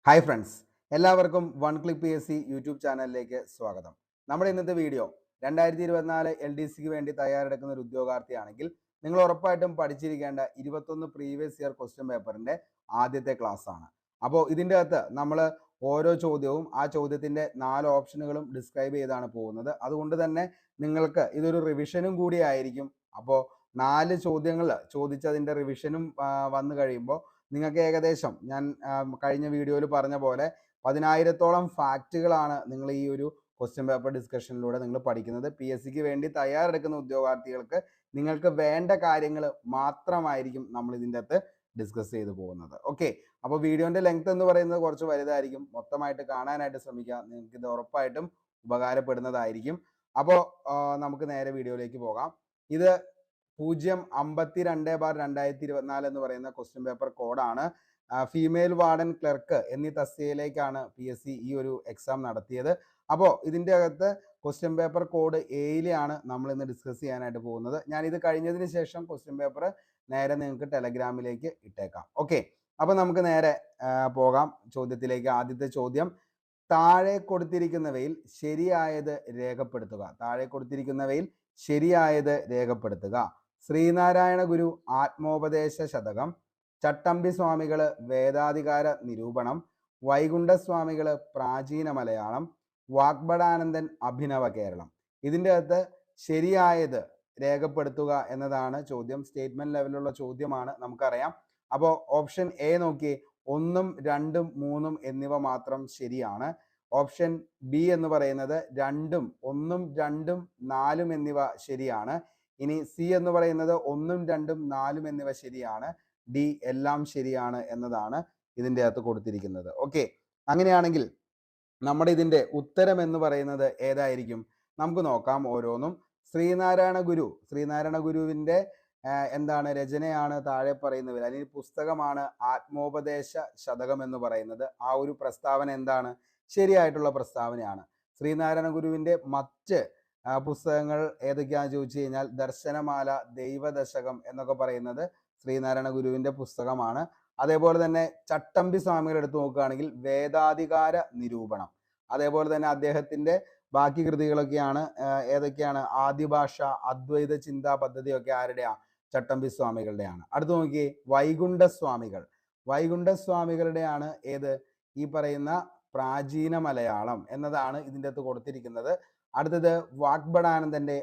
Hi friends, എല്ലാവർക്കും one click P S C YouTube ചാനലിലേക്ക് സ്വാഗതം. നമ്മുടെ ഇന്നത്തെ വീഡിയോ 2024 LDCക്ക് വേണ്ടി തയ്യാറെടുക്കുന്ന ഒരു ഉദ്യോഗാർത്ഥിയാണെങ്കിൽ നിങ്ങൾ ഉറപ്പായിട്ടും പഠിച്ചിരിക്കേണ്ട 21 പ്രീവിയസ് ഇയർ ക്വസ്റ്റ്യൻ പേപ്പറിൻ്റെ ആദ്യത്തെ ക്ലാസ് ആണ്. അപ്പോൾ ഇതിൻ്റെ അകത്ത് നമ്മൾ ഓരോ ചോദ്യവും ആ ചോദ്യത്തിൻ്റെ 4 ഓപ്ഷനുകളും ഡിസ്ക്രൈബ് ചെയ്താണ് പോകുന്നത്. അതുകൊണ്ട് തന്നെ നിങ്ങൾക്ക് ഇതൊരു റിവിഷനും കൂടി ആയിരിക്കും. അപ്പോൾ 4 ചോദ്യങ്ങൾ ചോദിച്ചതിൻ്റെ റിവിഷനും വന്നു കഴിയുമ്പോൾ നിങ്ങൾക്ക് ഏകദേശം ഞാൻ കഴിഞ്ഞ വീഡിയോയിൽ പറഞ്ഞ പോലെ 10,000-ഓളം ഫാക്റ്റുകളാണ് നിങ്ങൾ ഈ ഒരു ക്വസ്റ്റ്യൻ പേപ്പർ ഡിസ്കഷനിലൂടെ നിങ്ങൾ പഠിക്കുന്നത്. പി എസ് സിക്ക് വേണ്ടി തയ്യാറെടുക്കുന്ന ഉദ്യോഗാർത്ഥികൾക്ക് നിങ്ങൾക്ക് വേണ്ട കാര്യങ്ങൾ മാത്രമായിരിക്കും നമ്മൾ ഇതിൻ്റെ അകത്ത് ഡിസ്കസ് ചെയ്തു പോകുന്നത്. ഓക്കെ, അപ്പോൾ വീഡിയോൻ്റെ ലെങ്ത് എന്ന് പറയുന്നത് കുറച്ച് വലുതായിരിക്കും. മൊത്തമായിട്ട് കാണാനായിട്ട് ശ്രമിക്കുക, നിങ്ങൾക്ക് ഇത് ഉറപ്പായിട്ടും ഉപകാരപ്പെടുന്നതായിരിക്കും. അപ്പോൾ നമുക്ക് നേരെ വീഡിയോയിലേക്ക് പോകാം. ഇത് 052/2024 എന്ന് പറയുന്ന ക്വസ്റ്റ്യൻ പേപ്പർ കോഡാണ്. ഫീമെയിൽ വാർഡൻ ക്ലർക്ക് എന്നീ തസ്തികയിലേക്കാണ് PSC ഈ ഒരു എക്സാം നടത്തിയത്. അപ്പോൾ ഇതിൻ്റെ അകത്ത് ക്വസ്റ്റ്യൻ പേപ്പർ കോഡ് 7 നമ്മൾ ഇന്ന് ഡിസ്കസ് ചെയ്യാനായിട്ട് പോകുന്നത്. ഞാനിത് കഴിഞ്ഞതിന് ശേഷം ക്വസ്റ്റ്യൻ പേപ്പർ നേരെ നിങ്ങൾക്ക് ടെലഗ്രാമിലേക്ക് ഇട്ടേക്കാം. ഓക്കെ, അപ്പോൾ നമുക്ക് നേരെ പോകാം ചോദ്യത്തിലേക്ക്. ആദ്യത്തെ ചോദ്യം, താഴെ കൊടുത്തിരിക്കുന്നവയിൽ ശരിയായത് രേഖപ്പെടുത്തുക. താഴെ കൊടുത്തിരിക്കുന്നവയിൽ ശരിയായത് രേഖപ്പെടുത്തുക. ശ്രീനാരായണ ഗുരു ആത്മോപദേശ ശതകം, ചട്ടമ്പി സ്വാമികള് വേദാധികാര നിരൂപണം, വൈകുണ്ഠസ്വാമികള് പ്രാചീന മലയാളം, വാഗ്ഭടാനന്ദൻ അഭിനവ കേരളം. ഇതിൻ്റെ അകത്ത് ശരിയായത് രേഖപ്പെടുത്തുക എന്നതാണ് ചോദ്യം. സ്റ്റേറ്റ്മെന്റ് ലെവലിലുള്ള ചോദ്യമാണ്, നമുക്കറിയാം. അപ്പോൾ ഓപ്ഷൻ എ നോക്കി, 1, 2, 3 എന്നിവ മാത്രം ശരിയാണ്. ഓപ്ഷൻ ബി എന്ന് പറയുന്നത് 2, 1, 2, 4 എന്നിവ ശരിയാണ്. ഇനി സി എന്ന് പറയുന്നത് 1, 2, 4 എന്നിവ ശരിയാണ്. ഡി എല്ലാം ശരിയാണ് എന്നതാണ് ഇതിൻ്റെ അകത്ത് കൊടുത്തിരിക്കുന്നത്. ഓക്കെ, അങ്ങനെയാണെങ്കിൽ നമ്മുടെ ഇതിൻ്റെ ഉത്തരം എന്ന് പറയുന്നത് ഏതായിരിക്കും? നമുക്ക് നോക്കാം ഓരോന്നും. ശ്രീനാരായണ ഗുരുവിൻ്റെ എന്താണ് രചനയാണ് താഴെ പറയുന്നവർ, അല്ലെങ്കിൽ പുസ്തകമാണ് ആത്മോപദേശ ശതകം എന്ന് പറയുന്നത്. ആ ഒരു പ്രസ്താവന എന്താണ്? ശരിയായിട്ടുള്ള പ്രസ്താവനയാണ്. ശ്രീനാരായണ ഗുരുവിൻ്റെ മറ്റ് പുസ്തകങ്ങൾ ഏതൊക്കെയാണെന്ന് ചോദിച്ചു കഴിഞ്ഞാൽ ദർശനമാല, ദൈവദശകം എന്നൊക്കെ പറയുന്നത് ശ്രീനാരായണ ഗുരുവിൻ്റെ പുസ്തകമാണ്. അതേപോലെ തന്നെ ചട്ടമ്പി സ്വാമികൾ എടുത്തു നോക്കുകയാണെങ്കിൽ വേദാധികാര നിരൂപണം. അതേപോലെ തന്നെ അദ്ദേഹത്തിൻ്റെ ബാക്കി കൃതികളൊക്കെയാണ് ഏതൊക്കെയാണ്? ആദിഭാഷ, അദ്വൈത ചിന്താ പദ്ധതിയൊക്കെ ആരുടെയാ? ചട്ടമ്പി സ്വാമികളുടെയാണ്. അടുത്ത് നോക്കി, വൈകുണ്ഠസ്വാമികളുടെയാണ് ഏത്? ഈ പറയുന്ന പ്രാചീന മലയാളം എന്നതാണ് ഇതിൻ്റെ അകത്ത് കൊടുത്തിരിക്കുന്നത്. അടുത്തത് വാഗ്ഭടാനന്ദന്റെ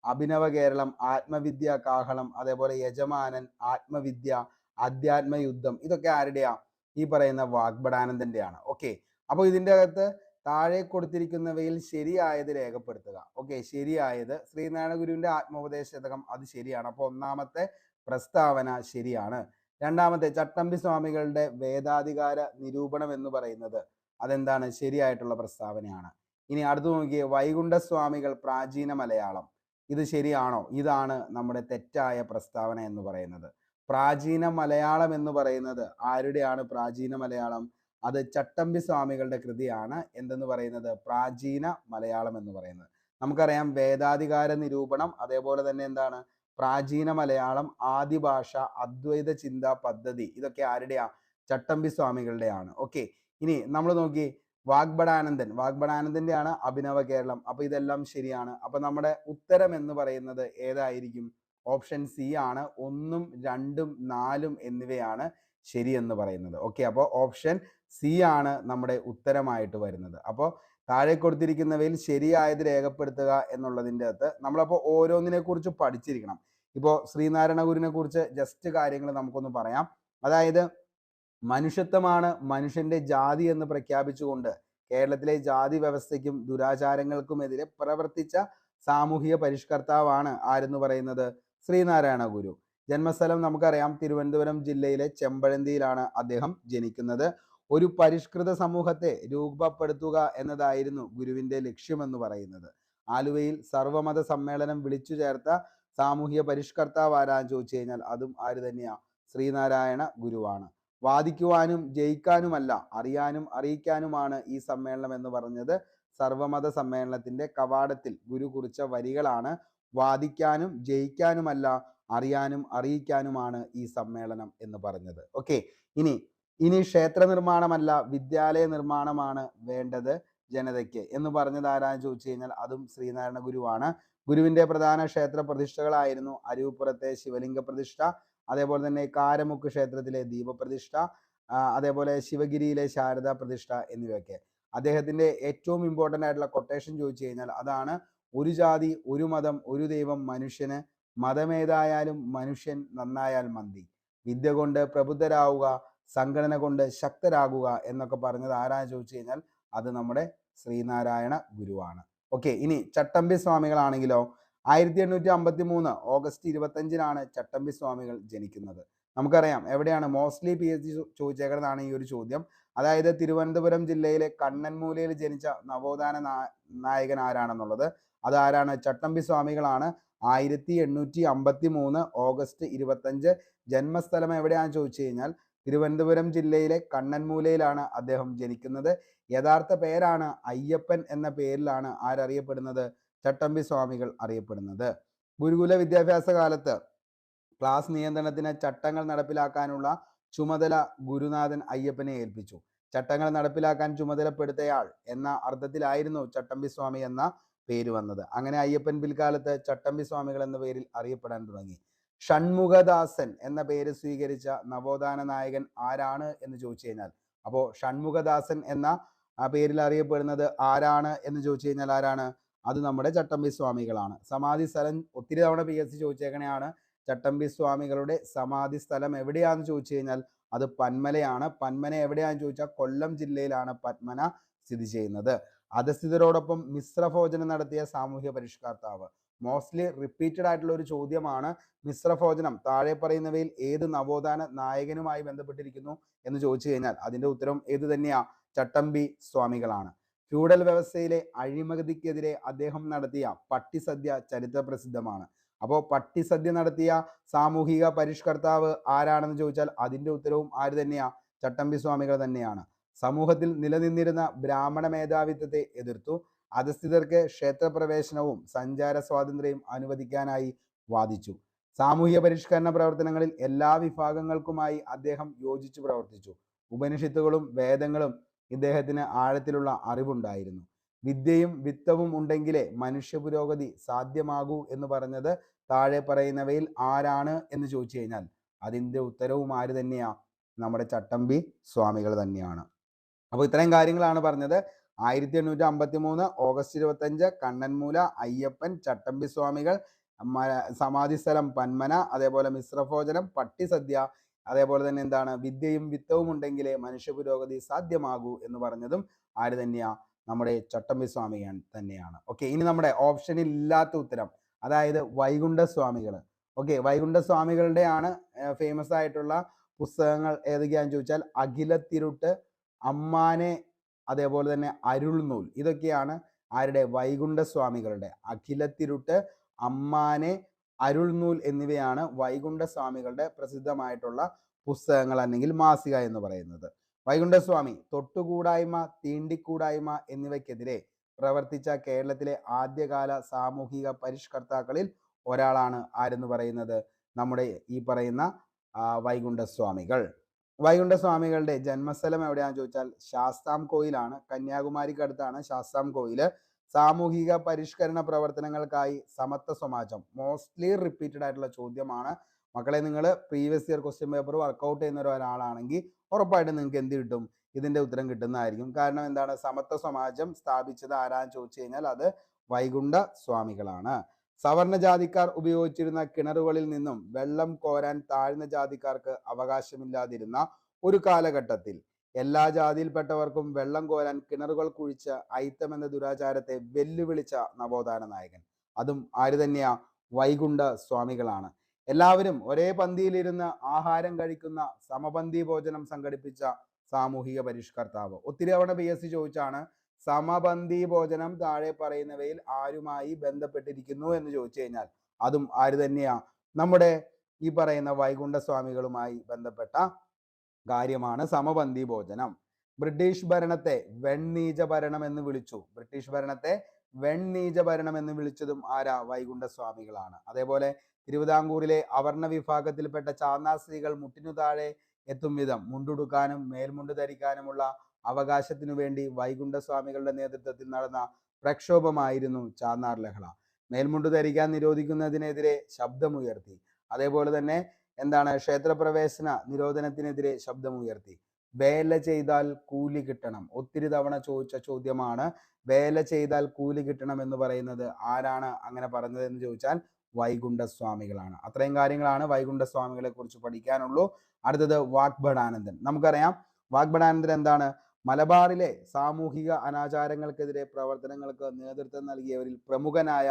അഭിനവ കേരളം, ആത്മവിദ്യ കാഹളം, അതേപോലെ യജമാനൻ, ആത്മവിദ്യ, അധ്യാത്മയുദ്ധം, ഇതൊക്കെ ആരുടെയാ? ഈ പറയുന്ന വാഗ്ഭടാനന്ദന്റെയാണ്. ഓക്കെ, അപ്പോൾ ഇതിൻ്റെ അകത്ത് താഴെ കൊടുത്തിരിക്കുന്നവയിൽ ശരിയായത് രേഖപ്പെടുത്തുക. ഓക്കെ, ശരിയായത് ശ്രീനാരായണ ഗുരുവിന്റെ ആത്മോപദേശ ശതകം, അത് ശരിയാണ്. അപ്പോൾ ഒന്നാമത്തെ പ്രസ്താവന ശരിയാണ്. രണ്ടാമത്തെ ചട്ടമ്പി സ്വാമികളുടെ വേദാധികാര നിരൂപണം എന്ന് പറയുന്നത് അതെന്താണ്? ശരിയായിട്ടുള്ള പ്രസ്താവനയാണ്. ഇനി അടുത്ത് നോക്കിയേ, വൈകുണ്ഠസ്വാമികൾ പ്രാചീന മലയാളം, ഇത് ശരിയാണോ? ഇതാണ് നമ്മുടെ തെറ്റായ പ്രസ്താവന എന്ന് പറയുന്നത്. പ്രാചീന മലയാളം എന്ന് പറയുന്നത് ആരുടെയാണ്? പ്രാചീന മലയാളം അത് ചട്ടമ്പി സ്വാമികളുടെ കൃതിയാണ്. എന്തെന്ന് പറയുന്നത്? പ്രാചീന മലയാളം എന്ന് പറയുന്നത്. നമുക്കറിയാം വേദാധികാര നിരൂപണം, അതേപോലെ തന്നെ എന്താണ്? പ്രാചീന മലയാളം, ആദിഭാഷ, അദ്വൈത ചിന്താ പദ്ധതി, ഇതൊക്കെ ആരുടെയാ? ചട്ടമ്പി സ്വാമികളുടെയാണ്. ഓക്കെ, ഇനി നമ്മൾ നോക്കി, വാഗ്ഭടാനന്ദന്റെ ആണ് അഭിനവ കേരളം. അപ്പൊ ഇതെല്ലാം ശരിയാണ്. അപ്പൊ നമ്മുടെ ഉത്തരം എന്ന് പറയുന്നത് ഏതായിരിക്കും? ഓപ്ഷൻ സി ആണ്. 1, 2, 4 എന്നിവയാണ് ശരി എന്ന് പറയുന്നത്. ഓക്കെ, അപ്പോൾ ഓപ്ഷൻ സി ആണ് നമ്മുടെ ഉത്തരമായിട്ട് വരുന്നത്. അപ്പോൾ താഴെ കൊടുത്തിരിക്കുന്നവയിൽ ശരിയായത് രേഖപ്പെടുത്തുക എന്നുള്ളതിൻ്റെ അകത്ത് നമ്മളപ്പോൾ ഓരോന്നിനെ കുറിച്ച് പഠിച്ചിരിക്കണം. ഇപ്പോൾ ശ്രീനാരായണ ഗുരുവിനെ കുറിച്ച് ജസ്റ്റ് കാര്യങ്ങൾ നമുക്കൊന്ന് പറയാം. അതായത് മനുഷ്യത്വമാണ് മനുഷ്യന്റെ ജാതി എന്ന് പ്രഖ്യാപിച്ചുകൊണ്ട് കേരളത്തിലെ ജാതി വ്യവസ്ഥയ്ക്കും ദുരാചാരങ്ങൾക്കുമെതിരെ പ്രവർത്തിച്ച സാമൂഹിക പരിഷ്കർത്താവാണ് ആരെന്ന് പറയുന്നത്? ശ്രീനാരായണ ഗുരു. ജന്മസ്ഥലം നമുക്കറിയാം തിരുവനന്തപുരം ജില്ലയിലെ ചെമ്പഴന്തിയിലാണ് അദ്ദേഹം ജനിക്കുന്നത്. ഒരു പരിഷ്കൃത സമൂഹത്തെ രൂപപ്പെടുത്തുക എന്നതായിരുന്നു ഗുരുവിന്റെ ലക്ഷ്യമെന്ന് പറയുന്നത്. ആലുവയിൽ സർവമത സമ്മേളനം വിളിച്ചു ചേർത്ത സാമൂഹിക പരിഷ്കർത്താവ് ആരാന്ന് ചോദിച്ചു കഴിഞ്ഞാൽ അതും ആര് തന്നെയാ? ശ്രീനാരായണ ഗുരുവാണ്. വാദിക്കുവാനും ജയിക്കാനുമല്ല, അറിയാനും അറിയിക്കാനുമാണ് ഈ സമ്മേളനം എന്ന് പറഞ്ഞത് സർവമത സമ്മേളനത്തിന്റെ കവാടത്തിൽ ഗുരു കുറിച്ച വരികളാണ്. വാദിക്കാനും ജയിക്കാനുമല്ല, അറിയാനും അറിയിക്കാനുമാണ് ഈ സമ്മേളനം എന്ന് പറഞ്ഞത്. ഓക്കെ, ഇനി ഇനി ക്ഷേത്ര നിർമ്മാണമല്ല വിദ്യാലയ നിർമ്മാണമാണ് വേണ്ടത് ജനതയ്ക്ക് എന്ന് പറഞ്ഞത് ആരാന്ന് ചോദിച്ചു കഴിഞ്ഞാൽ അതും ശ്രീനാരായണ ഗുരുവാണ്. ഗുരുവിന്റെ പ്രധാന ക്ഷേത്ര പ്രതിഷ്ഠകളായിരുന്നു അരുവിപ്പുറത്തെ ശിവലിംഗ പ്രതിഷ്ഠ, അതേപോലെ തന്നെ കാരമുക്ക് ക്ഷേത്രത്തിലെ ദീപപ്രതിഷ്ഠ, അതേപോലെ ശിവഗിരിയിലെ ശാരദാ പ്രതിഷ്ഠ എന്നിവയൊക്കെ. അദ്ദേഹത്തിന്റെ ഏറ്റവും ഇമ്പോർട്ടൻ്റ് ആയിട്ടുള്ള കൊട്ടേഷൻ ചോദിച്ചു കഴിഞ്ഞാൽ അതാണ്, ഒരു ജാതി ഒരു മതം ഒരു ദൈവം മനുഷ്യന്, മതമേതായാലും മനുഷ്യൻ നന്നായാൽ മതി, വിദ്യ കൊണ്ട് പ്രബുദ്ധരാവുക, സംഘടന കൊണ്ട് ശക്തരാകുക എന്നൊക്കെ പറഞ്ഞത് ആരാന്ന് ചോദിച്ചു കഴിഞ്ഞാൽ അത് നമ്മുടെ ശ്രീനാരായണ ഗുരുവാണ്. ഓക്കെ, ഇനി ചട്ടമ്പി സ്വാമികളാണെങ്കിലോ 1853 ഓഗസ്റ്റ് 25-നാണ് ചട്ടമ്പി സ്വാമികൾ ജനിക്കുന്നത്. നമുക്കറിയാം എവിടെയാണ് മോസ്റ്റ്ലി PSC ചോദിച്ചേക്കുന്നതാണ് ഈ ഒരു ചോദ്യം. അതായത് തിരുവനന്തപുരം ജില്ലയിലെ കണ്ണൻമൂലയിൽ ജനിച്ച നവോത്ഥാന നായകൻ ആരാണെന്നുള്ളത്. അതാരാണ്? ചട്ടമ്പി സ്വാമികളാണ്. 1853 ഓഗസ്റ്റ് 25. ജന്മസ്ഥലം എവിടെയാണെന്ന് ചോദിച്ചു കഴിഞ്ഞാൽ തിരുവനന്തപുരം ജില്ലയിലെ കണ്ണൻമൂലയിലാണ് അദ്ദേഹം ജനിക്കുന്നത്. യഥാർത്ഥ പേരാണ് അയ്യപ്പൻ എന്ന പേരിലാണ് ആരറിയപ്പെടുന്നത്? ചട്ടമ്പി സ്വാമികൾ അറിയപ്പെടുന്നത്. ഗുരുകുല വിദ്യാഭ്യാസ കാലത്ത് ക്ലാസ് നിയന്ത്രണത്തിന് ചട്ടങ്ങൾ നടപ്പിലാക്കാനുള്ള ചുമതല ഗുരുനാഥൻ അയ്യപ്പനെ ഏൽപ്പിച്ചു. ചട്ടങ്ങൾ നടപ്പിലാക്കാൻ ചുമതലപ്പെടുത്തയാൾ എന്ന അർത്ഥത്തിലായിരുന്നു ചട്ടമ്പി സ്വാമി എന്ന പേര് വന്നത്. അങ്ങനെ അയ്യപ്പൻ പിൽക്കാലത്ത് ചട്ടമ്പി സ്വാമികൾ എന്ന പേരിൽ അറിയപ്പെടാൻ തുടങ്ങി. ഷൺമുഖദാസൻ എന്ന പേര് സ്വീകരിച്ച നവോത്ഥാന നായകൻ ആരാണ് എന്ന് ചോദിച്ചു കഴിഞ്ഞാൽ, അപ്പോൾ ഷൺമുഖദാസൻ എന്ന പേരിൽ അറിയപ്പെടുന്നത് ആരാണ് എന്ന് ചോദിച്ചു കഴിഞ്ഞാൽ ആരാണ്? അത് നമ്മുടെ ചട്ടമ്പി സ്വാമികളാണ്. സമാധി സ്ഥലം ഒത്തിരി തവണ PSC ചോദിച്ചേക്കണെയാണ്. ചട്ടമ്പി സ്വാമികളുടെ സമാധി സ്ഥലം എവിടെയാണെന്ന് ചോദിച്ചു കഴിഞ്ഞാൽ അത് പന്മനയാണ്. പന്മന എവിടെയാണെന്ന് ചോദിച്ചാൽ കൊല്ലം ജില്ലയിലാണ് പന്മന സ്ഥിതി ചെയ്യുന്നത്. അധസ്ഥിതരോടൊപ്പം മിശ്രഭോജനം നടത്തിയ സാമൂഹ്യ പരിഷ്കർത്താവ്. മോസ്റ്റ്ലി റിപ്പീറ്റഡ് ആയിട്ടുള്ള ഒരു ചോദ്യമാണ്. മിശ്രഭോജനം താഴെ പറയുന്നവയിൽ ഏത് നവോത്ഥാന നായകനുമായി ബന്ധപ്പെട്ടിരിക്കുന്നു എന്ന് ചോദിച്ചു കഴിഞ്ഞാൽ അതിന്റെ ഉത്തരം ഏത് തന്നെയാ? ചട്ടമ്പി സ്വാമികളാണ്. ഫ്യൂഡൽ വ്യവസ്ഥയിലെ അഴിമതിക്കെതിരെ അദ്ദേഹം നടത്തിയ പട്ടിസദ്യ ചരിത്ര പ്രസിദ്ധമാണ്. അപ്പോൾ പട്ടിസദ്യ നടത്തിയ സാമൂഹിക പരിഷ്കർത്താവ് ആരാണെന്ന് ചോദിച്ചാൽ അതിന്റെ ഉത്തരവും ആര് തന്നെയാ? ചട്ടമ്പി സ്വാമികൾ തന്നെയാണ്. സമൂഹത്തിൽ നിലനിന്നിരുന്ന ബ്രാഹ്മണ മേധാവിത്വത്തെ എതിർത്തു. അധസ്ഥിതർക്ക് ക്ഷേത്രപ്രവേശനവും സഞ്ചാര സ്വാതന്ത്ര്യവും അനുവദിക്കാനായി വാദിച്ചു. സാമൂഹ്യ പരിഷ്കരണ പ്രവർത്തനങ്ങളിൽ എല്ലാ വിഭാഗങ്ങൾക്കുമായി അദ്ദേഹം യോജിച്ചു പ്രവർത്തിച്ചു. ഉപനിഷത്തുകളും വേദങ്ങളും ഇദ്ദേഹത്തിന് ആഴത്തിലുള്ള അറിവുണ്ടായിരുന്നു. വിദ്യയും വിത്തവും ഉണ്ടെങ്കിലേ മനുഷ്യ പുരോഗതി സാധ്യമാകൂ എന്ന് പറഞ്ഞത് താഴെ പറയുന്നവയിൽ ആരാണ് എന്ന് ചോദിച്ചു കഴിഞ്ഞാൽ അതിൻ്റെ ഉത്തരവും ആര് തന്നെയാ? നമ്മുടെ ചട്ടമ്പി സ്വാമികൾ തന്നെയാണ്. അപ്പോൾ ഇത്രയും കാര്യങ്ങളാണ് പറഞ്ഞത്. 1853 ഓഗസ്റ്റ് 25 കണ്ണൻമൂല, അയ്യപ്പൻ, ചട്ടമ്പി സ്വാമികൾ, സമാധി സ്ഥലം പന്മന, അതേപോലെ മിശ്രഭോജനം, പട്ടിസദ്യ, അതേപോലെ തന്നെ എന്താണ്? വിദ്യയും വിത്തവും ഉണ്ടെങ്കിലേ മനുഷ്യ പുരോഗതി സാധ്യമാകൂ എന്ന് പറഞ്ഞതും ആര് തന്നെയാ? നമ്മുടെ ചട്ടമ്പി സ്വാമി തന്നെയാണ്. ഓക്കെ, ഇനി നമ്മുടെ ഓപ്ഷനിൽ ഇല്ലാത്ത ഉത്തരം, അതായത് വൈകുണ്ഠ സ്വാമികൾ. ഓക്കെ, വൈകുണ്ഠ സ്വാമികളുടെ ആണ് ഫേമസ് ആയിട്ടുള്ള പുസ്തകങ്ങൾ ഏതൊക്കെയാണെന്ന് ചോദിച്ചാൽ അഖിലത്തിരുട്ട്, അമ്മാനെ, അതേപോലെ തന്നെ അരുൾനൂൽ. ഇതൊക്കെയാണ് ആരുടെ? വൈകുണ്ഠ സ്വാമികളുടെ. അഖിലത്തിരുട്ട്, അമ്മാനെ, അരുൾനൂൽ എന്നിവയാണ് വൈകുണ്ഠ സ്വാമികളുടെ പ്രസിദ്ധമായിട്ടുള്ള പുസ്തകങ്ങൾ അല്ലെങ്കിൽ മാസിക എന്ന് പറയുന്നത്. വൈകുണ്ഠസ്വാമി തൊട്ടുകൂടായ്മ, തീണ്ടിക്കൂടായ്മ എന്നിവയ്ക്കെതിരെ പ്രവർത്തിച്ച കേരളത്തിലെ ആദ്യകാല സാമൂഹിക പരിഷ്കർത്താക്കളിൽ ഒരാളാണ് ആരെന്ന് പറയുന്നത്? നമ്മുടെ ഈ പറയുന്ന വൈകുണ്ഠസ്വാമികൾ. വൈകുണ്ഠസ്വാമികളുടെ ജന്മസ്ഥലം എവിടെയാണെന്ന് ചോദിച്ചാൽ ശാസ്താംകോയിലാണ്. കന്യാകുമാരിക്കടുത്താണ് ശാസ്താംകോയിൽ. സാമൂഹിക പരിഷ്കരണ പ്രവർത്തനങ്ങൾക്കായി സമത്വ സമാജം. മോസ്റ്റ്ലി റിപ്പീറ്റഡ് ആയിട്ടുള്ള ചോദ്യമാണ് മക്കളെ. നിങ്ങൾ previous year question paper work out ചെയ്യുന്ന ഒരാളാണെങ്കിൽ ഉറപ്പായിട്ടും നിങ്ങൾക്ക് എന്ത് കിട്ടും? ഇതിന്റെ ഉത്തരം കിട്ടുന്നതായിരിക്കും. കാരണം എന്താണ്? സമത്വ സമാജം സ്ഥാപിച്ചത് ആരാന്ന് ചോദിച്ചു കഴിഞ്ഞാൽ അത് വൈകുണ്ഠ സ്വാമികളാണ്. സവർണ ജാതിക്കാർ ഉപയോഗിച്ചിരുന്ന കിണറുകളിൽ നിന്നും വെള്ളം കോരാൻ താഴ്ന്ന ജാതിക്കാർക്ക് അവകാശമില്ലാതിരുന്ന ഒരു കാലഘട്ടത്തിൽ എല്ലാ ജാതിയിൽപ്പെട്ടവർക്കും വെള്ളം കോരാൻ കിണറുകൾ കുഴിച്ച് അയിത്തം എന്ന ദുരാചാരത്തെ വെല്ലുവിളിച്ച നവോത്ഥാന നായകൻ. അതും ആര് തന്നെയാ? വൈകുണ്ഠ സ്വാമികളാണ്. എല്ലാവരും ഒരേ പന്തിയിലിരുന്ന് ആഹാരം കഴിക്കുന്ന സമപന്തി ഭോജനം സംഘടിപ്പിച്ച സാമൂഹിക പരിഷ്കർത്താവ്. ഒത്തിരി തവണ PSC ചോദിച്ചാണ് സമപന്തി ഭോജനം താഴെ പറയുന്നവയിൽ ആരുമായി ബന്ധപ്പെട്ടിരിക്കുന്നു എന്ന് ചോദിച്ചു കഴിഞ്ഞാൽ അതും ആര് തന്നെയാ? നമ്മുടെ ഈ പറയുന്ന വൈകുണ്ഠ സ്വാമികളുമായി ബന്ധപ്പെട്ട കാര്യമാണ് സമപന്തി ഭോജനം. ബ്രിട്ടീഷ് ഭരണത്തെ വെണ്ണീച ഭരണം എന്ന് വിളിച്ചു. ബ്രിട്ടീഷ് ഭരണത്തെ വെണ്ണീച ഭരണം എന്ന് വിളിച്ചതും ആരാ? വൈകുണ്ഠ സ്വാമികളാണ്. അതേപോലെ തിരുവിതാംകൂറിലെ അവർണ വിഭാഗത്തിൽപ്പെട്ട ചാന്നാർ സ്ത്രീകൾ മുട്ടിനു താഴെ എത്തും വിധം മുണ്ടുടുക്കാനും മേൽമുണ്ട് ധരിക്കാനുമുള്ള അവകാശത്തിനു വേണ്ടി വൈകുണ്ഠസ്വാമികളുടെ നേതൃത്വത്തിൽ നടന്ന പ്രക്ഷോഭമായിരുന്നു ചാന്നാർ ലഹള. മേൽമുണ്ട് ധരിക്കാൻ നിരോധിക്കുന്നതിനെതിരെ ശബ്ദമുയർത്തി. അതേപോലെ തന്നെ എന്താണ് ക്ഷേത്രപ്രവേശന നിരോധനത്തിനെതിരെ ശബ്ദമുയർത്തി. വേല ചെയ്താൽ കൂലി കിട്ടണം. ഒത്തിരി തവണ ചോദിച്ച ചോദ്യമാണ്. വേല ചെയ്താൽ കൂലി കിട്ടണം എന്ന് പറയുന്നത് ആരാണ് അങ്ങനെ പറഞ്ഞത് എന്ന് ചോദിച്ചാൽ വൈകുണ്ഠസ്വാമികളാണ്. അത്രയും കാര്യങ്ങളാണ് വൈകുണ്ഠസ്വാമികളെ കുറിച്ച് പഠിക്കാനുള്ളൂ. അടുത്തത് വാഗ്ഭടാനന്ദൻ. നമുക്കറിയാം വാഗ്ഭടാനന്ദൻ എന്താണ്? മലബാറിലെ സാമൂഹിക അനാചാരങ്ങൾക്കെതിരെ പ്രവർത്തനങ്ങൾക്ക് നേതൃത്വം നൽകിയവരിൽ പ്രമുഖനായ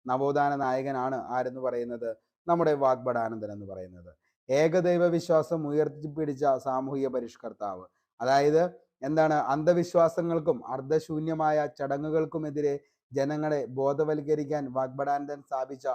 നവോത്ഥാന നായകനാണ് ആരെന്ന് പറയുന്നത്? നമ്മുടെ വാഗ്ഭടാനന്ദൻ എന്ന് പറയുന്നത്. ഏകദൈവ വിശ്വാസം ഉയർത്തിപ്പിടിച്ച സാമൂഹിക പരിഷ്കർത്താവ്. അതായത് എന്താണ്? അന്ധവിശ്വാസങ്ങൾക്കും അർദ്ധശൂന്യമായ ചടങ്ങുകൾക്കുമെതിരെ ജനങ്ങളെ ബോധവൽക്കരിക്കാൻ വാഗ്ഭടാനന്ദൻ സ്ഥാപിച്ച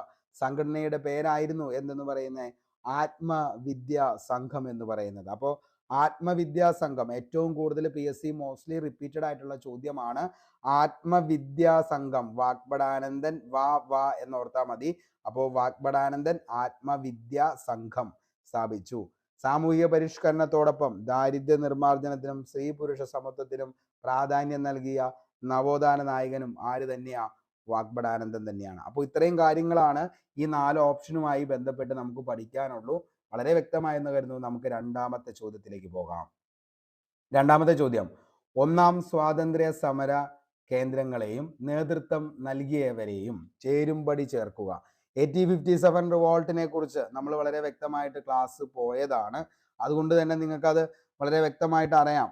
സംഘടനയുടെ പേരായിരുന്നു എന്തെന്ന് പറയുന്നത്? ആത്മവിദ്യാ സംഘം എന്ന് പറയുന്നത്. അപ്പോൾ ആത്മവിദ്യാ സംഘം ഏറ്റവും കൂടുതൽ PSC മോസ്റ്റ്ലി റിപ്പീറ്റഡ് ആയിട്ടുള്ള ചോദ്യമാണ്. ആത്മവിദ്യാ സംഘം വാഗ്ഭടാനന്ദൻ വാ എന്നോർത്താൽ മതി. അപ്പോൾ വാഗ്ഭടാനന്ദൻ ആത്മവിദ്യാ സംഘം സ്ഥാപിച്ചു. സാമൂഹിക പരിഷ്കരണത്തോടൊപ്പം ദാരിദ്ര്യ നിർമ്മാർജ്ജനത്തിനും സ്ത്രീ പുരുഷ സമത്വത്തിനും പ്രാധാന്യം നൽകിയ നവോത്ഥാന നായകനും ആര് തന്നെയാ? വാഗ്ഭടാനന്ദൻ തന്നെയാണ്. അപ്പോൾ ഇത്രയും കാര്യങ്ങളാണ് ഈ 4 ഓപ്ഷനുമായി ബന്ധപ്പെട്ട് നമുക്ക് പഠിക്കാനുള്ളൂ. വളരെ വ്യക്തമായെന്ന് കരുതുന്നു. നമുക്ക് രണ്ടാമത്തെ ചോദ്യത്തിലേക്ക് പോകാം. രണ്ടാമത്തെ ചോദ്യം, ഒന്നാം സ്വാതന്ത്ര്യ സമര കേന്ദ്രങ്ങളെയും നേതൃത്വം നൽകിയവരെയും ചേരുംപടി ചേർക്കുക. 1857 റിവോൾട്ടിനെ കുറിച്ച് നമ്മൾ വളരെ വ്യക്തമായിട്ട് ക്ലാസ് പോയതാണ്. അതുകൊണ്ട് തന്നെ നിങ്ങൾക്കത് വളരെ വ്യക്തമായിട്ട് അറിയാം.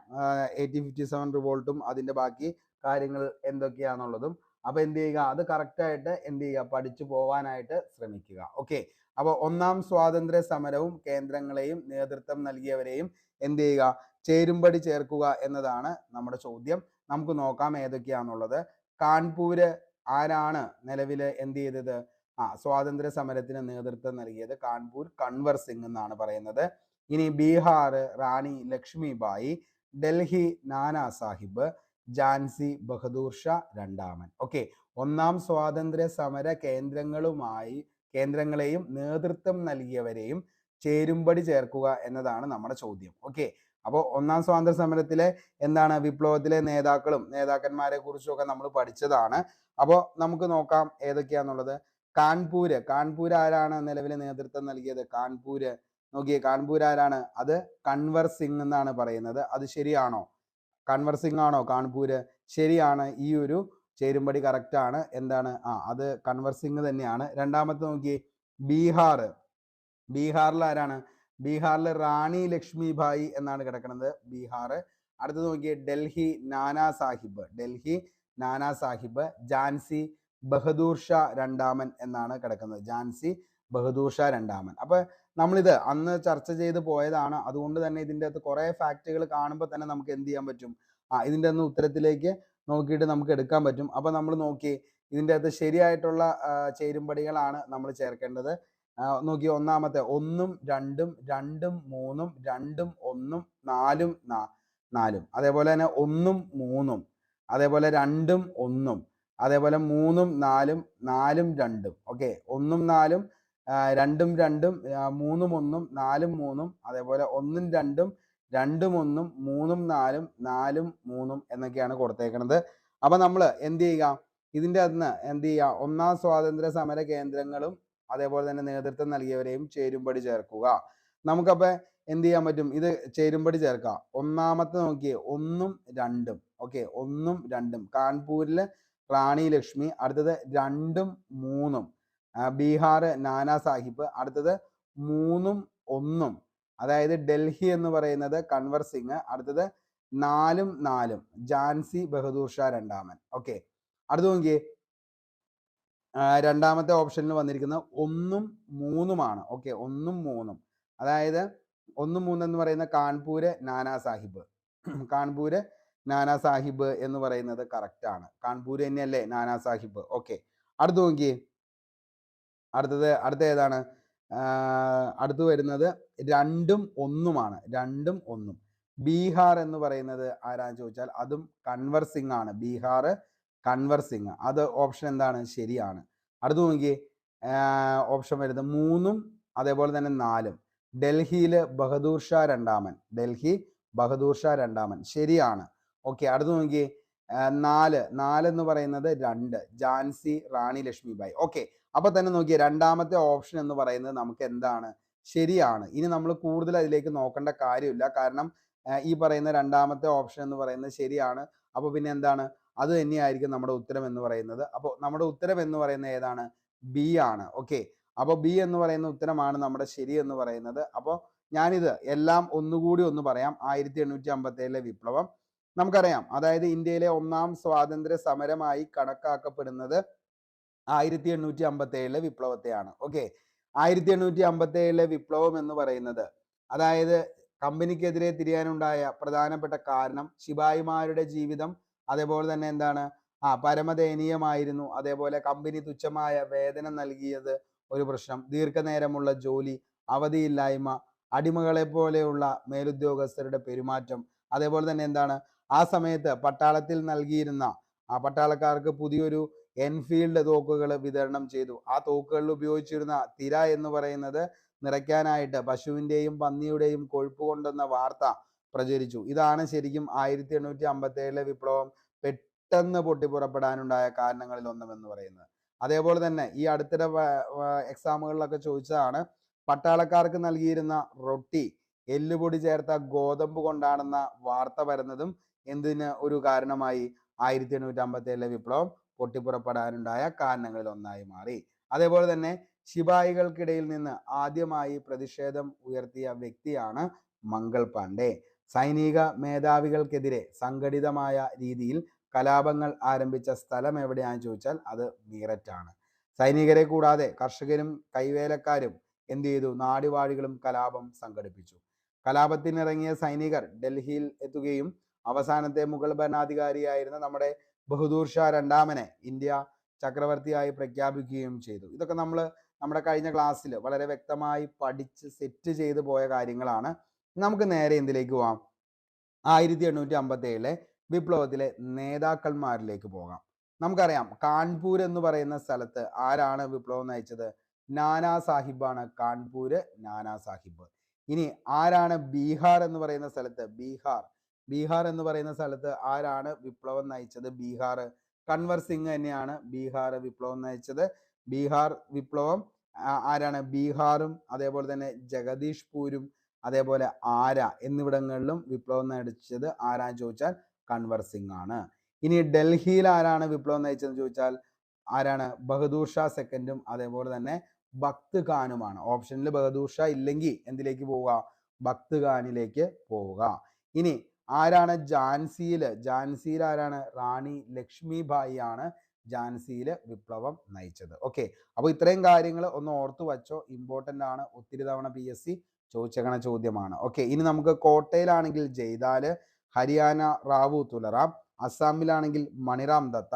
1857 റിവോൾട്ടും അതിൻ്റെ ബാക്കി കാര്യങ്ങൾ എന്തൊക്കെയാണെന്നുള്ളതും. അപ്പോൾ എന്ത് ചെയ്യുക? അത് കറക്റ്റായിട്ട് എന്ത് ചെയ്യുക? പഠിച്ചു പോവാനായിട്ട് ശ്രമിക്കുക. ഓക്കെ. അപ്പോൾ ഒന്നാം സ്വാതന്ത്ര്യ സമരവും കേന്ദ്രങ്ങളെയും നേതൃത്വം നൽകിയവരെയും എന്ത് ചെയ്യുക? ചേരുംപടി ചേർക്കുക എന്നതാണ് നമ്മുടെ ചോദ്യം. നമുക്ക് നോക്കാം ഏതൊക്കെയാണെന്നുള്ളത്. കാൺപൂര് ആരാണ് നിലവിൽ എന്ത് ചെയ്തത്? സ്വാതന്ത്ര്യ സമരത്തിന് നേതൃത്വം നൽകിയത് കാൺപൂർ കൺവർ സിംഗ് എന്നാണ് പറയുന്നത്. ഇനി ബീഹാർ റാണി ലക്ഷ്മിബായി, ഡൽഹി നാനാ സാഹിബ്, ഝാൻസി ബഹദൂർ ഷാ രണ്ടാമൻ. ഓക്കെ. ഒന്നാം സ്വാതന്ത്ര്യ സമര കേന്ദ്രങ്ങളെയും നേതൃത്വം നൽകിയവരെയും ചേരുംപടി ചേർക്കുക എന്നതാണ് നമ്മുടെ ചോദ്യം. ഓക്കെ. അപ്പോൾ ഒന്നാം സ്വാതന്ത്ര്യ സമരത്തിലെ എന്താണ് വിപ്ലവത്തിലെ നേതാക്കന്മാരെ കുറിച്ചൊക്കെ നമ്മൾ പഠിച്ചതാണ്. അപ്പോൾ നമുക്ക് നോക്കാം ഏതൊക്കെയാന്നുള്ളത്. കാൺപൂർ ആരാണ് നിലവിലെ നേതൃത്വം നൽകിയത്? കാൺപൂര് നോക്കിയേ, കാൺപൂർ ആരാണ്? അത് കൺവർ സിംഗ് എന്നാണ് പറയുന്നത്. അത് ശരിയാണോ? കൺവർ സിംഗ് ആണോ കാൺപൂര്? ശരിയാണ്. ഈ ഒരു ചേരുംപടി കറക്റ്റ് ആണ്. എന്താണ്? അത് കൺവർ സിംഗ് തന്നെയാണ്. രണ്ടാമത്തെ നോക്കിയേ, ബീഹാറിൽ ആരാണ്? ബീഹാറിൽ റാണി ലക്ഷ്മിബായി എന്നാണ് കിടക്കുന്നത് ബീഹാർ. അടുത്തത് നോക്കിയേ, ഡൽഹി നാനാ സാഹിബ്, ഝാൻസി ബഹദൂർ ഷാ രണ്ടാമൻ എന്നാണ് കിടക്കുന്നത്. ഝാൻസി ബഹദൂർ ഷാ രണ്ടാമൻ. അപ്പൊ നമ്മളിത് അന്ന് ചർച്ച ചെയ്ത് പോയതാണ്. അതുകൊണ്ട് തന്നെ ഇതിൻ്റെ അകത്ത് കുറെ ഫാക്റ്റുകൾ കാണുമ്പോൾ തന്നെ നമുക്ക് എന്ത് ചെയ്യാൻ പറ്റും? ഇതിൻ്റെ ഒന്ന് ഉത്തരത്തിലേക്ക് നോക്കിയിട്ട് നമുക്ക് എടുക്കാൻ പറ്റും. അപ്പൊ നമ്മൾ നോക്കി ഇതിൻ്റെ അകത്ത് ശരിയായിട്ടുള്ള ചേരുംപടികളാണ് നമ്മൾ ചേർക്കേണ്ടത്. നോക്കി, ഒന്നാമത്തെ 1ഉം 2ഉം 2ഉം 3ഉം 2ഉം 1ഉം 4ഉം 4ഉം, അതേപോലെ തന്നെ 1ഉം 3ഉം, അതേപോലെ 2ഉം 1ഉം, അതേപോലെ 3ഉം 4ഉം 4ഉം 2ഉം. ഓക്കെ. 1ഉം 4ഉം 2ഉം 2ഉം 3ഉം 1ഉം 4ഉം 3ഉം, അതേപോലെ 1ഉം 2ഉം 2ഉം 1ഉം 3ഉം 4ഉം 4ഉം 3ഉം എന്നൊക്കെയാണ് കൊടുത്തേക്കുന്നത്. അപ്പൊ നമ്മൾ എന്ത് ചെയ്യുക? ഇതിൻ്റെ അകത്ത് എന്ത് ചെയ്യുക? ഒന്നാം സ്വാതന്ത്ര്യ സമര കേന്ദ്രങ്ങളും അതേപോലെ തന്നെ നേതൃത്വം നൽകിയവരെയും ചേരുംപടി ചേർക്കുക. നമുക്കപ്പോൾ എന്ത് ചെയ്യാൻ പറ്റും? ഇത് ചേരുംപടി ചേർക്കാം. ഒന്നാമത്തെ നോക്കിയേ, 1ഉം 2ഉം. ഓക്കെ. 1ഉം 2ഉം കാൺപൂരിലെ റാണി ലക്ഷ്മി. അടുത്തത് 2ഉം 3ഉം ബീഹാർ നാനാ സാഹിബ്. അടുത്തത് 3ഉം 1ഉം അതായത് ഡൽഹി എന്ന് പറയുന്നത് കൺവർ സിംഗ്. അടുത്തത് 4ഉം 4ഉം ഝാൻസി ബഹദൂർ ഷാ രണ്ടാമൻ. ഓക്കെ. അടുത്ത് നോക്കിയേ, രണ്ടാമത്തെ ഓപ്ഷനിൽ വന്നിരിക്കുന്നത് 1ഉം 3ഉമാണ്. ഓക്കെ. 1ഉം 3ഉം അതായത് 1ഉം 3 എന്ന് പറയുന്ന കാൺപൂര് നാനാ സാഹിബ് എന്ന് പറയുന്നത് കറക്റ്റ് ആണ്. കാൺപൂർ തന്നെയല്ലേ നാനാ സാഹിബ്? ഓക്കെ. അടുത്ത് നോക്കിയേ, അടുത്ത ഏതാണ്? അടുത്ത് വരുന്നത് 2ഉം 1ഉമാണ്. 2ഉം 1ഉം ബീഹാർ എന്ന് പറയുന്നത് ആരാന്ന് ചോദിച്ചാൽ അതും കൺവർ സിംഗ് ആണ്. ബീഹാർ കൺവർ സിംഗ്. അത് ഓപ്ഷൻ എന്താണ്? ശരിയാണ്. അടുത്ത് നോക്കിയേ, ഓപ്ഷൻ വരുന്നത് 3ഉം അതേപോലെ തന്നെ 4ഉം. ഡൽഹിയിൽ ബഹദൂർ ഷാ രണ്ടാമൻ. ഡൽഹി ബഹദൂർ ഷാ രണ്ടാമൻ ശരിയാണ്. ഓക്കെ, അടുത്ത് നോക്കിയേ. 4 എന്ന് പറയുന്നത് 2 ഝാൻസി റാണി ലക്ഷ്മിബായി. ഓക്കെ, അപ്പൊ തന്നെ നോക്കിയേ, രണ്ടാമത്തെ ഓപ്ഷൻ എന്ന് പറയുന്നത് നമുക്ക് എന്താണ്, ശരിയാണ്. ഇനി നമ്മൾ കൂടുതൽ അതിലേക്ക് നോക്കേണ്ട കാര്യമില്ല, കാരണം ഈ പറയുന്ന രണ്ടാമത്തെ ഓപ്ഷൻ എന്ന് പറയുന്നത് ശരിയാണ്. അപ്പൊ പിന്നെ എന്താണ്, അത് തന്നെയായിരിക്കും നമ്മുടെ ഉത്തരം എന്ന് പറയുന്നത്. അപ്പോൾ നമ്മുടെ ഉത്തരം എന്ന് പറയുന്നത് ഏതാണ്, ബി ആണ്. ഓക്കെ, അപ്പോൾ ബി എന്ന് പറയുന്ന ഉത്തരമാണ് നമ്മുടെ ശരി എന്ന് പറയുന്നത്. അപ്പോൾ ഞാനിത് എല്ലാം ഒന്നുകൂടി ഒന്ന് പറയാം. 1857 വിപ്ലവം നമുക്കറിയാം, അതായത് ഇന്ത്യയിലെ ഒന്നാം സ്വാതന്ത്ര്യ സമരമായി കണക്കാക്കപ്പെടുന്നത് 1857 വിപ്ലവത്തെയാണ്. ഓക്കെ, 1857 വിപ്ലവം എന്ന് പറയുന്നത്, അതായത് കമ്പനിക്കെതിരെ തിരിയാനുണ്ടായ പ്രധാനപ്പെട്ട കാരണം ശിപായിമാരുടെ ജീവിതം അതേപോലെ തന്നെ എന്താണ്, പരമദയനീയമായിരുന്നു. അതേപോലെ കമ്പനി തുച്ഛമായ വേതനം നൽകിയത് ഒരു പ്രശ്നം, ദീർഘനേരമുള്ള ജോലി, അവധിയില്ലായ്മ, അടിമകളെ പോലെയുള്ള മേലുദ്യോഗസ്ഥരുടെ പെരുമാറ്റം, അതേപോലെ തന്നെ എന്താണ്, ആ സമയത്ത് പട്ടാളത്തിൽ നൽകിയിരുന്ന പട്ടാളക്കാർക്ക് പുതിയൊരു എൻഫീൽഡ് തോക്കുകൾ വിതരണം ചെയ്തു. ആ തോക്കുകളിൽ ഉപയോഗിച്ചിരുന്ന തിര എന്ന് പറയുന്നത് നിറയ്ക്കാനായിട്ട് പശുവിന്റെയും പന്നിയുടെയും കൊഴുപ്പ് കൊണ്ടെന്ന വാർത്ത പ്രചരിച്ചു. ഇതാണ് ശരിക്കും 1857 വിപ്ലവം പെട്ടെന്ന് പൊട്ടിപ്പുറപ്പെടാനുണ്ടായ കാരണങ്ങളിൽ ഒന്നെന്ന് പറയുന്നത്. അതേപോലെ തന്നെ ഈ അടുത്തിടെ എക്സാമുകളിലൊക്കെ ചോദിച്ചതാണ്, പട്ടാളക്കാർക്ക് നൽകിയിരുന്ന റൊട്ടി എല്ലുപൊടി ചേർത്ത ഗോതമ്പ് കൊണ്ടാണെന്ന വാർത്ത വരുന്നതും എന്തിന് ഒരു കാരണമായി, 1857 വിപ്ലവം പൊട്ടിപ്പുറപ്പെടാനുണ്ടായ കാരണങ്ങളിൽ ഒന്നായി മാറി. അതേപോലെ തന്നെ ശിപായികൾക്കിടയിൽ നിന്ന് ആദ്യമായി പ്രതിഷേധം ഉയർത്തിയ വ്യക്തിയാണ് മംഗൾ പാണ്ഡെ. സൈനിക മേധാവികൾക്കെതിരെ സംഘടിതമായ രീതിയിൽ കലാപങ്ങൾ ആരംഭിച്ച സ്ഥലം എവിടെയാണെന്ന് ചോദിച്ചാൽ അത് മീററ്റാണ്. സൈനികരെ കൂടാതെ കർഷകരും കൈവേലക്കാരും എന്ത് ചെയ്തു, നാടുവാഴികളും കലാപം സംഘടിപ്പിച്ചു. കലാപത്തിനിറങ്ങിയ സൈനികർ ഡൽഹിയിൽ എത്തുകയും അവസാനത്തെ മുഗൾ ഭരണാധികാരിയായിരുന്ന നമ്മുടെ ബഹദൂർ ഷാ രണ്ടാമനെ ഇന്ത്യ ചക്രവർത്തിയായി പ്രഖ്യാപിക്കുകയും ചെയ്തു. ഇതൊക്കെ നമ്മൾ നമ്മുടെ കഴിഞ്ഞ ക്ലാസ്സിൽ വളരെ വ്യക്തമായി പഠിച്ച് സെറ്റ് ചെയ്ത് പോയ കാര്യങ്ങളാണ്. നമുക്ക് നേരെ എന്തിലേക്ക് പോവാം, 1857 വിപ്ലവത്തിലെ നേതാക്കന്മാരിലേക്ക് പോകാം. നമുക്കറിയാം, കാൺപൂർ എന്ന് പറയുന്ന സ്ഥലത്ത് ആരാണ് വിപ്ലവം നയിച്ചത്, നാനാ സാഹിബാണ്. കാൺപൂര് നാനാ സാഹിബ്. ഇനി ആരാണ് ബീഹാർ എന്ന് പറയുന്ന സ്ഥലത്ത്, ബീഹാർ എന്ന് പറയുന്ന സ്ഥലത്ത് ആരാണ് വിപ്ലവം നയിച്ചത്, ബീഹാർ കൻവർ സിംഗ് തന്നെയാണ് ബീഹാർ വിപ്ലവം നയിച്ചത്. ബീഹാർ വിപ്ലവം ആരാണ്, ബീഹാറും അതേപോലെ തന്നെ ജഗദീഷ്പൂരും അതേപോലെ ആര എന്നിവിടങ്ങളിലും വിപ്ലവം നയിച്ചത് ആരാന്ന് ചോദിച്ചാൽ കൻവർ സിംഗ് ആണ്. ഇനി ഡൽഹിയിൽ ആരാണ് വിപ്ലവം നയിച്ചതെന്ന് ചോദിച്ചാൽ ആരാണ്, ബഹദൂർ ഷാ സെക്കൻഡും അതേപോലെ തന്നെ ബക്ത് ഖാനുമാണ്. ഓപ്ഷനിൽ ബഹദൂർ ഷാ ഇല്ലെങ്കിൽ എന്തിലേക്ക് പോവുക, ബക്ത് ഖാനിലേക്ക് പോവുക. ഇനി ആരാണ് ഝാൻസിയിൽ ആരാണ്, റാണി ലക്ഷ്മിബായി ആണ് ഝാൻസിയിൽ വിപ്ലവം നയിച്ചത്. ഓക്കെ, അപ്പോൾ ഇത്രയും കാര്യങ്ങൾ ഒന്ന് ഓർത്തു വച്ചോ, ഇമ്പോർട്ടൻ്റ് ആണ്, ഒത്തിരി തവണ PSC ചോദിച്ചേക്കണ ചോദ്യമാണ്. ഓക്കെ, ഇനി നമുക്ക് കോട്ടയിലാണെങ്കിൽ ജയ്ദാല്, ഹരിയാന റാവു തുലറാം, അസ്സാമിലാണെങ്കിൽ മണിറാം ദത്ത,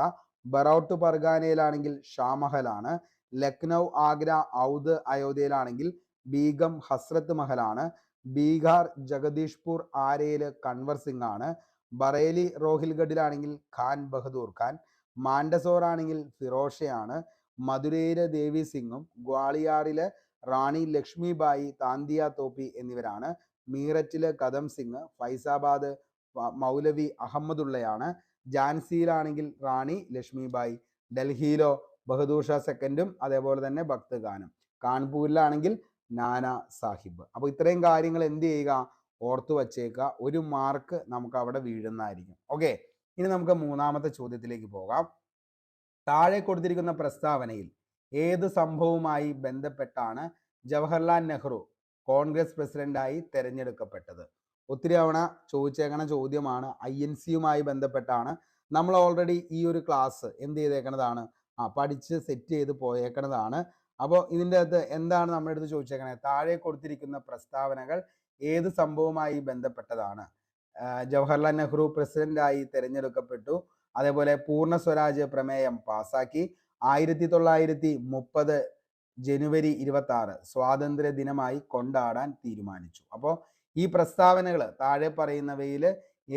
ബറോട്ട് പർഗാനയിലാണെങ്കിൽ ഷാമഹലാണ്, ലക്നൗ ആഗ്ര ഔദ് അയോധ്യയിലാണെങ്കിൽ ബീഗം ഹസ്രത്ത് മഹലാണ്, ബീഹാർ ജഗദീഷ്പൂർ ആരയില് കൻവർ സിംഗ് ആണ്, ബറേലി റോഹിൽഗഡിലാണെങ്കിൽ ഖാൻ ബഹദൂർ ഖാൻ, മാൻഡസോർ ആണെങ്കിൽ ഫിറോഷയാണ്, മധുരയിലെ ദേവി സിംഗും ഗ്വാളിയാറിലെ റാണി ലക്ഷ്മിബായി താന്തിയ തോപ്പി എന്നിവരാണ്, മീററ്റിലെ കദം സിംഗ്, ഫൈസാബാദ് മൗലവി അഹമ്മദുള്ളയാണ്, ഝാൻസിയിലാണെങ്കിൽ റാണി ലക്ഷ്മിബായി, ഡൽഹിയിലോ ബഹദൂർ ഷാ സെക്കൻഡും അതേപോലെ തന്നെ ബക്ത് ഖാനും, കാൺപൂരിലാണെങ്കിൽ നാനാ സാഹിബ്. അപ്പോൾ ഇത്രയും കാര്യങ്ങൾ എന്ത് ചെയ്യുക, ഓർത്തു വച്ചേക്കുക, ഒരു മാർക്ക് നമുക്ക് അവിടെ വീഴുന്നതായിരിക്കും. ഓക്കെ, ഇനി നമുക്ക് മൂന്നാമത്തെ ചോദ്യത്തിലേക്ക് പോകാം. താഴെ കൊടുത്തിരിക്കുന്ന പ്രസ്താവനയിൽ ഏത് സംഭവവുമായി ബന്ധപ്പെട്ടാണ് ജവഹർലാൽ നെഹ്റു കോൺഗ്രസ് പ്രസിഡന്റായി തെരഞ്ഞെടുക്കപ്പെട്ടത്? ഒത്തിരി തവണ ചോദിച്ചേക്കണ ചോദ്യമാണ്, INC-യുമായി ബന്ധപ്പെട്ടാണ്. നമ്മൾ ഓൾറെഡി ഈ ഒരു ക്ലാസ് എന്ത് ചെയ്തേക്കണതാണ്, പഠിച്ച് സെറ്റ് ചെയ്ത് പോയേക്കണതാണ്. അപ്പോൾ ഇതിൻ്റെ അകത്ത് എന്താണ് നമ്മുടെ അടുത്ത് ചോദിച്ചേക്കണേ, താഴെ കൊടുത്തിരിക്കുന്ന പ്രസ്താവനകൾ ഏത് സംഭവവുമായി ബന്ധപ്പെട്ടതാണ്? ജവഹർലാൽ നെഹ്റു പ്രസിഡന്റായി തെരഞ്ഞെടുക്കപ്പെട്ടു, അതേപോലെ പൂർണ്ണ സ്വരാജ് പ്രമേയം പാസാക്കി, 1930 ജനുവരി 26 സ്വാതന്ത്ര്യ ദിനമായി കൊണ്ടാടാൻ തീരുമാനിച്ചു. അപ്പോൾ ഈ പ്രസ്താവനകൾ താഴെ പറയുന്നവയിൽ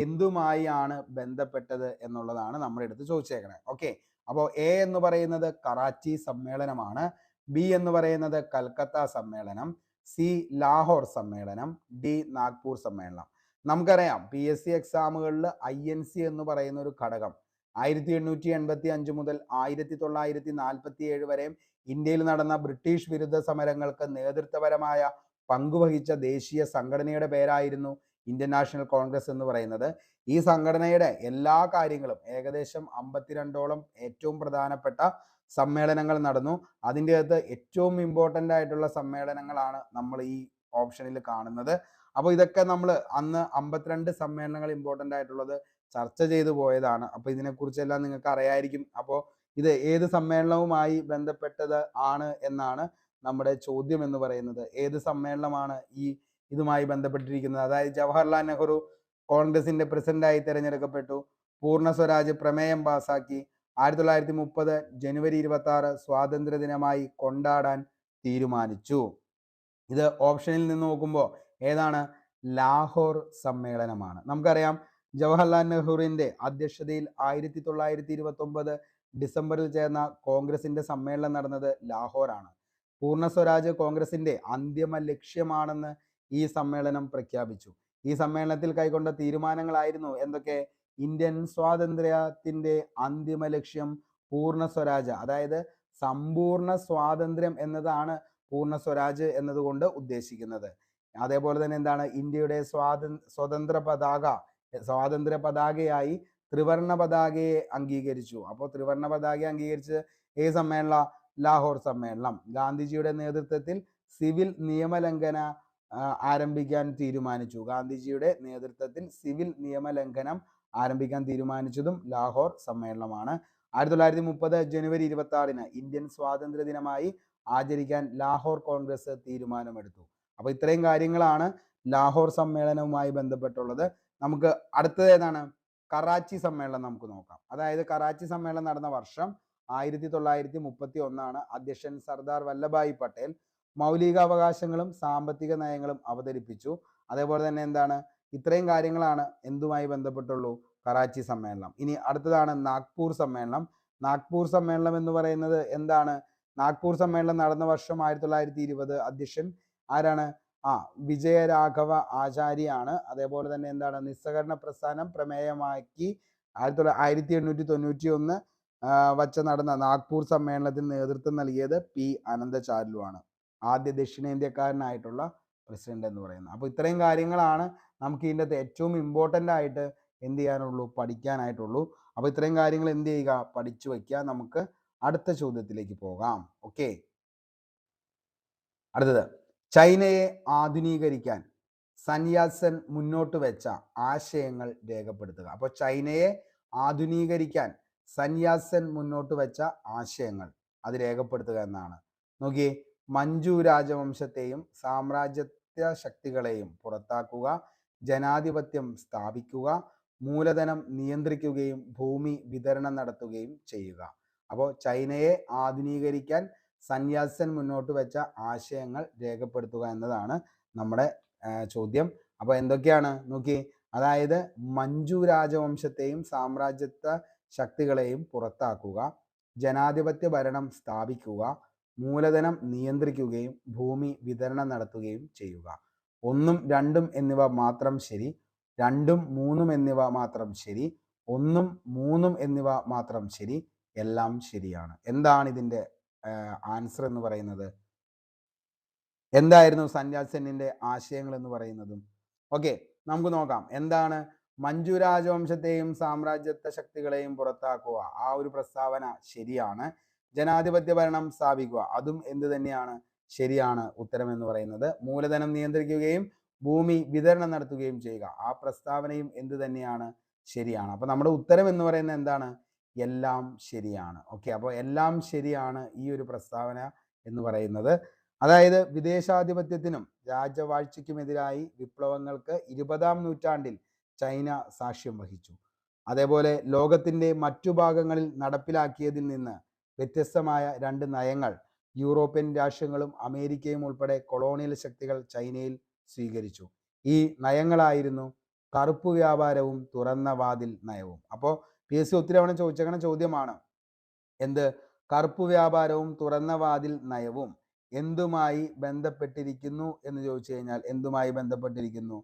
എന്തുമായാണ് ബന്ധപ്പെട്ടത് എന്നുള്ളതാണ് നമ്മുടെ അടുത്ത് ചോദിച്ചേക്കണേ. ഓക്കെ, അപ്പോൾ A എന്ന് പറയുന്നത് കറാച്ചി സമ്മേളനമാണ്, B എന്ന് പറയുന്നത് കൽക്കത്ത സമ്മേളനം, സി ലാഹോർ സമ്മേളനം, ഡി നാഗ്പൂർ സമ്മേളനം. നമുക്കറിയാം PSC എക്സാമുകളിൽ INC എന്ന് പറയുന്ന ഒരു ഘടകം 1885 മുതൽ 1947 വരെയും ഇന്ത്യയിൽ നടന്ന ബ്രിട്ടീഷ് വിരുദ്ധ സമരങ്ങൾക്ക് നേതൃത്വപരമായ പങ്കുവഹിച്ച ദേശീയ സംഘടനയുടെ പേരായിരുന്നു ഇന്ത്യൻ നാഷണൽ കോൺഗ്രസ് എന്ന് പറയുന്നത്. ഈ സംഘടനയുടെ എല്ലാ കാര്യങ്ങളും ഏകദേശം 52ഓളം ഏറ്റവും പ്രധാനപ്പെട്ട സമ്മേളനങ്ങൾ നടന്നു. അതിൻ്റെ അകത്ത് ഏറ്റവും ഇമ്പോർട്ടൻ്റ് ആയിട്ടുള്ള സമ്മേളനങ്ങളാണ് നമ്മൾ ഈ ഓപ്ഷനിൽ കാണുന്നത്. അപ്പോൾ ഇതൊക്കെ നമ്മൾ അന്ന് 52 സമ്മേളനങ്ങൾ ഇമ്പോർട്ടൻ്റ് ആയിട്ടുള്ളത് ചർച്ച ചെയ്തു പോയതാണ്. അപ്പോൾ ഇതിനെക്കുറിച്ചെല്ലാം നിങ്ങൾക്ക് അറിയായിരിക്കും. അപ്പോൾ ഇത് ഏത് സമ്മേളനവുമായി ബന്ധപ്പെട്ടത് ആണ് എന്നാണ് നമ്മുടെ ചോദ്യം എന്ന് പറയുന്നത്. ഏത് സമ്മേളനമാണ് ഇതുമായി ബന്ധപ്പെട്ടിരിക്കുന്നത്? അതായത് ജവഹർലാൽ നെഹ്റു കോൺഗ്രസിന്റെ പ്രസിഡന്റായി തിരഞ്ഞെടുക്കപ്പെട്ടു, പൂർണ്ണ സ്വരാജ് പ്രമേയം പാസാക്കി, 1930 ജനുവരി 26 സ്വാതന്ത്ര്യ ദിനമായി കൊണ്ടാടാൻ തീരുമാനിച്ചു. ഇത് ഓപ്ഷനിൽ നിന്ന് നോക്കുമ്പോൾ ഏതാണ്? ലാഹോർ സമ്മേളനമാണ്. നമുക്കറിയാം ജവഹർലാൽ നെഹ്റുവിന്റെ അധ്യക്ഷതയിൽ 1929 ഡിസംബറിൽ ചേർന്ന കോൺഗ്രസിന്റെ സമ്മേളനം നടന്നത് ലാഹോറാണ്. പൂർണ്ണ സ്വരാജ് കോൺഗ്രസിന്റെ അന്തിമ ലക്ഷ്യമാണെന്ന് ഈ സമ്മേളനം പ്രഖ്യാപിച്ചു. ഈ സമ്മേളനത്തിൽ കൈക്കൊണ്ട തീരുമാനങ്ങളായിരുന്നു എന്തൊക്കെ? ഇന്ത്യൻ സ്വാതന്ത്ര്യത്തിന്റെ അന്തിമ ലക്ഷ്യം പൂർണ്ണ സ്വരാജ്, അതായത് സമ്പൂർണ്ണ സ്വാതന്ത്ര്യം എന്നതാണ് പൂർണ്ണ സ്വരാജ് എന്നതുകൊണ്ട് ഉദ്ദേശിക്കുന്നത്. അതേപോലെ തന്നെ എന്താണ്? ഇന്ത്യയുടെ സ്വാതന്ത്ര്യ പതാകയായി ത്രിവർണ പതാകയെ അംഗീകരിച്ചു. അപ്പോൾ ത്രിവർണ പതാക അംഗീകരിച്ച് ഏത് സമ്മേളനം? ലാഹോർ സമ്മേളനം. ഗാന്ധിജിയുടെ നേതൃത്വത്തിൽ സിവിൽ നിയമലംഘന ആരംഭിക്കാൻ തീരുമാനിച്ചു. ഗാന്ധിജിയുടെ നേതൃത്വത്തിൽ സിവിൽ നിയമലംഘനം ആരംഭിക്കാൻ തീരുമാനിച്ചതും ലാഹോർ സമ്മേളനമാണ്. 1930 ജനുവരി 26 ഇന്ത്യൻ സ്വാതന്ത്ര്യ ദിനമായി ആചരിക്കാൻ ലാഹോർ കോൺഗ്രസ് തീരുമാനമെടുത്തു. അപ്പോൾ ഇത്രയും കാര്യങ്ങളാണ് ലാഹോർ സമ്മേളനവുമായി ബന്ധപ്പെട്ടുള്ളത്. നമുക്ക് അടുത്തത് ഏതാണ്? കറാച്ചി സമ്മേളനം നമുക്ക് നോക്കാം. അതായത് കറാച്ചി സമ്മേളനം നടന്ന വർഷം 1931. അധ്യക്ഷൻ സർദാർ വല്ലഭായ് പട്ടേൽ മൗലികാവകാശങ്ങളും സാമ്പത്തിക നയങ്ങളും അവതരിപ്പിച്ചു. അതേപോലെ തന്നെ എന്താണ്? ഇത്രയും കാര്യങ്ങളാണ് എന്തുമായി ബന്ധപ്പെട്ടുള്ളൂ? കറാച്ചി സമ്മേളനം. ഇനി അടുത്തതാണ് നാഗ്പൂർ സമ്മേളനം. നാഗ്പൂർ സമ്മേളനം എന്ന് പറയുന്നത് എന്താണ്? നാഗ്പൂർ സമ്മേളനം നടന്ന വർഷം 1920. അധ്യക്ഷൻ ആരാണ്? വിജയരാഘവ ആചാര്യാണ്. അതേപോലെ തന്നെ എന്താണ്? നിസ്സഹകരണ പ്രസ്ഥാനം പ്രമേയമാക്കി 1891 വച്ച് നടന്ന നാഗ്പൂർ സമ്മേളനത്തിന് നേതൃത്വം നൽകിയത് P അനന്തചാരുലുവാണ്, ആദ്യ ദക്ഷിണേന്ത്യക്കാരനായിട്ടുള്ള പ്രസിഡന്റ് എന്ന് പറയുന്നത്. അപ്പോൾ ഇത്രയും കാര്യങ്ങളാണ് നമുക്ക് ഇതിൻ്റെ അകത്ത് ഏറ്റവും ഇമ്പോർട്ടൻ്റ് ആയിട്ട് എന്ത് ചെയ്യാനുള്ളൂ? പഠിക്കാനായിട്ടുള്ളൂ. അപ്പോൾ ഇത്രയും കാര്യങ്ങൾ എന്ത് ചെയ്യുക? പഠിച്ചു വയ്ക്കുക. നമുക്ക് അടുത്ത ചോദ്യത്തിലേക്ക് പോകാം. ഓക്കെ, അടുത്തത് ചൈനയെ ആധുനീകരിക്കാൻ സന്യാസൻ മുന്നോട്ട് വെച്ച ആശയങ്ങൾ രേഖപ്പെടുത്തുക. അപ്പോൾ ചൈനയെ ആധുനീകരിക്കാൻ സന്യാസൻ മുന്നോട്ട് വെച്ച ആശയങ്ങൾ അത് രേഖപ്പെടുത്തുക എന്നാണ്. നോക്കിയേ, മഞ്ജു രാജവംശത്തെയും സാമ്രാജ്യത്വ ശക്തികളെയും പുറത്താക്കുക, ജനാധിപത്യം സ്ഥാപിക്കുക, മൂലധനം നിയന്ത്രിക്കുകയും ഭൂമി വിതരണം നടത്തുകയും ചെയ്യുക. അപ്പോൾ ചൈനയെ ആധുനീകരിക്കാൻ സന്യാസൻ മുന്നോട്ട് വെച്ച ആശയങ്ങൾ രേഖപ്പെടുത്തുക എന്നതാണ് നമ്മുടെ ചോദ്യം. അപ്പോൾ എന്തൊക്കെയാണ് നോക്കി? അതായത് മഞ്ജു രാജവംശത്തെയും സാമ്രാജ്യത്വ ശക്തികളെയും പുറത്താക്കുക, ജനാധിപത്യ ഭരണം സ്ഥാപിക്കുക, മൂലധനം നിയന്ത്രിക്കുകയും ഭൂമി വിതരണം നടത്തുകയും ചെയ്യുക. 1ഉം 2ഉം എന്നിവ മാത്രം ശരി, 2ഉം 3ഉം എന്നിവ മാത്രം ശരി, 1ഉം 3ഉം എന്നിവ മാത്രം ശരി, എല്ലാം ശരിയാണ്. എന്താണ് ഇതിൻ്റെ ആൻസർ എന്ന് പറയുന്നത്? എന്തായിരുന്നു സന്യാസന്റെ ആശയങ്ങൾ എന്ന് പറയുന്നതും? ഓക്കെ, നമുക്ക് നോക്കാം. എന്താണ്? മഞ്ജു രാജവംശത്തെയും സാമ്രാജ്യത്വ ശക്തികളെയും പുറത്താക്കുക, ആ ഒരു പ്രസ്താവന ശരിയാണ്. ജനാധിപത്യ ഭരണം സ്ഥാപിക്കുക, അതും എന്ത് തന്നെയാണ്? ശരിയാണ് ഉത്തരം എന്ന് പറയുന്നത്. മൂലധനം നിയന്ത്രിക്കുകയും ഭൂമി വിതരണം നടത്തുകയും ചെയ്യുക, ആ പ്രസ്താവനയും എന്ത് തന്നെയാണ്? ശരിയാണ്. അപ്പൊ നമ്മുടെ ഉത്തരം എന്ന് പറയുന്നത് എന്താണ്? എല്ലാം ശരിയാണ്. ഓക്കെ, അപ്പോൾ എല്ലാം ശരിയാണ് ഈ ഒരു പ്രസ്താവന എന്ന് പറയുന്നത്. അതായത് വിദേശാധിപത്യത്തിനും രാജവാഴ്ചയ്ക്കുമെതിരായി വിപ്ലവങ്ങൾക്ക് 20ാം നൂറ്റാണ്ടിൽ ചൈന സാക്ഷ്യം വഹിച്ചു. അതേപോലെ ലോകത്തിൻ്റെ മറ്റു ഭാഗങ്ങളിൽ നടപ്പിലാക്കിയതിൽ നിന്ന് വ്യത്യസ്തമായ 2 നയങ്ങൾ യൂറോപ്യൻ രാഷ്ട്രങ്ങളും അമേരിക്കയും ഉൾപ്പെടെ കൊളോണിയൽ ശക്തികൾ ചൈനയിൽ സ്വീകരിച്ചു. ഈ നയങ്ങളായിരുന്നു കറുപ്പ് വ്യാപാരവും തുറന്ന വാതിൽ നയവും. അപ്പോൾ PSC ഒത്തിരി തവണ ചോദിച്ചേക്കണ ചോദ്യമാണ്. എന്ത്? കറുപ്പ് വ്യാപാരവും തുറന്ന വാതിൽ നയവും എന്തുമായി ബന്ധപ്പെട്ടിരിക്കുന്നു എന്ന് ചോദിച്ചു കഴിഞ്ഞാൽ എന്തുമായി ബന്ധപ്പെട്ടിരിക്കുന്നു?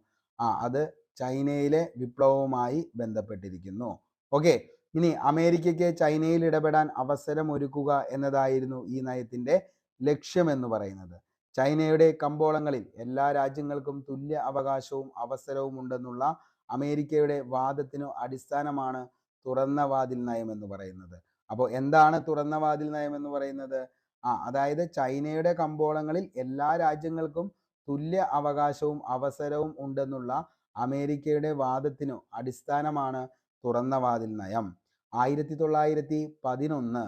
അത് ചൈനയിലെ വിപ്ലവവുമായി ബന്ധപ്പെട്ടിരിക്കുന്നു. ഓക്കെ, ഇനി അമേരിക്കയ്ക്ക് ചൈനയിൽ ഇടപെടാൻ അവസരം ഒരുക്കുക എന്നതായിരുന്നു ഈ നയത്തിന്റെ ലക്ഷ്യം എന്ന് പറയുന്നത്. ചൈനയുടെ കമ്പോളങ്ങളിൽ എല്ലാ രാജ്യങ്ങൾക്കും തുല്യ അവകാശവും അവസരവും ഉണ്ടെന്നുള്ള അമേരിക്കയുടെ വാദത്തിനു അടിസ്ഥാനമാണ് തുറന്ന വാതിൽ നയം എന്ന് പറയുന്നത്. അപ്പോൾ എന്താണ് തുറന്ന വാതിൽ നയം എന്ന് പറയുന്നത്? അതായത് ചൈനയുടെ കമ്പോളങ്ങളിൽ എല്ലാ രാജ്യങ്ങൾക്കും തുല്യ അവകാശവും അവസരവും ഉണ്ടെന്നുള്ള അമേരിക്കയുടെ വാദത്തിനു അടിസ്ഥാനമാണ് തുറന്ന വാതിൽ നയം. 1911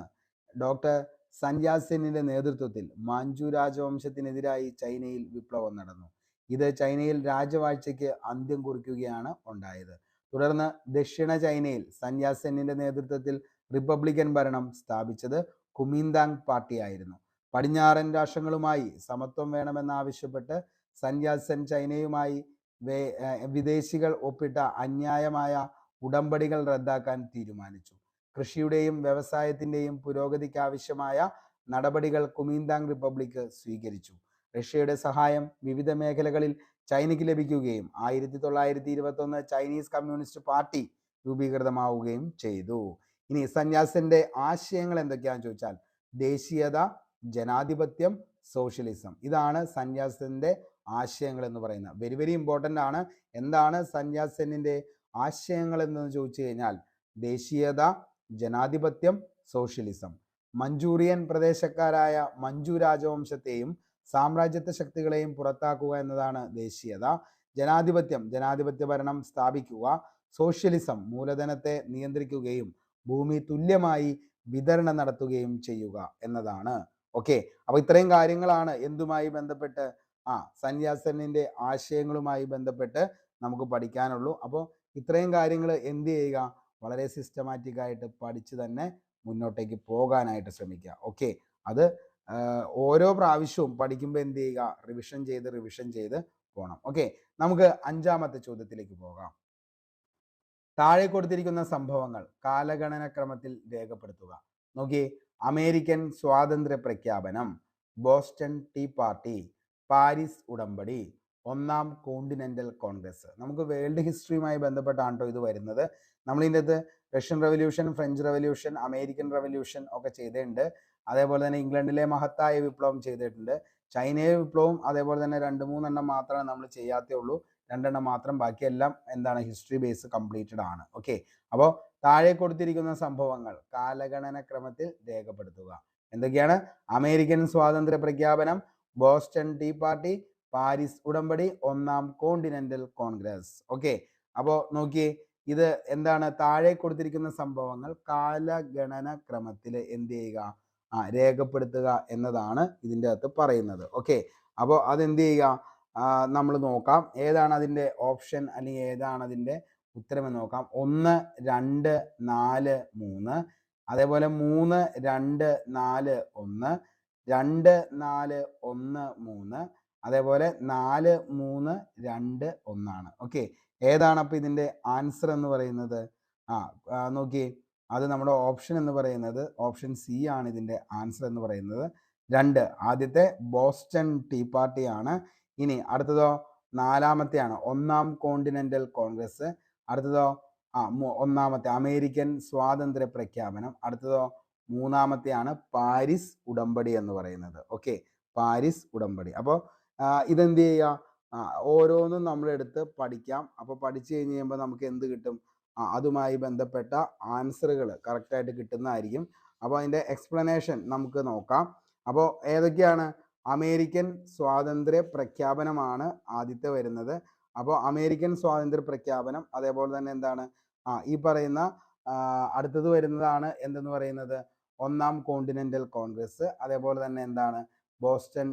ഡോക്ടർ സൻ യാറ്റ്-സെന്നിന്റെ നേതൃത്വത്തിൽ മാഞ്ചു രാജവംശത്തിനെതിരായി ചൈനയിൽ വിപ്ലവം നടന്നു. ഇത് ചൈനയിൽ രാജവാഴ്ചയ്ക്ക് അന്ത്യം കുറിക്കുകയാണ് ഉണ്ടായത്. തുടർന്ന് ദക്ഷിണ ചൈനയിൽ സൻ യാറ്റ്-സെന്നിന്റെ നേതൃത്വത്തിൽ റിപ്പബ്ലിക്കൻ ഭരണം സ്ഥാപിച്ചത് കുമിന്താങ് പാർട്ടിയായിരുന്നു. പടിഞ്ഞാറൻ രാഷ്ട്രങ്ങളുമായി സമത്വം വേണമെന്നാവശ്യപ്പെട്ട് സൻ യാറ്റ്-സെൻ ചൈനയുമായി വിദേശികൾ ഒപ്പിട്ട അന്യായമായ ഉടമ്പടികൾ റദ്ദാക്കാൻ തീരുമാനിച്ചു. കൃഷിയുടെയും വ്യവസായത്തിന്റെയും പുരോഗതിക്കാവശ്യമായ നടപടികൾ കുമിന്താങ് റിപ്പബ്ലിക് സ്വീകരിച്ചു. റഷ്യയുടെ സഹായം വിവിധ മേഖലകളിൽ ചൈനയ്ക്ക് ലഭിക്കുകയും 1921 ചൈനീസ് കമ്മ്യൂണിസ്റ്റ് പാർട്ടി രൂപീകൃതമാവുകയും ചെയ്തു. ഇനി സൻ യാറ്റ്-സെന്റെ ആശയങ്ങൾ എന്തൊക്കെയാണെന്ന് ചോദിച്ചാൽ ദേശീയത, ജനാധിപത്യം, സോഷ്യലിസം. ഇതാണ് സൻ യാറ്റ്-സെന്റെ ആശയങ്ങൾ എന്ന് പറയുന്നത്. വെരി വെരി ഇമ്പോർട്ടൻ്റ് ആണ്. എന്താണ് സൻ യാറ്റ്-സെന്നിന്റെ ആശയങ്ങൾ എന്ന് ചോദിച്ചു കഴിഞ്ഞാൽ ദേശീയത, ജനാധിപത്യം, സോഷ്യലിസം. മഞ്ചൂറിയൻ പ്രദേശക്കാരായ മഞ്ചു രാജവംശത്തെയും സാമ്രാജ്യത്വ ശക്തികളെയും പുറത്താക്കുക എന്നതാണ് ദേശീയത. ജനാധിപത്യ ഭരണം സ്ഥാപിക്കുക. സോഷ്യലിസം മൂലധനത്തെ നിയന്ത്രിക്കുകയും ഭൂമി തുല്യമായി വിതരണം നടത്തുകയും ചെയ്യുക എന്നതാണ്. ഓക്കെ, അപ്പൊ ഇത്രയും കാര്യങ്ങളാണ് എന്തുമായി ബന്ധപ്പെട്ട് സൻ യാറ്റ്-സെന്നിന്റെ ആശയങ്ങളുമായി ബന്ധപ്പെട്ട് നമുക്ക് പഠിക്കാനുള്ളൂ. അപ്പോൾ ഇത്രയും കാര്യങ്ങൾ എന്ത് ചെയ്യുക, വളരെ സിസ്റ്റമാറ്റിക് ആയിട്ട് പഠിച്ച് തന്നെ മുന്നോട്ടേക്ക് പോകാനായിട്ട് ശ്രമിക്കുക. ഓക്കെ, അത് ഓരോ പ്രാവശ്യവും പഠിക്കുമ്പോൾ എന്ത് ചെയ്യുക, റിവിഷൻ ചെയ്ത് പോകണം. ഓക്കെ, നമുക്ക് 5ാമത്തെ ചോദ്യത്തിലേക്ക് പോകാം. താഴെ കൊടുത്തിരിക്കുന്ന സംഭവങ്ങൾ കാലഗണനക്രമത്തിൽ രേഖപ്പെടുത്തുക. നോക്കിയേ, അമേരിക്കൻ സ്വാതന്ത്ര്യ പ്രഖ്യാപനം, ബോസ്റ്റൺ ടീ പാർട്ടി, പാരീസ് ഉടമ്പടി, 1ാം കോണ്ടിനെന്റൽ കോൺഗ്രസ്. നമുക്ക് വേൾഡ് ഹിസ്റ്ററിയുമായി ബന്ധപ്പെട്ടാണ് കേട്ടോ ഇത് വരുന്നത്. നമ്മളിതിൻ്റെ അകത്ത് Russian revolution, French revolution, American revolution ഒക്കെ ചെയ്തിട്ടുണ്ട്. അതേപോലെ തന്നെ ഇംഗ്ലണ്ടിലെ മഹത്തായ വിപ്ലവം ചെയ്തിട്ടുണ്ട്. ചൈനയിലെ വിപ്ലവം അതേപോലെ തന്നെ 2-3 എണ്ണം മാത്രമേ നമ്മൾ ചെയ്യാത്തേ ഉള്ളൂ. 2 എണ്ണം മാത്രം, ബാക്കിയെല്ലാം എന്താണ് ഹിസ്റ്ററി ബേസ് കംപ്ലീറ്റഡ് ആണ്. ഓക്കെ, അപ്പോൾ താഴെ കൊടുത്തിരിക്കുന്ന സംഭവങ്ങൾ കാലഗണന ക്രമത്തിൽ രേഖപ്പെടുത്തുക. എന്തൊക്കെയാണ്? അമേരിക്കൻ സ്വാതന്ത്ര്യ പ്രഖ്യാപനം, ബോസ്റ്റൺ ടീ പാർട്ടി, പാരീസ് ഉടമ്പടി, 1ാം കോണ്ടിനെന്റൽ കോൺഗ്രസ്. ഓക്കെ, അപ്പോൾ നോക്കിയേ, ഇത് എന്താണ്? താഴെ കൊടുത്തിരിക്കുന്ന സംഭവങ്ങൾ കാലഗണന ക്രമത്തിൽ എന്ത് ചെയ്യുക, രേഖപ്പെടുത്തുക എന്നതാണ് ഇതിൻ്റെ അകത്ത് പറയുന്നത്. ഓക്കെ, അപ്പോൾ അതെന്ത് ചെയ്യുക, നമ്മൾ നോക്കാം ഏതാണ് അതിൻ്റെ ഓപ്ഷൻ അല്ലെങ്കിൽ ഏതാണ് അതിൻ്റെ ഉത്തരമെന്ന് നോക്കാം. 1, 2, 4, 3, അതേപോലെ 3, 2, 4, 1, 2, 4, 1, 3, അതേപോലെ 4, 3, 2, 1 ആണ്. ഓക്കെ, ഏതാണ് അപ്പോൾ ഇതിൻ്റെ ആൻസർ എന്ന് പറയുന്നത്? നോക്കിയേ, അത് നമ്മുടെ ഓപ്ഷൻ എന്ന് പറയുന്നത് ഓപ്ഷൻ സി ആണ് ഇതിൻ്റെ ആൻസർ എന്ന് പറയുന്നത്. 2 ആദ്യത്തെ ബോസ്റ്റൺ ടീ പാർട്ടിയാണ്. ഇനി അടുത്തതോ 4ാമത്തെയാണ് 1ാം കോണ്ടിനെന്റൽ കോൺഗ്രസ്. അടുത്തതോ 1ാമത്തെ അമേരിക്കൻ സ്വാതന്ത്ര്യ പ്രഖ്യാപനം. അടുത്തതോ 3ാമത്തെയാണ് പാരീസ് ഉടമ്പടി എന്ന് പറയുന്നത്. ഓക്കെ, പാരീസ് ഉടമ്പടി. അപ്പോൾ ഇതെന്ത് ചെയ്യുക, ഓരോന്നും നമ്മളെടുത്ത് പഠിക്കാം. അപ്പോൾ പഠിച്ചു കഴിഞ്ഞ് കഴിയുമ്പോൾ നമുക്ക് എന്ത് കിട്ടും, അതുമായി ബന്ധപ്പെട്ട ആൻസറുകൾ കറക്റ്റായിട്ട് കിട്ടുന്നതായിരിക്കും. അപ്പോൾ അതിൻ്റെ എക്സ്പ്ലനേഷൻ നമുക്ക് നോക്കാം. അപ്പോൾ ഏതൊക്കെയാണ്? അമേരിക്കൻ സ്വാതന്ത്ര്യ പ്രഖ്യാപനമാണ് ആദ്യത്തെ വരുന്നത്. അപ്പോൾ അമേരിക്കൻ സ്വാതന്ത്ര്യ പ്രഖ്യാപനം, അതേപോലെ തന്നെ എന്താണ് ഈ പറയുന്ന അടുത്തത് വരുന്നതാണ് എന്തെന്ന് പറയുന്നത് 1ാം കോണ്ടിനെന്റൽ കോൺഗ്രസ്. അതേപോലെ തന്നെ എന്താണ് ബോസ്റ്റൺ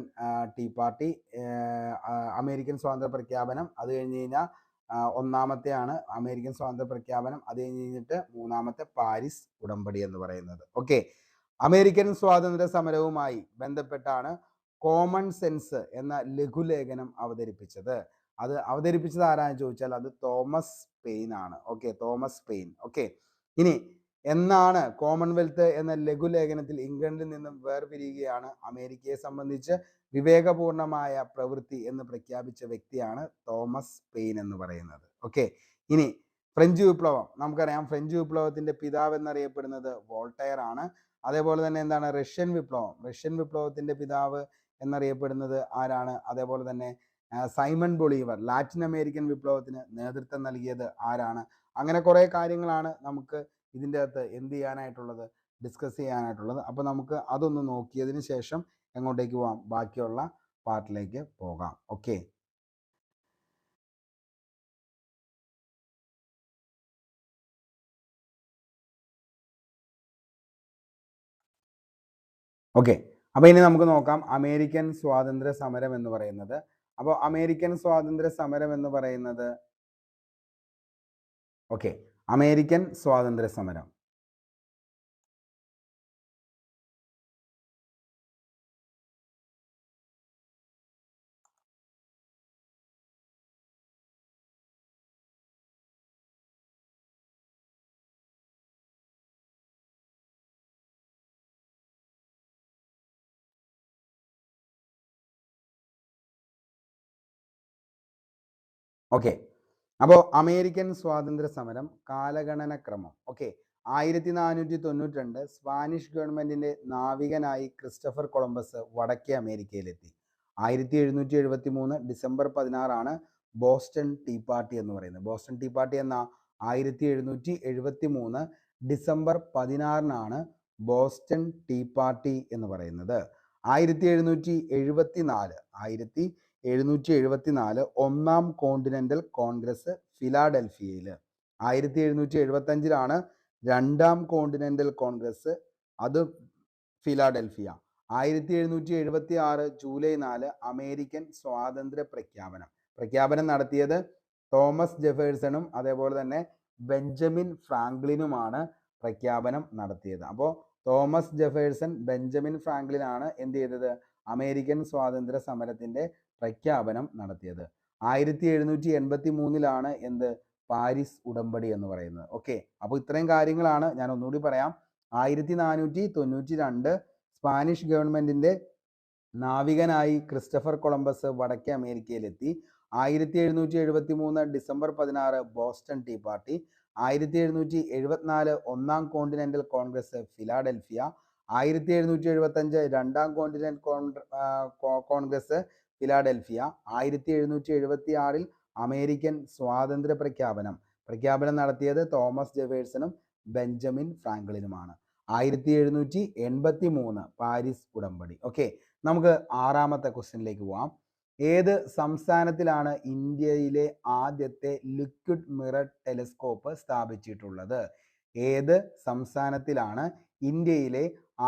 ടീ പാർട്ടി, അമേരിക്കൻ സ്വാതന്ത്ര്യ പ്രഖ്യാപനം. അത് കഴിഞ്ഞ് കഴിഞ്ഞാൽ 1ാമത്തെയാണ് അമേരിക്കൻ സ്വാതന്ത്ര്യ പ്രഖ്യാപനം. അത് കഴിഞ്ഞിട്ട് 3ാമത്തെ പാരീസ് ഉടമ്പടി എന്ന് പറയുന്നത്. ഓക്കെ, അമേരിക്കൻ സ്വാതന്ത്ര്യ സമരവുമായി ബന്ധപ്പെട്ടാണ് കോമൺ സെൻസ് എന്ന ലഘുലേഖനം അവതരിപ്പിച്ചത്. അത് അവതരിപ്പിച്ചത് ആരാന്ന് ചോദിച്ചാൽ അത് തോമസ് പെയിൻ ആണ്. Okay, Thomas pain. ഓക്കെ, ഇനി എന്നാണ് കോമൺവെൽത്ത് എന്ന ലഘുലേഖനത്തിൽ ഇംഗ്ലണ്ടിൽ നിന്നും വേർപിരിയുകയാണ് അമേരിക്കയെ സംബന്ധിച്ച് വിവേകപൂർണമായ പ്രവൃത്തി എന്ന് പ്രഖ്യാപിച്ച വ്യക്തിയാണ് തോമസ് പെയിൻ എന്ന് പറയുന്നത്. ഓക്കെ, ഇനി ഫ്രഞ്ച് വിപ്ലവം നമുക്കറിയാം. ഫ്രഞ്ച് വിപ്ലവത്തിന്റെ പിതാവ് എന്നറിയപ്പെടുന്നത് വോൾട്ടയർ ആണ്. അതേപോലെ തന്നെ എന്താണ് റഷ്യൻ വിപ്ലവം? റഷ്യൻ വിപ്ലവത്തിന്റെ പിതാവ് എന്നറിയപ്പെടുന്നത് ആരാണ്? അതേപോലെ തന്നെ സൈമൺ ബൊളീവർ ലാറ്റിൻ അമേരിക്കൻ വിപ്ലവത്തിന് നേതൃത്വം നൽകിയത് ആരാണ്? അങ്ങനെ കുറേ കാര്യങ്ങളാണ് നമുക്ക് ഇതിൻ്റെ അകത്ത് എന്ത് ചെയ്യാനായിട്ടുള്ളത്, ഡിസ്കസ് ചെയ്യാനായിട്ടുള്ളത്. അപ്പോൾ നമുക്ക് അതൊന്ന് നോക്കിയതിന് ശേഷം എങ്ങോട്ടേക്ക് പോകാം? ബാക്കിയുള്ള പാർട്ടിലേക്ക് പോകാം. Okay, okay. അപ്പോൾ ഇനി നമുക്ക് നോക്കാം അമേരിക്കൻ സ്വാതന്ത്ര്യ സമരം എന്ന് പറയുന്നത്. അപ്പോൾ അമേരിക്കൻ സ്വാതന്ത്ര്യ സമരം എന്ന് പറയുന്നത് ഓക്കെ, അമേരിക്കൻ സ്വാതന്ത്ര്യ സമരം ഓക്കെ. അപ്പോൾ അമേരിക്കൻ സ്വാതന്ത്ര്യ സമരം കാലഗണനക്രമം. ഓക്കെ, 1492 സ്പാനിഷ് ഗവൺമെന്റിന്റെ നാവികനായി ക്രിസ്റ്റഫർ കൊളംബസ് വടക്കേ അമേരിക്കയിലെത്തി. 1773 ഡിസംബർ 16 ബോസ്റ്റൺ ടീ പാർട്ടി എന്ന് പറയുന്നത്. ബോസ്റ്റൺ ടീ പാർട്ടി എന്ന 1773 ഡിസംബർ 16 ബോസ്റ്റൺ ടീ പാർട്ടി എന്ന് പറയുന്നത്. 1774 ഒന്നാം കോണ്ടിനെന്റൽ കോൺഗ്രസ് ഫിലാഡൽഫിയയിൽ. 1775 രണ്ടാം കോണ്ടിനെന്റൽ കോൺഗ്രസ്, അത് ഫിലാഡൽഫിയ. 1776 ജൂലൈ 4 അമേരിക്കൻ സ്വാതന്ത്ര്യ പ്രഖ്യാപനം നടത്തിയത് തോമസ് ജെഫേഴ്സണും അതേപോലെ തന്നെ ബെഞ്ചമിൻ ഫ്രാങ്ക്ലിനുമാണ് പ്രഖ്യാപനം നടത്തിയത്. അപ്പോൾ തോമസ് ജെഫേഴ്സൺ, ബെഞ്ചമിൻ ഫ്രാങ്ക്ലിൻ ആണ് എന്ത് ചെയ്തത്? അമേരിക്കൻ സ്വാതന്ത്ര്യ സമരത്തിന്റെ പ്രഖ്യാപനം നടത്തിയത്. 1783 എന്ത്? പാരീസ് ഉടമ്പടി എന്ന് പറയുന്നത്. ഓക്കെ, അപ്പോൾ ഇത്രയും കാര്യങ്ങളാണ്. ഞാൻ ഒന്നുകൂടി പറയാം. 1492 സ്പാനിഷ് ഗവൺമെന്റിന്റെ നാവികനായി ക്രിസ്റ്റഫർ കൊളംബസ് വടക്കേ അമേരിക്കയിലെത്തി. 1773 ഡിസംബർ 16 ബോസ്റ്റൺ ടീ പാർട്ടി. 1774 ഒന്നാം കോണ്ടിനെന്റൽ കോൺഗ്രസ് ഫിലാഡൽഫിയ. 1775 രണ്ടാം കോണ്ടിനെന്റൽ കോൺഗ്രസ് ഫിലാഡൽഫിയ. 1776 അമേരിക്കൻ സ്വാതന്ത്ര്യ പ്രഖ്യാപനം നടത്തിയത് തോമസ് ജെഫേഴ്സണും ബെഞ്ചമിൻ ഫ്രാങ്ക്ലിനുമാണ്. 1783 പാരീസ് ഉടമ്പടി. ഓക്കെ, നമുക്ക് ആറാമത്തെ ക്വസ്റ്റ്യനിലേക്ക് പോവാം. ഏത് സംസ്ഥാനത്തിലാണ് ഇന്ത്യയിലെ ആദ്യത്തെ ലിക്വിഡ് മിറർ ടെലിസ്കോപ്പ് സ്ഥാപിച്ചിട്ടുള്ളത്? ഏത് സംസ്ഥാനത്തിലാണ് ഇന്ത്യയിലെ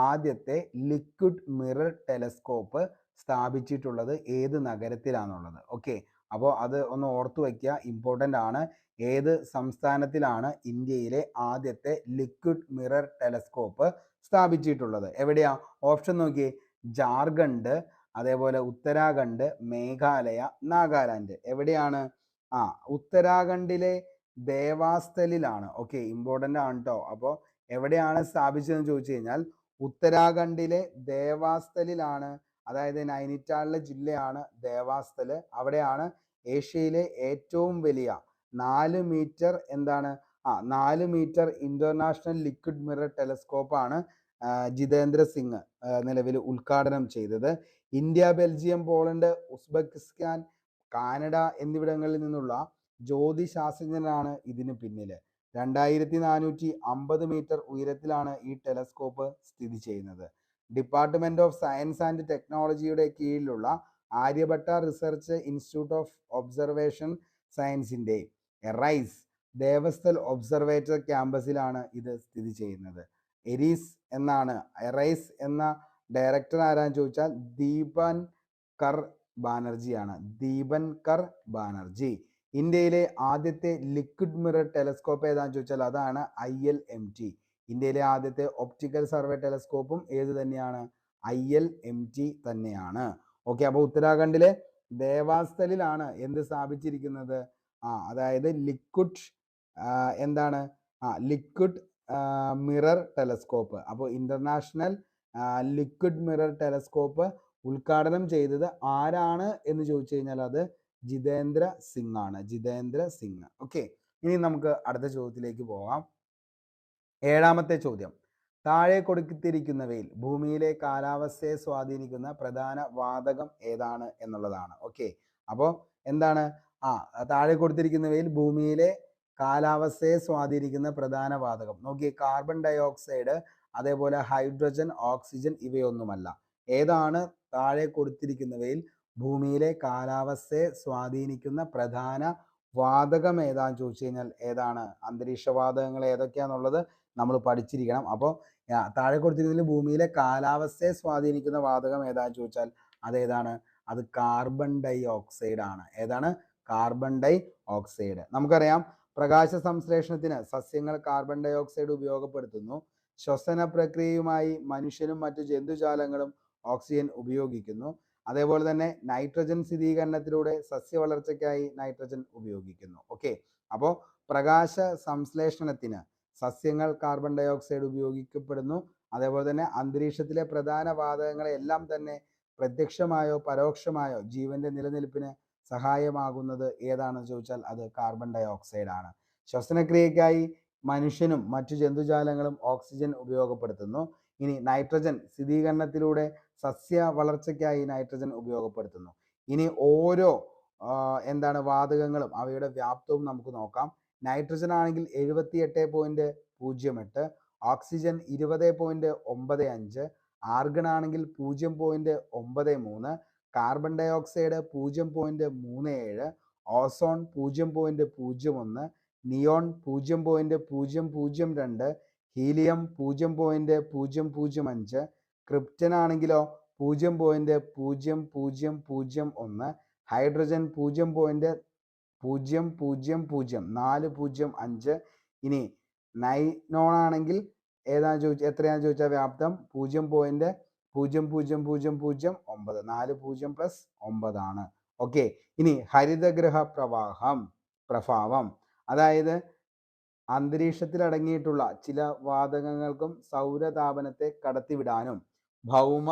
ആദ്യത്തെ ലിക്വിഡ് മിറർ ടെലിസ്കോപ്പ് സ്ഥാപിച്ചിട്ടുള്ളത്? ഏത് നഗരത്തിലാണുള്ളത്? ഓക്കെ, അപ്പോൾ അത് ഒന്ന് ഓർത്തു വയ്ക്കുക, ഇമ്പോർട്ടൻ്റ് ആണ്. ഏത് സംസ്ഥാനത്തിലാണ് ഇന്ത്യയിലെ ആദ്യത്തെ ലിക്വിഡ് മിറർ ടെലിസ്കോപ്പ് സ്ഥാപിച്ചിട്ടുള്ളത്? എവിടെയാ? ഓപ്ഷൻ നോക്കിയേ. ജാർഖണ്ഡ്, അതേപോലെ ഉത്തരാഖണ്ഡ്, മേഘാലയ, നാഗാലാൻഡ്. എവിടെയാണ്? ഉത്തരാഖണ്ഡിലെ ദേവാസ്ഥലിലാണ്. ഓക്കെ, ഇമ്പോർട്ടൻ്റ് ആണ് കേട്ടോ. അപ്പോൾ എവിടെയാണ് സ്ഥാപിച്ചതെന്ന് ചോദിച്ചു കഴിഞ്ഞാൽ ഉത്തരാഖണ്ഡിലെ ദേവാസ്ഥലിലാണ്. അതായത് നൈനിറ്റാളിലെ ജില്ലയാണ് ദേവാസ്ഥല്. അവിടെയാണ് ഏഷ്യയിലെ ഏറ്റവും വലിയ 4 മീറ്റർ എന്താണ് 4 മീറ്റർ ഇന്റർനാഷണൽ ലിക്വിഡ് മിറർ ടെലിസ്കോപ്പാണ് ജിതേന്ദ്ര സിംഗ് നിലവിൽ ഉദ്ഘാടനം ചെയ്തത്. India, Belgium, Poland, Uzbekistan, Canada എന്നിവിടങ്ങളിൽ നിന്നുള്ള ജ്യോതിശാസ്ത്രജ്ഞരാണ് ഇതിന് പിന്നിൽ. 2450 മീറ്റർ ഉയരത്തിലാണ് ഈ ടെലിസ്കോപ്പ് സ്ഥിതി ചെയ്യുന്നത്. ഡിപ്പാർട്ട്മെന്റ് ഓഫ് സയൻസ് ആൻഡ് ടെക്നോളജിയുടെ കീഴിലുള്ള Aryabhata research institute of observation സയൻസിന്റെ എറൈസ് ദേവസ്ഥൽ ഒബ്സർവേറ്റർ ക്യാമ്പസിലാണ് ഇത് സ്ഥിതി ചെയ്യുന്നത്. എറൈസ് എന്ന ഡയറക്ടർ ആരാന്ന് ചോദിച്ചാൽ ദീപൻകർ ബാനർജി. ഇന്ത്യയിലെ ആദ്യത്തെ ലിക്വിഡ് മിറർ ടെലിസ്കോപ്പ് ഏതാന്ന് ചോദിച്ചാൽ അതാണ് ILMT. ഇന്ത്യയിലെ ആദ്യത്തെ ഒപ്റ്റിക്കൽ സർവേ ടെലിസ്കോപ്പും ഏത് തന്നെയാണ്? ILMT തന്നെയാണ്. ഓക്കെ, അപ്പോൾ ഉത്തരാഖണ്ഡിലെ ദേവാസ്ഥലിലാണ് എന്ത് സ്ഥാപിച്ചിരിക്കുന്നത്? അതായത് ലിക്വിഡ് മിറർ ടെലസ്കോപ്പ്. അപ്പോൾ ഇന്റർനാഷണൽ ലിക്വിഡ് മിറർ ടെലസ്കോപ്പ് ഉദ്ഘാടനം ചെയ്തത് ആരാണ് എന്ന് ചോദിച്ചു കഴിഞ്ഞാൽ അത് ജിതേന്ദ്ര സിംഗ് ആണ്. ജിതേന്ദ്ര സിംഗ്. ഓക്കെ, ഇനി നമുക്ക് അടുത്ത ചോദ്യത്തിലേക്ക് പോകാം. 7ാമത്തെ ചോദ്യം. താഴെ കൊടുത്തിരിക്കുന്നവയിൽ ഭൂമിയിലെ കാലാവസ്ഥയെ സ്വാധീനിക്കുന്ന പ്രധാന വാതകം ഏതാണ് എന്നുള്ളതാണ്. ഓക്കെ, അപ്പോൾ എന്താണ് താഴെ കൊടുത്തിരിക്കുന്നവയിൽ ഭൂമിയിലെ കാലാവസ്ഥയെ സ്വാധീനിക്കുന്ന പ്രധാന വാതകം. നോക്കിയേ, കാർബൺ ഡൈ ഓക്സൈഡ്, അതേപോലെ ഹൈഡ്രജൻ, ഓക്സിജൻ ഇവയൊന്നുമല്ല. ഏതാണ് താഴെ കൊടുത്തിരിക്കുന്നവയിൽ ഭൂമിയിലെ കാലാവസ്ഥയെ സ്വാധീനിക്കുന്ന പ്രധാന വാതകം ഏതാന്ന് ചോദിച്ചു കഴിഞ്ഞാൽ ഏതാണ്? അന്തരീക്ഷ വാതകങ്ങൾ ഏതൊക്കെയാണെന്നുള്ളത് നമ്മൾ പഠിച്ചിരിക്കണം. അപ്പോൾ താഴെ കൊടുത്തിരിക്കുന്നതിൽ ഭൂമിയിലെ കാലാവസ്ഥയെ സ്വാധീനിക്കുന്ന വാതകം ഏതാന്ന് ചോദിച്ചാൽ അതേതാണ്? അത് കാർബൺ ഡൈ ഓക്സൈഡ് ആണ്. ഏതാണ്? Carbon dioxide. നമുക്കറിയാം, പ്രകാശ സംശ്ലേഷണത്തിന് സസ്യങ്ങൾ കാർബൺ ഡൈ ഓക്സൈഡ് ഉപയോഗപ്പെടുത്തുന്നു. ശ്വസന പ്രക്രിയയുമായി മനുഷ്യനും മറ്റു ജന്തുജാലങ്ങളും ഓക്സിജൻ ഉപയോഗിക്കുന്നു. അതേപോലെ തന്നെ നൈട്രജൻ സ്ഥിരീകരണത്തിലൂടെ സസ്യ വളർച്ചയ്ക്കായി നൈട്രജൻ ഉപയോഗിക്കുന്നു. ഓക്കെ, അപ്പോൾ പ്രകാശ സംശ്ലേഷണത്തിന് സസ്യങ്ങൾ കാർബൺ ഡൈ ഓക്സൈഡ് ഉപയോഗിക്കപ്പെടുന്നു. അതേപോലെ തന്നെ അന്തരീക്ഷത്തിലെ പ്രധാന വാതകങ്ങളെ എല്ലാം തന്നെ പ്രത്യക്ഷമായോ പരോക്ഷമായോ ജീവന്റെ നിലനിൽപ്പിന് സഹായമാകുന്നത് ഏതാണെന്ന് ചോദിച്ചാൽ അത് കാർബൺ ഡൈ ഓക്സൈഡ് ആണ്. ശ്വസനക്രിയയ്ക്കായി മനുഷ്യനും മറ്റു ജന്തുജാലങ്ങളും ഓക്സിജൻ ഉപയോഗപ്പെടുത്തുന്നു. ഇനി നൈട്രജൻ സ്ഥിരീകരണത്തിലൂടെ സസ്യ വളർച്ചയ്ക്കായി നൈട്രജൻ ഉപയോഗപ്പെടുത്തുന്നു. ഇനി ഓരോ വാതകങ്ങളും അവയുടെ വ്യാപ്തവും നമുക്ക് നോക്കാം. നൈട്രജൻ ആണെങ്കിൽ 78.08, ഓക്സിജൻ 20.95, ആർഗൺ ആണെങ്കിൽ 0.93, carbon dioxide 0.37, ozone 0.01, neon 0.002, helium 0.005, krypton ആണെങ്കിലോ 0.0001, ഹൈഡ്രജൻ 0.0000405. ഇനി നൈനോൺ ആണെങ്കിൽ എത്രയാണെന്ന് ചോദിച്ചാൽ വ്യാപ്തം 0.00009, 4 0 പ്ലസ് 9 ആണ്. ഓക്കെ, ഇനി ഹരിതഗൃഹ പ്രഭാവം, അതായത് അന്തരീക്ഷത്തിൽ അടങ്ങിയിട്ടുള്ള ചില വാതകങ്ങൾക്കും സൗരതാപനത്തെ കടത്തിവിടാനും ഭൗമ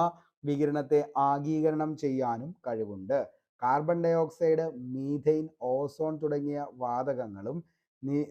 വികിരണത്തെ ആഗീകരണം ചെയ്യാനും കഴിവുണ്ട്. Carbon dioxide, methane, ozone തുടങ്ങിയ വാതകങ്ങളും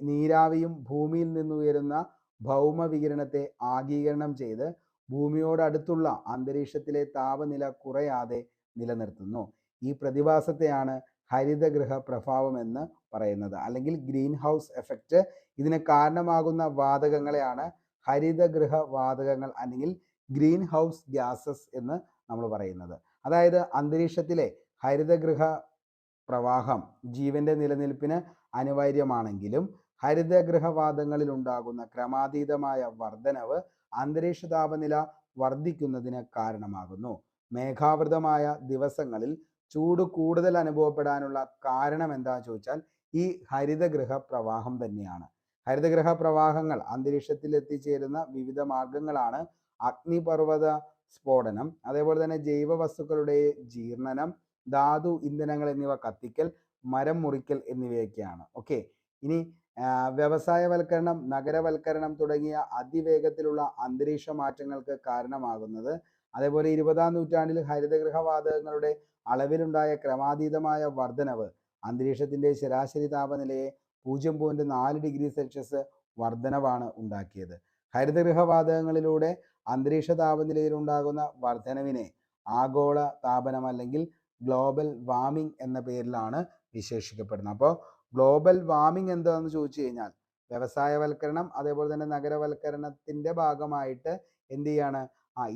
നീരാവിയും ഭൂമിയിൽ നിന്നുയരുന്ന ഭൗമ വികിരണത്തെ ആഗീകരണം ചെയ്ത് ഭൂമിയോടടുത്തുള്ള അന്തരീക്ഷത്തിലെ താപനില കുറയാതെ നിലനിർത്തുന്നു. ഈ പ്രതിഭാസത്തെയാണ് ഹരിതഗൃഹ പ്രഭാവം എന്ന് പറയുന്നത്, അല്ലെങ്കിൽ ഗ്രീൻ ഹൗസ് എഫക്റ്റ്. ഇതിന് കാരണമാകുന്ന വാതകങ്ങളെയാണ് ഹരിതഗൃഹ വാതകങ്ങൾ അല്ലെങ്കിൽ ഗ്രീൻ ഹൗസ് ഗ്യാസസ് എന്ന് നമ്മൾ പറയുന്നത്. അതായത് അന്തരീക്ഷത്തിലെ ഹരിതഗൃഹ പ്രവാഹം ജീവന്റെ നിലനിൽപ്പിന് അനിവാര്യമാണെങ്കിലും ഹരിതഗൃഹവാതങ്ങളിൽ ഉണ്ടാകുന്ന ക്രമാതീതമായ വർധനവ് അന്തരീക്ഷ താപനില വർദ്ധിക്കുന്നതിന് കാരണമാകുന്നു. മേഘാവൃതമായ ദിവസങ്ങളിൽ ചൂട് കൂടുതൽ അനുഭവപ്പെടാനുള്ള കാരണം എന്താണെന്ന് ചോദിച്ചാൽ ഈ ഹരിതഗൃഹ പ്രവാഹം തന്നെയാണ്. ഹരിതഗൃഹ പ്രവാഹങ്ങൾ അന്തരീക്ഷത്തിൽ എത്തിച്ചേരുന്ന വിവിധ മാർഗങ്ങളാണ് അഗ്നിപർവ്വത സ്ഫോടനം, അതേപോലെ തന്നെ ജൈവ വസ്തുക്കളുടെ ജീർണനം, ധാതു ഇന്ധനങ്ങൾ എന്നിവ കത്തിക്കൽ, മരം മുറിക്കൽ എന്നിവയൊക്കെയാണ്. ഓക്കെ, ഇനി വ്യവസായവൽക്കരണം, നഗരവൽക്കരണം തുടങ്ങിയ അതിവേഗത്തിലുള്ള അന്തരീക്ഷ മാറ്റങ്ങൾക്ക് കാരണമാകുന്നത്, അതേപോലെ 20ാം നൂറ്റാണ്ടിൽ ഹരിതഗൃഹവാതകങ്ങളുടെ അളവിലുണ്ടായ ക്രമാതീതമായ വർധനവ് അന്തരീക്ഷത്തിന്റെ ശരാശരി താപനിലയെ 0.4 ഡിഗ്രി സെൽഷ്യസ് വർധനവാണ് ഉണ്ടാക്കിയത്. ഹരിതഗൃഹവാതകങ്ങളിലൂടെ അന്തരീക്ഷ താപനിലയിൽ ഉണ്ടാകുന്ന വർധനവിനെ ആഗോള താപനം അല്ലെങ്കിൽ ഗ്ലോബൽ വാർമിംഗ് എന്ന പേരിലാണ് വിശേഷിക്കപ്പെടുന്നത്. അപ്പോൾ ഗ്ലോബൽ വാർമിംഗ് എന്താണെന്ന് ചോദിച്ചു കഴിഞ്ഞാൽ വ്യവസായവൽക്കരണം, അതേപോലെ തന്നെ നഗരവൽക്കരണത്തിന്റെ ഭാഗമായിട്ട് എന്ത് ചെയ്യാണ്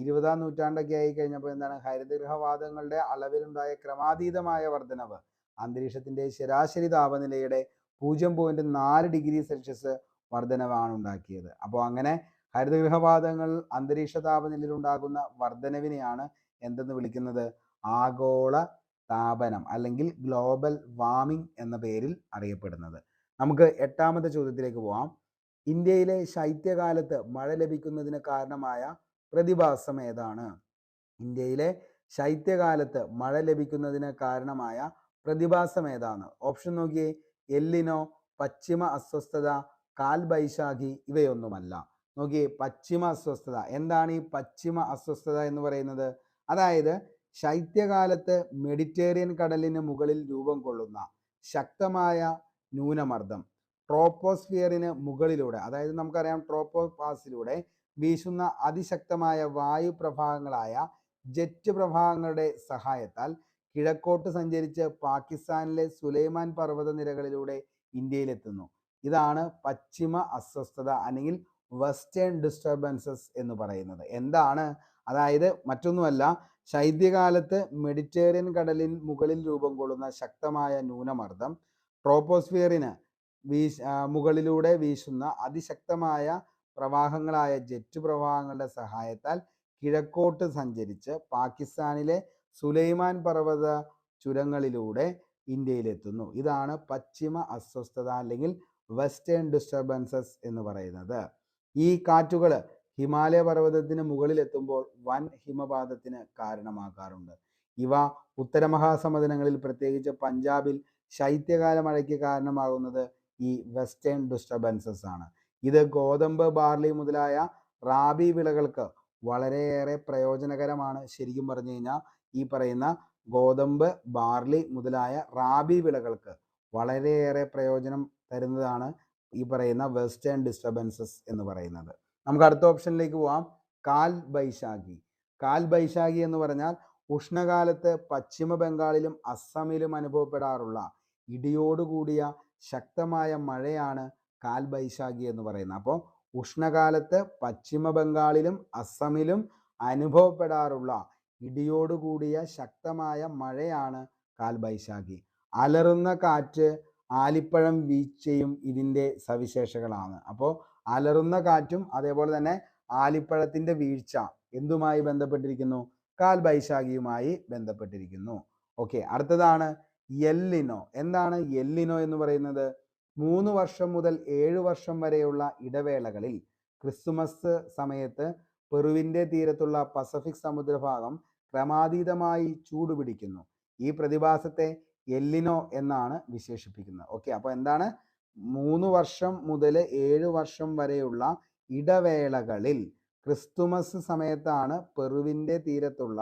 20ാം നൂറ്റാണ്ടൊക്കെ ആയി കഴിഞ്ഞപ്പോൾ എന്താണ് ഹരിതഗൃഹവാതകങ്ങളുടെ അളവിലുണ്ടായ ക്രമാതീതമായ വർധനവ് അന്തരീക്ഷത്തിന്റെ ശരാശരി താപനിലയുടെ 0.4 ഡിഗ്രി സെൽഷ്യസ് വർധനവാണ് ഉണ്ടാക്കിയത്. അപ്പോൾ അങ്ങനെ ഹരിതഗൃഹവാതകങ്ങൾ അന്തരീക്ഷ താപനിലയിൽ ഉണ്ടാകുന്ന വർധനവിനെയാണ് എന്തെന്ന് വിളിക്കുന്നത്? ആഗോള താപനം അല്ലെങ്കിൽ ഗ്ലോബൽ വാർമിംഗ് എന്ന പേരിൽ അറിയപ്പെടുന്നത്. നമുക്ക് 8ാമത്തെ ചോദ്യത്തിലേക്ക് പോകാം. ഇന്ത്യയിലെ ശൈത്യകാലത്ത് മഴ ലഭിക്കുന്നതിന് കാരണമായ പ്രതിഭാസം ഏതാണ്? ഇന്ത്യയിലെ ശൈത്യകാലത്ത് മഴ ലഭിക്കുന്നതിന് കാരണമായ പ്രതിഭാസം ഏതാണ്? ഓപ്ഷൻ നോക്കിയേ. എല്ലിനോ, പശ്ചിമ അസ്വസ്ഥത, കാൽബൈശാഖി ഇവയൊന്നുമല്ല. നോക്കിയേ, പശ്ചിമ അസ്വസ്ഥത. എന്താണ് ഈ പശ്ചിമ അസ്വസ്ഥത എന്ന് പറയുന്നത്? അതായത് ശൈത്യകാലത്ത് മെഡിറ്ററേനിയൻ കടലിന് മുകളിൽ രൂപം കൊള്ളുന്ന ശക്തമായ ന്യൂനമർദ്ദം ട്രോപ്പോസ്ഫിയറിന് മുകളിലൂടെ, അതായത് നമുക്കറിയാം ട്രോപ്പോപാസിലൂടെ വീശുന്ന അതിശക്തമായ വായു പ്രവാഹങ്ങളായ ജെറ്റ് പ്രവാഹങ്ങളുടെ സഹായത്താൽ കിഴക്കോട്ട് സഞ്ചരിച്ച് പാകിസ്ഥാനിലെ സുലൈമാൻ പർവ്വത നിരകളിലൂടെ ഇന്ത്യയിലെത്തുന്നു. ഇതാണ് പശ്ചിമ അസ്വസ്ഥത അല്ലെങ്കിൽ വെസ്റ്റേൺ ഡിസ്റ്റർബൻസസ് എന്ന് പറയുന്നത്. എന്താണ്? അതായത് മറ്റൊന്നുമല്ല, ശൈത്യകാലത്ത് മെഡിറ്ററേനിയൻ കടലിന് മുകളിൽ രൂപം കൊള്ളുന്ന ശക്തമായ ന്യൂനമർദ്ദം ട്രോപ്പോസ്ഫിയറിന് മുകളിലൂടെ വീശുന്ന അതിശക്തമായ പ്രവാഹങ്ങളായ ജെറ്റ് പ്രവാഹങ്ങളുടെ സഹായത്താൽ കിഴക്കോട്ട് സഞ്ചരിച്ച് പാകിസ്ഥാനിലെ സുലൈമാൻ പർവ്വത ചുരങ്ങളിലൂടെ ഇന്ത്യയിലെത്തുന്നു. ഇതാണ് പശ്ചിമ അസ്വസ്ഥത അല്ലെങ്കിൽ വെസ്റ്റേൺ ഡിസ്റ്റർബൻസസ് എന്ന് പറയുന്നത്. ഈ കാറ്റുകൾ ഹിമാലയ പർവ്വതത്തിന് മുകളിലെത്തുമ്പോൾ വൻ ഹിമപാതത്തിന് കാരണമാകാറുണ്ട്. ഇവ ഉത്തര മഹാസമുദ്രങ്ങളിൽ പ്രത്യേകിച്ച് പഞ്ചാബിൽ ശൈത്യകാല മഴയ്ക്ക് കാരണമാകുന്നത് ഈ വെസ്റ്റേൺ ഡിസ്റ്റർബൻസസ് ആണ്. ഇത് ഗോതമ്പ്, ബാർലി മുതലായ റാബി വിളകൾക്ക് വളരെയേറെ പ്രയോജനകരമാണ്. ശരിക്കും പറഞ്ഞു കഴിഞ്ഞാൽ ഈ പറയുന്ന ഗോതമ്പ്, ബാർലി മുതലായ റാബി വിളകൾക്ക് വളരെയേറെ പ്രയോജനം തരുന്നതാണ് ഈ പറയുന്ന വെസ്റ്റേൺ ഡിസ്റ്റർബൻസസ് എന്ന് പറയുന്നത്. നമുക്ക് അടുത്ത ഓപ്ഷനിലേക്ക് പോവാം. കാൽ ബൈശാഖി. കാൽ ബൈശാഖി എന്ന് പറഞ്ഞാൽ ഉഷ്ണകാലത്ത് പശ്ചിമ ബംഗാളിലും അസമിലും അനുഭവപ്പെടാറുള്ള ഇടിയോടുകൂടിയ ശക്തമായ മഴയാണ് കാൽ ബൈശാഖി എന്ന് പറയുന്നത്. അപ്പോൾ ഉഷ്ണകാലത്ത് പശ്ചിമ ബംഗാളിലും അസമിലും അനുഭവപ്പെടാറുള്ള ഇടിയോടുകൂടിയ ശക്തമായ മഴയാണ് കാൽ ബൈശാഖി. അലറുന്ന കാറ്റ്, ആലിപ്പഴം വീഴ്ചയും ഇതിൻ്റെ സവിശേഷതകളാണ്. അപ്പോൾ അലറുന്ന കാറ്റും അതേപോലെ തന്നെ ആലിപ്പഴത്തിൻ്റെ വീഴ്ച എന്തുമായി ബന്ധപ്പെട്ടിരിക്കുന്നു? കാൽ ബൈശാഖിയുമായി ബന്ധപ്പെട്ടിരിക്കുന്നു. ഓക്കെ, അടുത്തതാണ് എല്ലിനോ. എന്താണ് എല്ലിനോ എന്ന് പറയുന്നത്? 3 വർഷം മുതൽ 7 വർഷം വരെയുള്ള ഇടവേളകളിൽ ക്രിസ്തുമസ് സമയത്ത് പെറുവിൻ്റെ തീരത്തുള്ള പസഫിക് സമുദ്രഭാഗം ക്രമാതീതമായി ചൂടുപിടിക്കുന്നു. ഈ പ്രതിഭാസത്തെ എല്ലിനോ എന്നാണ് വിശേഷിപ്പിക്കുന്നത്. ഓക്കെ, അപ്പോൾ എന്താണ്? 3 വർഷം മുതൽ 7 വർഷം വരെയുള്ള ഇടവേളകളിൽ ക്രിസ്തുമസ് സമയത്താണ് പെറുവിൻ്റെ തീരത്തുള്ള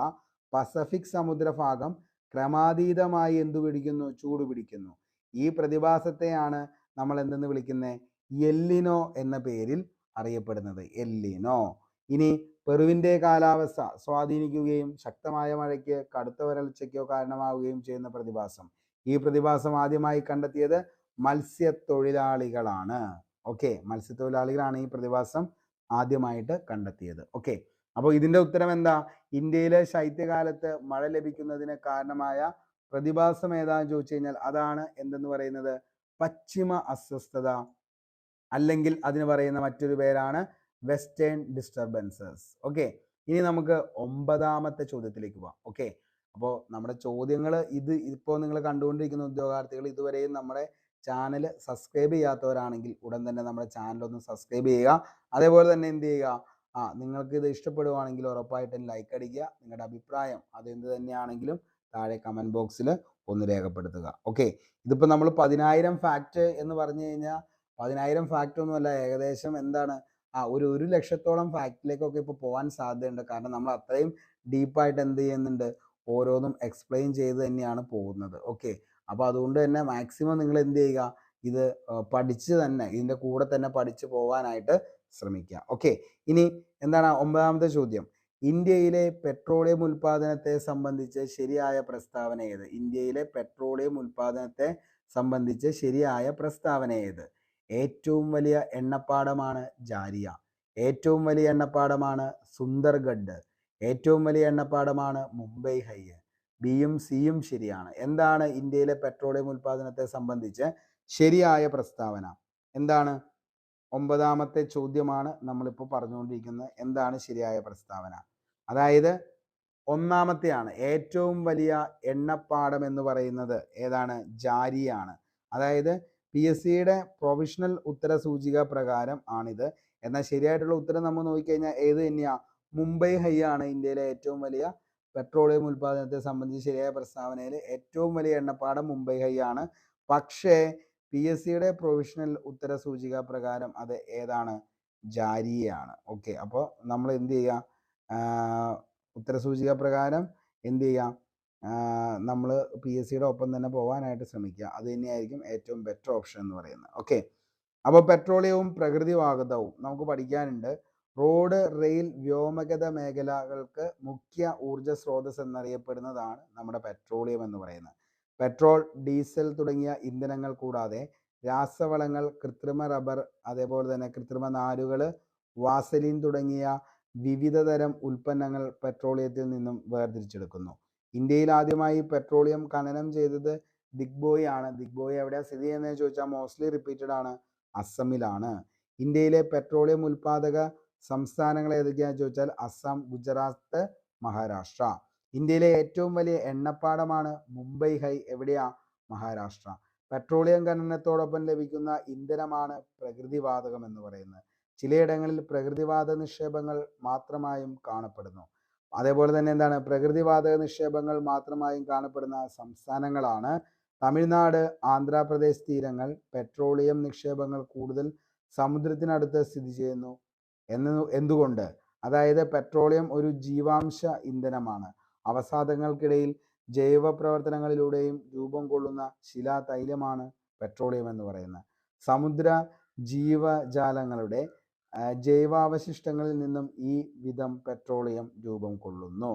പസഫിക് സമുദ്രഭാഗം ക്രമാതീതമായി എന്തു പിടിക്കുന്നു? ചൂട് പിടിക്കുന്നു. ഈ പ്രതിഭാസത്തെയാണ് നമ്മൾ എന്തെന്ന് വിളിക്കുന്നത്? എല്ലിനോ എന്ന പേരിൽ അറിയപ്പെടുന്നത്. എല്ലിനോ. ഇനി പെറുവിൻ്റെ കാലാവസ്ഥ സ്വാധീനിക്കുകയും ശക്തമായ മഴയ്ക്ക് കടുത്ത വരൾച്ചയ്ക്കോ കാരണമാവുകയും ചെയ്യുന്ന പ്രതിഭാസം. ഈ പ്രതിഭാസം ആദ്യമായി കണ്ടെത്തിയത് മത്സ്യത്തൊഴിലാളികളാണ്. ഓക്കെ, മത്സ്യത്തൊഴിലാളികളാണ് ഈ പ്രതിഭാസം ആദ്യമായിട്ട് കണ്ടെത്തിയത്. ഓക്കെ, അപ്പോൾ ഇതിൻ്റെ ഉത്തരം എന്താ? ഇന്ത്യയിലെ ശൈത്യകാലത്ത് മഴ ലഭിക്കുന്നതിന് കാരണമായ പ്രതിഭാസം ഏതാണെന്ന് ചോദിച്ചു കഴിഞ്ഞാൽ അതാണ് എന്തെന്ന് പറയുന്നത്? പശ്ചിമ അസ്വസ്ഥത, അല്ലെങ്കിൽ അതിന് പറയുന്ന മറ്റൊരു പേരാണ് വെസ്റ്റേൺ ഡിസ്റ്റർബൻസസ്. ഓക്കെ, ഇനി നമുക്ക് 9ാമത്തെ ചോദ്യത്തിലേക്ക് പോവാം. ഓക്കെ, അപ്പോൾ നമ്മുടെ ചോദ്യങ്ങൾ ഇപ്പോൾ നിങ്ങൾ കണ്ടുകൊണ്ടിരിക്കുന്ന ഉദ്യോഗാർത്ഥികൾ ഇതുവരെയും നമ്മുടെ ചാനൽ സബ്സ്ക്രൈബ് ചെയ്യാത്തവരാണെങ്കിൽ ഉടൻ തന്നെ നമ്മുടെ ചാനൽ ഒന്ന് സബ്സ്ക്രൈബ് ചെയ്യുക. അതേപോലെ തന്നെ എന്ത് ചെയ്യുക? നിങ്ങൾക്ക് ഇത് ഇഷ്ടപ്പെടുവാണെങ്കിൽ ഉറപ്പായിട്ടും ലൈക്ക് അടിക്കുക. നിങ്ങളുടെ അഭിപ്രായം അതെന്ത് തന്നെയാണെങ്കിലും താഴെ കമൻറ്റ് ബോക്സിൽ ഒന്ന് രേഖപ്പെടുത്തുക. ഓക്കെ, ഇതിപ്പോൾ നമ്മൾ 10,000 ഫാക്റ്റ് എന്ന് പറഞ്ഞു കഴിഞ്ഞാൽ 10,000 ഫാക്റ്റ് ഒന്നുമല്ല, ഏകദേശം എന്താണ് ഒരു 1,00,000-ഓളം ഫാക്റ്റിലേക്കൊക്കെ ഇപ്പോൾ പോകാൻ സാധ്യതയുണ്ട്. കാരണം നമ്മൾ അത്രയും ഡീപ്പായിട്ട് എന്ത് ചെയ്യുന്നുണ്ട്? ഓരോന്നും എക്സ്പ്ലെയിൻ ചെയ്ത് തന്നെയാണ് പോകുന്നത്. ഓക്കെ, അപ്പോൾ അതുകൊണ്ട് തന്നെ മാക്സിമം നിങ്ങൾ എന്ത് ചെയ്യുക? ഇത് പഠിച്ച് തന്നെ ഇതിൻ്റെ കൂടെ തന്നെ പഠിച്ചു പോകാനായിട്ട് ശ്രമിക്കുക. ഓക്കെ, ഇനി എന്താണ് 9ാമത്തെ ചോദ്യം? ഇന്ത്യയിലെ പെട്രോളിയം ഉൽപ്പാദനത്തെ സംബന്ധിച്ച് ശരിയായ പ്രസ്താവന ഏത്? ഇന്ത്യയിലെ പെട്രോളിയം ഉൽപ്പാദനത്തെ സംബന്ധിച്ച് ശരിയായ പ്രസ്താവന ഏത്? ഏറ്റവും വലിയ എണ്ണപ്പാടമാണ് ജാരിയ, ഏറ്റവും വലിയ എണ്ണപ്പാടമാണ് സുന്ദർഗഡ്, ഏറ്റവും വലിയ എണ്ണപ്പാടമാണ് മുംബൈ ഹൈ. ബിയും സിയും ശരിയാണ്. എന്താണ് ഇന്ത്യയിലെ പെട്രോളിയം ഉൽപ്പാദനത്തെ സംബന്ധിച്ച് ശരിയായ പ്രസ്താവന? എന്താണ്? 9ാമത്തെ ചോദ്യമാണ് നമ്മളിപ്പോൾ പറഞ്ഞുകൊണ്ടിരിക്കുന്നത്. എന്താണ് ശരിയായ പ്രസ്താവന? അതായത് 1ാമത്തെയാണ്. ഏറ്റവും വലിയ എണ്ണപ്പാടം എന്ന് പറയുന്നത് ഏതാണ്? ജാരിയാണ്. അതായത് PSCയുടെ പ്രൊവിഷണൽ ഉത്തര സൂചിക പ്രകാരം ആണിത്. എന്നാൽ ശരിയായിട്ടുള്ള ഉത്തരം നമ്മൾ നോക്കിക്കഴിഞ്ഞാൽ ഏത് തന്നെയാ? മുംബൈ ഹൈ ആണ് ഇന്ത്യയിലെ ഏറ്റവും വലിയ പെട്രോളിയം ഉൽപ്പാദനത്തെ സംബന്ധിച്ച് ശരിയായ പ്രസ്താവനയിൽ ഏറ്റവും വലിയ എണ്ണപ്പാടം മുംബൈ ഹൈ ആണ്. പക്ഷേ PSCയുടെ പ്രൊവിഷണൽ ഉത്തര സൂചിക പ്രകാരം അത് ഏതാണ്? ജാരിയാണ്. ഓക്കെ, അപ്പോൾ നമ്മൾ എന്ത് ചെയ്യുക, ഉത്തരസൂചിക പ്രകാരം എന്ത് ചെയ്യാം, നമ്മൾ PSCയുടെ ഒപ്പം തന്നെ പോകാനായിട്ട് ശ്രമിക്കുക. അത് തന്നെയായിരിക്കും ഏറ്റവും ബെറ്റർ ഓപ്ഷൻ എന്ന് പറയുന്നത്. ഓക്കെ, അപ്പോൾ പെട്രോളിയവും പ്രകൃതിവാതകവും നമുക്ക് പഠിക്കാനുണ്ട്. റോഡ്, റെയിൽ, വ്യോമഗത മേഖലകൾക്ക് മുഖ്യ ഊർജ സ്രോതസ് എന്നറിയപ്പെടുന്നതാണ് നമ്മുടെ പെട്രോളിയം എന്ന് പറയുന്നത്. പെട്രോൾ, ഡീസൽ തുടങ്ങിയ ഇന്ധനങ്ങൾ കൂടാതെ രാസവളങ്ങൾ, കൃത്രിമ റബ്ബർ, അതേപോലെ തന്നെ കൃത്രിമ നാരുകൾ, വാസലിൻ തുടങ്ങിയ വിവിധ തരം ഉൽപ്പന്നങ്ങൾ പെട്രോളിയത്തിൽ നിന്നും വേർതിരിച്ചെടുക്കുന്നു. ഇന്ത്യയിൽ ആദ്യമായി പെട്രോളിയം ഖനനം ചെയ്തത് ദിഗ്ബോയ് ആണ്. ദിഗ്ബോയ് എവിടെയാണ് സ്ഥിതി ചെയ്യുന്നതെന്ന് ചോദിച്ചാൽ മോസ്റ്റ്ലി റിപ്പീറ്റഡ് ആണ്, അസമിലാണ്. ഇന്ത്യയിലെ പെട്രോളിയം ഉൽപാദക സംസ്ഥാനങ്ങൾ ഏതൊക്കെയാണെന്ന് ചോദിച്ചാൽ അസം, ഗുജറാത്ത്, മഹാരാഷ്ട്ര. ഇന്ത്യയിലെ ഏറ്റവും വലിയ എണ്ണപ്പാടമാണ് മുംബൈ ഹൈ, എവിടെയാ, മഹാരാഷ്ട്ര. പെട്രോളിയം ഖനനത്തോടൊപ്പം ലഭിക്കുന്ന ഇന്ധനമാണ് പ്രകൃതിവാതകം എന്ന് പറയുന്നത്. ചിലയിടങ്ങളിൽ പ്രകൃതിവാതക നിക്ഷേപങ്ങൾ മാത്രമായും കാണപ്പെടുന്നു. അതേപോലെ തന്നെ എന്താണ്, പ്രകൃതിവാതക നിക്ഷേപങ്ങൾ മാത്രമായും കാണപ്പെടുന്ന സംസ്ഥാനങ്ങളാണ് തമിഴ്നാട്, ആന്ധ്രാപ്രദേശ് തീരങ്ങൾ. പെട്രോളിയം നിക്ഷേപങ്ങൾ കൂടുതൽ സമുദ്രത്തിനടുത്ത് സ്ഥിതി ചെയ്യുന്നു. എന്തുകൊണ്ട്? അതായത് പെട്രോളിയം ഒരു ജീവാംശ ഇന്ധനമാണ്. അവസാദങ്ങൾക്കിടയിൽ ജൈവ പ്രവർത്തനങ്ങളിലൂടെയും രൂപം കൊള്ളുന്ന ശിലാതൈലമാണ് പെട്രോളിയം എന്ന് പറയുന്നത്. സമുദ്ര ജീവജാലങ്ങളുടെ ജൈവാവശിഷ്ടങ്ങളിൽ നിന്നും ഈ വിധം പെട്രോളിയം രൂപം കൊള്ളുന്നു.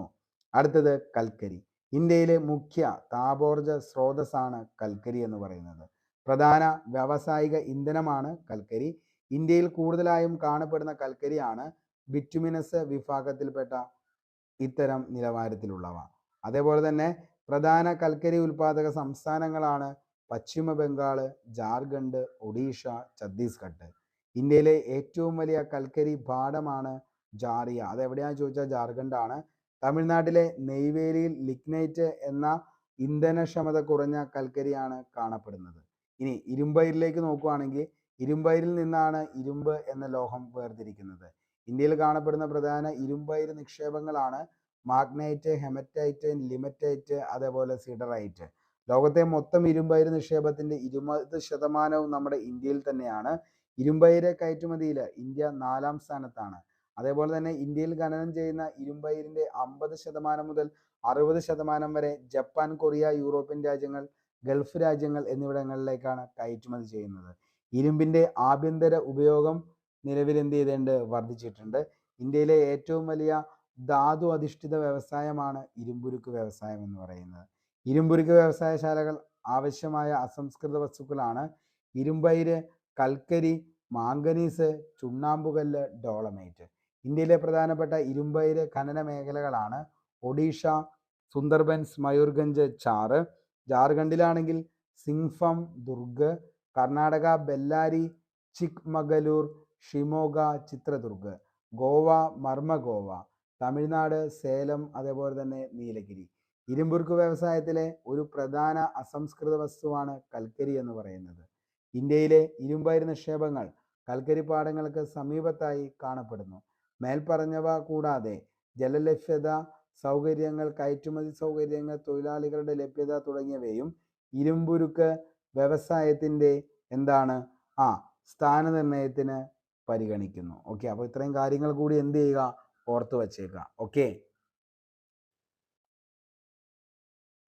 അടുത്തത് കൽക്കരി. ഇന്ത്യയിലെ മുഖ്യ താപോർജ സ്രോതസ്സാണ് കൽക്കരി എന്ന് പറയുന്നത്. പ്രധാന വ്യാവസായിക ഇന്ധനമാണ് കൽക്കരി. ഇന്ത്യയിൽ കൂടുതലായും കാണപ്പെടുന്ന കൽക്കരിയാണ് ബിറ്റുമിനസ് വിഭാഗത്തിൽപ്പെട്ട ഇത്തരം നിലവാരത്തിലുള്ളവ. അതേപോലെ തന്നെ പ്രധാന കൽക്കരി ഉൽപാദക സംസ്ഥാനങ്ങളാണ് പശ്ചിമ ബംഗാൾ, ജാർഖണ്ഡ്, ഒഡീഷ, ഛത്തീസ്ഗഡ്. ഇന്ത്യയിലെ ഏറ്റവും വലിയ കൽക്കരി പാടമാണ് ജാറിയ. അതെവിടെയാണെന്ന് ചോദിച്ചാൽ ജാർഖണ്ഡാണ്. തമിഴ്നാട്ടിലെ നെയ്വേലിയിൽ ലിഗ്നൈറ്റ് എന്ന ഇന്ധനക്ഷമത കുറഞ്ഞ കൽക്കരിയാണ് കാണപ്പെടുന്നത്. ഇനി ഇരുമ്പയിരിലേക്ക് നോക്കുകയാണെങ്കിൽ ഇരുമ്പയിരിൽ നിന്നാണ് ഇരുമ്പ് എന്ന ലോഹം വേർതിരിക്കുന്നത്. ഇന്ത്യയിൽ കാണപ്പെടുന്ന പ്രധാന ഇരുമ്പയിര് നിക്ഷേപങ്ങളാണ് മാഗ്നൈറ്റ്, ഹെമറ്റൈറ്റ്, ലിമറ്റൈറ്റ്, അതേപോലെ സിഡറൈറ്റ്. ലോകത്തെ മൊത്തം ഇരുമ്പയിര് നിക്ഷേപത്തിന്റെ 20% നമ്മുടെ ഇന്ത്യയിൽ തന്നെയാണ്. ഇരുമ്പയിര് കയറ്റുമതിയിൽ ഇന്ത്യ 4ാം സ്ഥാനത്താണ്. അതേപോലെ തന്നെ ഇന്ത്യയിൽ ഖനനം ചെയ്യുന്ന ഇരുമ്പയിരിന്റെ 50% മുതൽ 60% വരെ ജപ്പാൻ, കൊറിയ, യൂറോപ്യൻ രാജ്യങ്ങൾ, ഗൾഫ് രാജ്യങ്ങൾ എന്നിവിടങ്ങളിലേക്കാണ് കയറ്റുമതി ചെയ്യുന്നത്. ഇരുമ്പിന്റെ ആഭ്യന്തര ഉപയോഗം നിലവിൽ എന്ത് ചെയ്തിട്ടുണ്ട്, വർദ്ധിച്ചിട്ടുണ്ട്. ഇന്ത്യയിലെ ഏറ്റവും വലിയ ധാതു അധിഷ്ഠിത വ്യവസായമാണ് ഇരുമ്പുരുക്ക് വ്യവസായം എന്ന് പറയുന്നത്. ഇരുമ്പുരുക്ക് വ്യവസായശാലകൾ ആവശ്യമായ അസംസ്കൃത വസ്തുക്കളാണ് ഇരുമ്പയിര്, കൽക്കരി, മാംഗനീസ്, ചുണ്ണാമ്പുകല്ല്, ഡോളമൈറ്റ്. ഇന്ത്യയിലെ പ്രധാനപ്പെട്ട ഇരുമ്പയിര് ഖനന മേഖലകളാണ് ഒഡീഷ, സുന്ദർബൻസ്, മയൂർഗഞ്ച്, ചാറ്. ജാർഖണ്ഡിലാണെങ്കിൽ സിംഗ്ഭം, ദുർഗ്. കർണാടക ബെല്ലാരി, ചിക്മഗലൂർ, ഷിമോഗ, ചിത്രദുർഗ്. ഗോവ മർമഗോവ. തമിഴ്നാട് സേലം, അതേപോലെ തന്നെ നീലഗിരി. ഇരുമ്പുരുക്ക് വ്യവസായത്തിലെ ഒരു പ്രധാന അസംസ്കൃത വസ്തുവാണ് കൽക്കരി എന്ന് പറയുന്നത്. ഇന്ത്യയിലെ ഇരുമ്പയിര് നിക്ഷേപങ്ങൾ കൽക്കരിപ്പാടങ്ങൾക്ക് സമീപത്തായി കാണപ്പെടുന്നു. മേൽപ്പറഞ്ഞവ കൂടാതെ ജലലഭ്യത, സൗകര്യങ്ങൾ, കയറ്റുമതി സൗകര്യങ്ങൾ, തൊഴിലാളികളുടെ ലഭ്യത തുടങ്ങിയവയും ഇരുമ്പുരുക്ക് വ്യവസായത്തിൻ്റെ എന്താണ് സ്ഥാനനിർണയത്തിന് പരിഗണിക്കുന്നു. ഓക്കെ, അപ്പോൾ ഇത്രയും കാര്യങ്ങൾ കൂടി എന്ത് ചെയ്യുക, ഓർത്ത് വച്ചേക്കുക.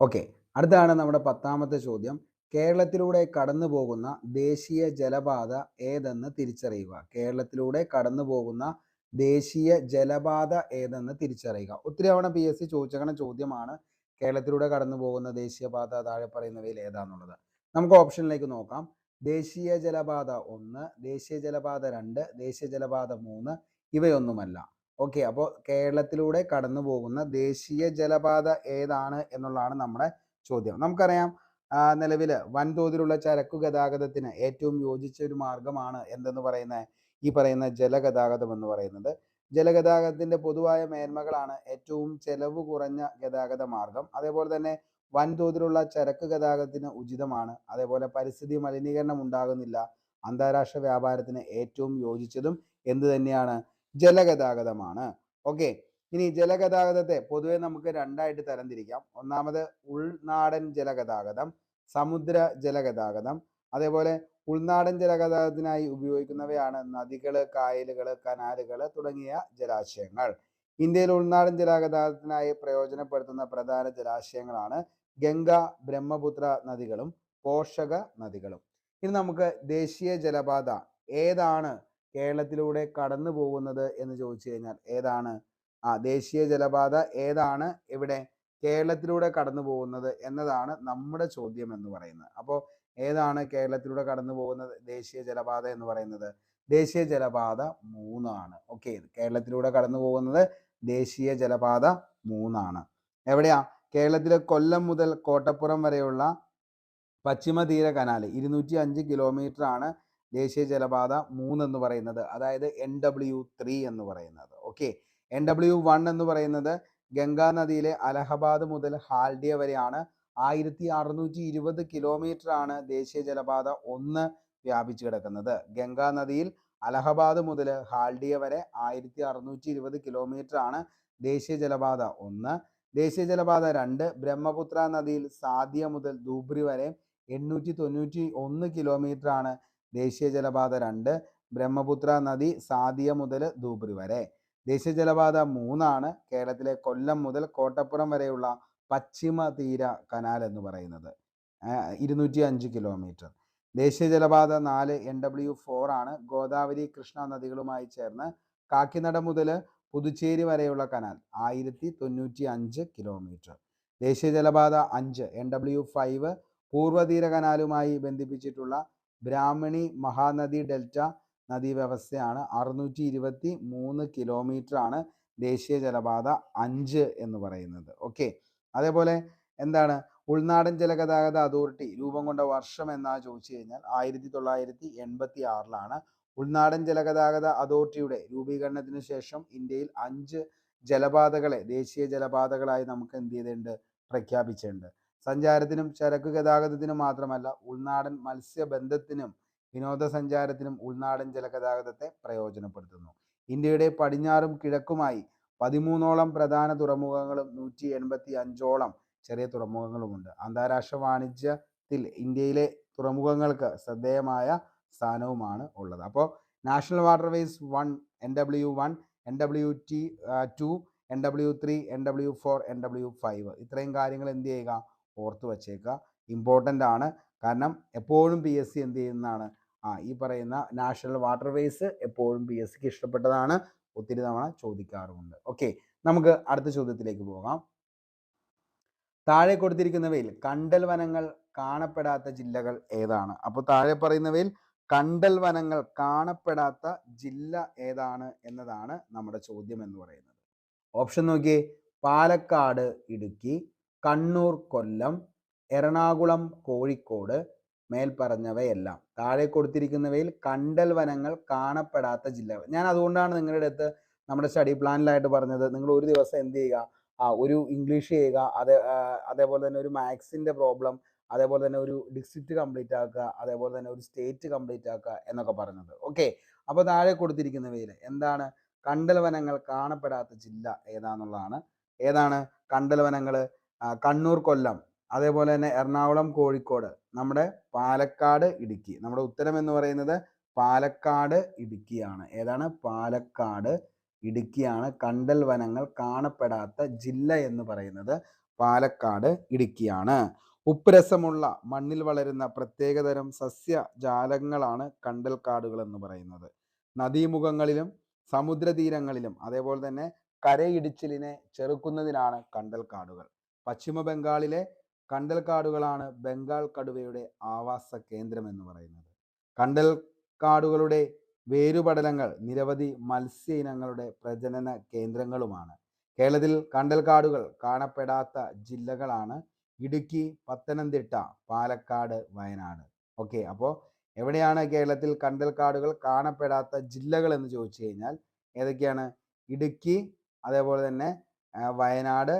ഓക്കെ, അടുത്താണ് നമ്മുടെ 10ാമത്തെ ചോദ്യം. കേരളത്തിലൂടെ കടന്നു പോകുന്ന ദേശീയ ജലപാത ഏതെന്ന് തിരിച്ചറിയുക. കേരളത്തിലൂടെ കടന്നു പോകുന്ന ദേശീയ ജലപാത ഏതെന്ന് തിരിച്ചറിയുക. ഒത്തിരി തവണ PSC ചോദിച്ചേക്കണ ചോദ്യമാണ്. കേരളത്തിലൂടെ കടന്നു പോകുന്ന ദേശീയപാത താഴെ പറയുന്നവയിൽ ഏതാന്നുള്ളത്. നമുക്ക് ഓപ്ഷനിലേക്ക് നോക്കാം. ദേശീയ ജലപാത 1, ദേശീയ ജലപാത 2, ദേശീയ ജലപാത 3 ഇവയൊന്നുമല്ല. ഓക്കെ, അപ്പോൾ കേരളത്തിലൂടെ കടന്നു പോകുന്ന ദേശീയ ജലപാത ഏതാണ് എന്നുള്ളതാണ് നമ്മുടെ ചോദ്യം. നമുക്കറിയാം, നിലവിൽ വൻതോതിലുള്ള ചരക്കു ഗതാഗതത്തിന് ഏറ്റവും യോജിച്ച ഒരു മാർഗമാണ് എന്തെന്ന് പറയുന്നത്, ഈ പറയുന്ന ജലഗതാഗതം എന്ന് പറയുന്നത്. ജലഗതാഗതത്തിന്റെ പൊതുവായ മേന്മകളാണ് ഏറ്റവും ചെലവ് കുറഞ്ഞ ഗതാഗത മാർഗം, അതേപോലെ തന്നെ വൻതോതിലുള്ള ചരക്ക് ഗതാഗതത്തിന് ഉചിതമാണ്, അതേപോലെ പരിസ്ഥിതി മലിനീകരണം ഉണ്ടാകുന്നില്ല, അന്താരാഷ്ട്ര വ്യാപാരത്തിന് ഏറ്റവും യോജിച്ചതും എന്ത് തന്നെയാണ്, ജലഗതാഗതമാണ്. ഓക്കെ, ഇനി ജലഗതാഗതത്തെ പൊതുവെ നമുക്ക് രണ്ടായിട്ട് തരംതിരിക്കാം. ഒന്നാമത് ഉൾനാടൻ ജലഗതാഗതം, സമുദ്ര ജലഗതാഗതം, അതേപോലെ ഉൾനാടൻ ജലഗതാഗതത്തിനായി ഉപയോഗിക്കുന്നവയാണ് നദികൾ, കായലുകൾ, കനാലുകൾ തുടങ്ങിയ ജലാശയങ്ങൾ. ഇന്ത്യയിൽ ഉൾനാടൻ ജലഗതാഗതത്തിനായി പ്രയോജനപ്പെടുത്തുന്ന പ്രധാന ജലാശയങ്ങളാണ് ഗംഗ, ബ്രഹ്മപുത്ര നദികളും പോഷക നദികളും. ഇനി നമുക്ക് ദേശീയ ജലപാത ഏതാണ് കേരളത്തിലൂടെ കടന്നു പോകുന്നത് എന്ന് ചോദിച്ചു കഴിഞ്ഞാൽ ഏതാണ്? ദേശീയ ജലപാത ഏതാണ് ഇവിടെ കേരളത്തിലൂടെ കടന്നു പോകുന്നത് എന്നതാണ് നമ്മുടെ ചോദ്യം എന്ന് പറയുന്നത്. അപ്പോൾ ഏതാണ് കേരളത്തിലൂടെ കടന്നു പോകുന്നത് ദേശീയ ജലപാത എന്ന് പറയുന്നത്? ദേശീയ ജലപാത 3 ആണ്. ഓക്കെ, കേരളത്തിലൂടെ കടന്നു പോകുന്നത് ദേശീയ ജലപാത 3 ആണ്. എവിടെയാ? കേരളത്തിലെ കൊല്ലം മുതൽ കോട്ടപ്പുറം വരെയുള്ള പശ്ചിമതീര കനാൽ 205 കിലോമീറ്റർ ആണ് ദേശീയ ജലപാത 3 എന്ന് പറയുന്നത്, അതായത് NW3 എന്ന് പറയുന്നത്. ഓക്കെ, NW1 എന്ന് പറയുന്നത് ഗംഗാ നദിയിലെ അലഹബാദ് മുതൽ ഹാൽഡിയ വരെയാണ്. 1620 കിലോമീറ്റർ ആണ് ദേശീയ ജലപാത 1 വ്യാപിച്ചു കിടക്കുന്നത്. ഗംഗാ നദിയിൽ അലഹബാദ് മുതൽ ഹാൽഡിയ വരെ 1620 കിലോമീറ്റർ ആണ് ദേശീയ ജലപാത 1. ദേശീയ ജലപാത 2 ബ്രഹ്മപുത്ര നദിയിൽ സാദിയ മുതൽ ധൂബ്രി വരെ 891 കിലോമീറ്റർ ആണ് ദേശീയ ജലപാത 2. ബ്രഹ്മപുത്ര നദി സാദിയ മുതൽ ധൂബ്രി വരെ. ദേശീയ ജലപാത 3 ആണ് കേരളത്തിലെ കൊല്ലം മുതൽ കോട്ടപ്പുറം വരെയുള്ള പശ്ചിമ തീര കനാൽ എന്ന് പറയുന്നത്, 205 കിലോമീറ്റർ. ദേശീയ ജലപാത 4 NW4 ആണ് ഗോദാവരി കൃഷ്ണ നദികളുമായി ചേർന്ന് കാക്കിനട മുതൽ പുതുച്ചേരി വരെയുള്ള കനാൽ 1095 കിലോമീറ്റർ. ദേശീയ ജലപാത 5 NW5 പൂർവ്വതീര കനാലുമായി ബന്ധിപ്പിച്ചിട്ടുള്ള ബ്രാഹ്മണി മഹാനദി ഡെൽറ്റ നദീവ്യവസ്ഥയാണ്. 623 കിലോമീറ്റർ ആണ് ദേശീയ ജലപാത 5 എന്ന് പറയുന്നത്. ഓക്കെ, അതേപോലെ എന്താണ് ഉൾനാടൻ ജലഗതാഗത അതോറിറ്റി രൂപം കൊണ്ട വർഷം എന്നാ ചോദിച്ചു കഴിഞ്ഞാൽ 1986 ഉൾനാടൻ ജലഗതാഗത അതോറിറ്റിയുടെ രൂപീകരണത്തിന് ശേഷം ഇന്ത്യയിൽ 5 ജലപാതകളെ ദേശീയ ജലപാതകളായി നമുക്ക് എന്ത് ചെയ്തിട്ടുണ്ട്? പ്രഖ്യാപിച്ചിട്ടുണ്ട്. സഞ്ചാരത്തിനും ചരക്ക് ഗതാഗതത്തിനും മാത്രമല്ല ഉൾനാടൻ മത്സ്യബന്ധത്തിനും വിനോദസഞ്ചാരത്തിനും ഉൾനാടൻ ജലഗതാഗതത്തെ പ്രയോജനപ്പെടുത്തുന്നു. ഇന്ത്യയുടെ പടിഞ്ഞാറും കിഴക്കുമായി 13ഓളം പ്രധാന തുറമുഖങ്ങളും 185ഓളം ചെറിയ തുറമുഖങ്ങളുമുണ്ട്. അന്താരാഷ്ട്ര വാണിജ്യത്തിൽ ഇന്ത്യയിലെ തുറമുഖങ്ങൾക്ക് ശ്രദ്ധേയമായ സ്ഥാനവുമാണ് ഉള്ളത്. അപ്പോൾ national waterways 1 NW1, NW2, NW3, NW4, NW5 ഇത്രയും കാര്യങ്ങൾ എന്ത് ചെയ്യുക? ഓർത്ത് വച്ചേക്കുക. ഇമ്പോർട്ടൻ്റ് ആണ്. കാരണം എപ്പോഴും PSC എന്ത് ചെയ്യുന്നതാണ്? ഈ പറയുന്ന നാഷണൽ വാട്ടർവേസ് എപ്പോഴും PSCക്ക് ഇഷ്ടപ്പെട്ടതാണ്, ഒത്തിരി തവണ ചോദിക്കാറുമുണ്ട്. ഓക്കെ, നമുക്ക് അടുത്ത ചോദ്യത്തിലേക്ക് പോകാം. താഴെ കൊടുത്തിരിക്കുന്നവയിൽ കണ്ടൽ വനങ്ങൾ കാണപ്പെടാത്ത ജില്ലകൾ ഏതാണ്? അപ്പോൾ താഴെ പറയുന്നവയിൽ കണ്ടൽ വനങ്ങൾ കാണപ്പെടാത്ത ജില്ല ഏതാണ് എന്നതാണ് നമ്മുടെ ചോദ്യം എന്ന് പറയുന്നത്. ഓപ്ഷൻ നോക്കിയേ: പാലക്കാട്, ഇടുക്കി, കണ്ണൂർ, കൊല്ലം, എറണാകുളം, കോഴിക്കോട്, മേൽപ്പറഞ്ഞവയെല്ലാം. താഴെ കൊടുത്തിരിക്കുന്നവയിൽ കണ്ടൽ വനങ്ങൾ കാണപ്പെടാത്ത ജില്ലകൾ. ഞാൻ അതുകൊണ്ടാണ് നിങ്ങളുടെ അടുത്ത് നമ്മുടെ സ്റ്റഡി പ്ലാനിലായിട്ട് പറഞ്ഞത് നിങ്ങൾ ഒരു ദിവസം എന്ത് ചെയ്യുക, ഒരു ഇംഗ്ലീഷ് ചെയ്യുക, അതേപോലെ തന്നെ ഒരു മാത്സിൻ്റെ പ്രോബ്ലം, അതേപോലെ തന്നെ ഒരു ഡിസ്ട്രിക്റ്റ് കംപ്ലീറ്റ് ആക്കുക, അതേപോലെ തന്നെ ഒരു സ്റ്റേറ്റ് കംപ്ലീറ്റ് ആക്കുക എന്നൊക്കെ പറഞ്ഞത്. ഓക്കെ, അപ്പോൾ താഴെ കൊടുത്തിരിക്കുന്നവയിൽ എന്താണ് കണ്ടൽ വനങ്ങൾ കാണപ്പെടാത്ത ജില്ല ഏതാന്നുള്ളതാണ്. ഏതാണ് കണ്ടൽ വനങ്ങൾ? കണ്ണൂർ, കൊല്ലം, അതേപോലെ തന്നെ എറണാകുളം, കോഴിക്കോട്, നമ്മുടെ പാലക്കാട്, ഇടുക്കി. നമ്മുടെ ഉത്തരം എന്ന് പറയുന്നത് പാലക്കാട്, ഇടുക്കിയാണ്. ഏതാണ്? പാലക്കാട്, ഇടുക്കിയാണ്. കണ്ടൽ വനങ്ങൾ കാണപ്പെടാത്ത ജില്ല എന്ന് പറയുന്നത് പാലക്കാട്, ഇടുക്കിയാണ്. ഉപ്പുരസമുള്ള മണ്ണിൽ വളരുന്ന പ്രത്യേകതരം സസ്യജാലങ്ങളാണ് കണ്ടൽ കാടുകൾ എന്ന് പറയുന്നത്. നദീമുഖങ്ങളിലും സമുദ്രതീരങ്ങളിലും അതേപോലെ തന്നെ കരയിടിച്ചിലിനെ ചെറുക്കുന്നതിനാണ് കണ്ടൽ കാടുകൾ. പശ്ചിമ ബംഗാളിലെ കണ്ടൽ കാടുകളാണ് ബംഗാൾ കടുവയുടെ ആവാസ കേന്ദ്രം എന്ന് പറയുന്നത്. കണ്ടൽ കാടുകളുടെ വേരുപടലങ്ങൾ നിരവധി മത്സ്യ ഇനങ്ങളുടെ പ്രജനന കേന്ദ്രങ്ങളുമാണ്. കേരളത്തിൽ കണ്ടൽ കാടുകൾ കാണപ്പെടാത്ത ജില്ലകളാണ് ഇടുക്കി, പത്തനംതിട്ട, പാലക്കാട്, വയനാട്. ഓക്കെ, അപ്പോൾ എവിടെയാണ് കേരളത്തിൽ കണ്ടൽ കാടുകൾ കാണപ്പെടാത്ത ജില്ലകൾ എന്ന് ചോദിച്ചു കഴിഞ്ഞാൽ ഏതൊക്കെയാണ്? ഇടുക്കി, അതേപോലെ തന്നെ വയനാട്,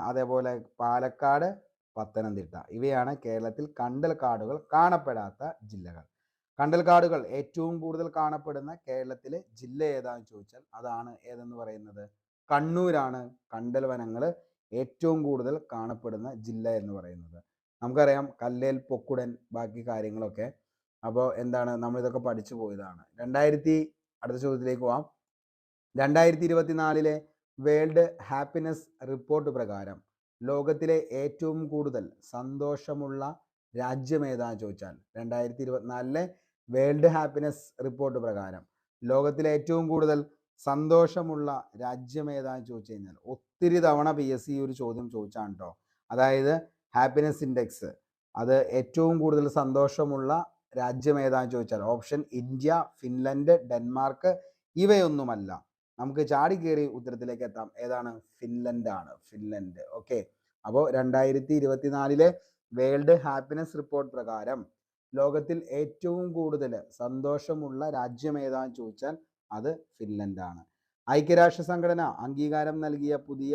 അതേപോലെ പാലക്കാട്, പത്തനംതിട്ട. ഇവയാണ് കേരളത്തിൽ കണ്ടൽ കാടുകൾ കാണപ്പെടാത്ത ജില്ലകൾ. കണ്ടൽ കാടുകൾ ഏറ്റവും കൂടുതൽ കാണപ്പെടുന്ന കേരളത്തിലെ ജില്ല ഏതാണെന്ന് ചോദിച്ചാൽ അതാണ് ഏതെന്ന് പറയുന്നത് കണ്ണൂരാണ്. കണ്ടൽ വനങ്ങൾ ഏറ്റവും കൂടുതൽ കാണപ്പെടുന്ന ജില്ല എന്ന് പറയുന്നത്. നമുക്കറിയാം കല്ലേൽ, പൊക്കുടൻ, ബാക്കി കാര്യങ്ങളൊക്കെ അപ്പോൾ എന്താണ്, നമ്മൾ ഇതൊക്കെ പഠിച്ചു പോയതാണ്. അടുത്ത ചോദ്യത്തിലേക്ക് പോവാം. 2024 വേൾഡ് ഹാപ്പിനെസ് റിപ്പോർട്ട് പ്രകാരം ലോകത്തിലെ ഏറ്റവും കൂടുതൽ സന്തോഷമുള്ള രാജ്യം ഏതാന്ന് ചോദിച്ചാൽ 2024 വേൾഡ് ഹാപ്പിനെസ് റിപ്പോർട്ട് പ്രകാരം ലോകത്തിലെ ഏറ്റവും കൂടുതൽ സന്തോഷമുള്ള രാജ്യം ഏതാന്ന് ചോദിച്ചു കഴിഞ്ഞാൽ ഒത്തിരി തവണ PSC ഒരു ചോദ്യം ചോദിച്ചാണ് കേട്ടോ. അതായത് ഹാപ്പിനെസ് ഇൻഡെക്സ്, അത് ഏറ്റവും കൂടുതൽ സന്തോഷമുള്ള രാജ്യം ഏതാന്ന് ചോദിച്ചാൽ ഓപ്ഷൻ ഇന്ത്യ, ഫിൻലൻഡ്, ഡെൻമാർക്ക് ഇവയൊന്നുമല്ല. നമുക്ക് ചാടിക്കേറി ഉത്തരത്തിലേക്ക് എത്താം. ഏതാണ്? ഫിൻലൻഡ് ആണ്. ഫിൻലൻഡ്. ഓക്കെ. അപ്പോൾ 2024 വേൾഡ് ഹാപ്പിനെസ് റിപ്പോർട്ട് പ്രകാരം ലോകത്തിൽ ഏറ്റവും കൂടുതൽ സന്തോഷമുള്ള രാജ്യം ഏതാന്ന് ചോദിച്ചാൽ അത് ഫിൻലൻഡ് ആണ്. ഐക്യരാഷ്ട്ര സംഘടന അംഗീകാരം നൽകിയ പുതിയ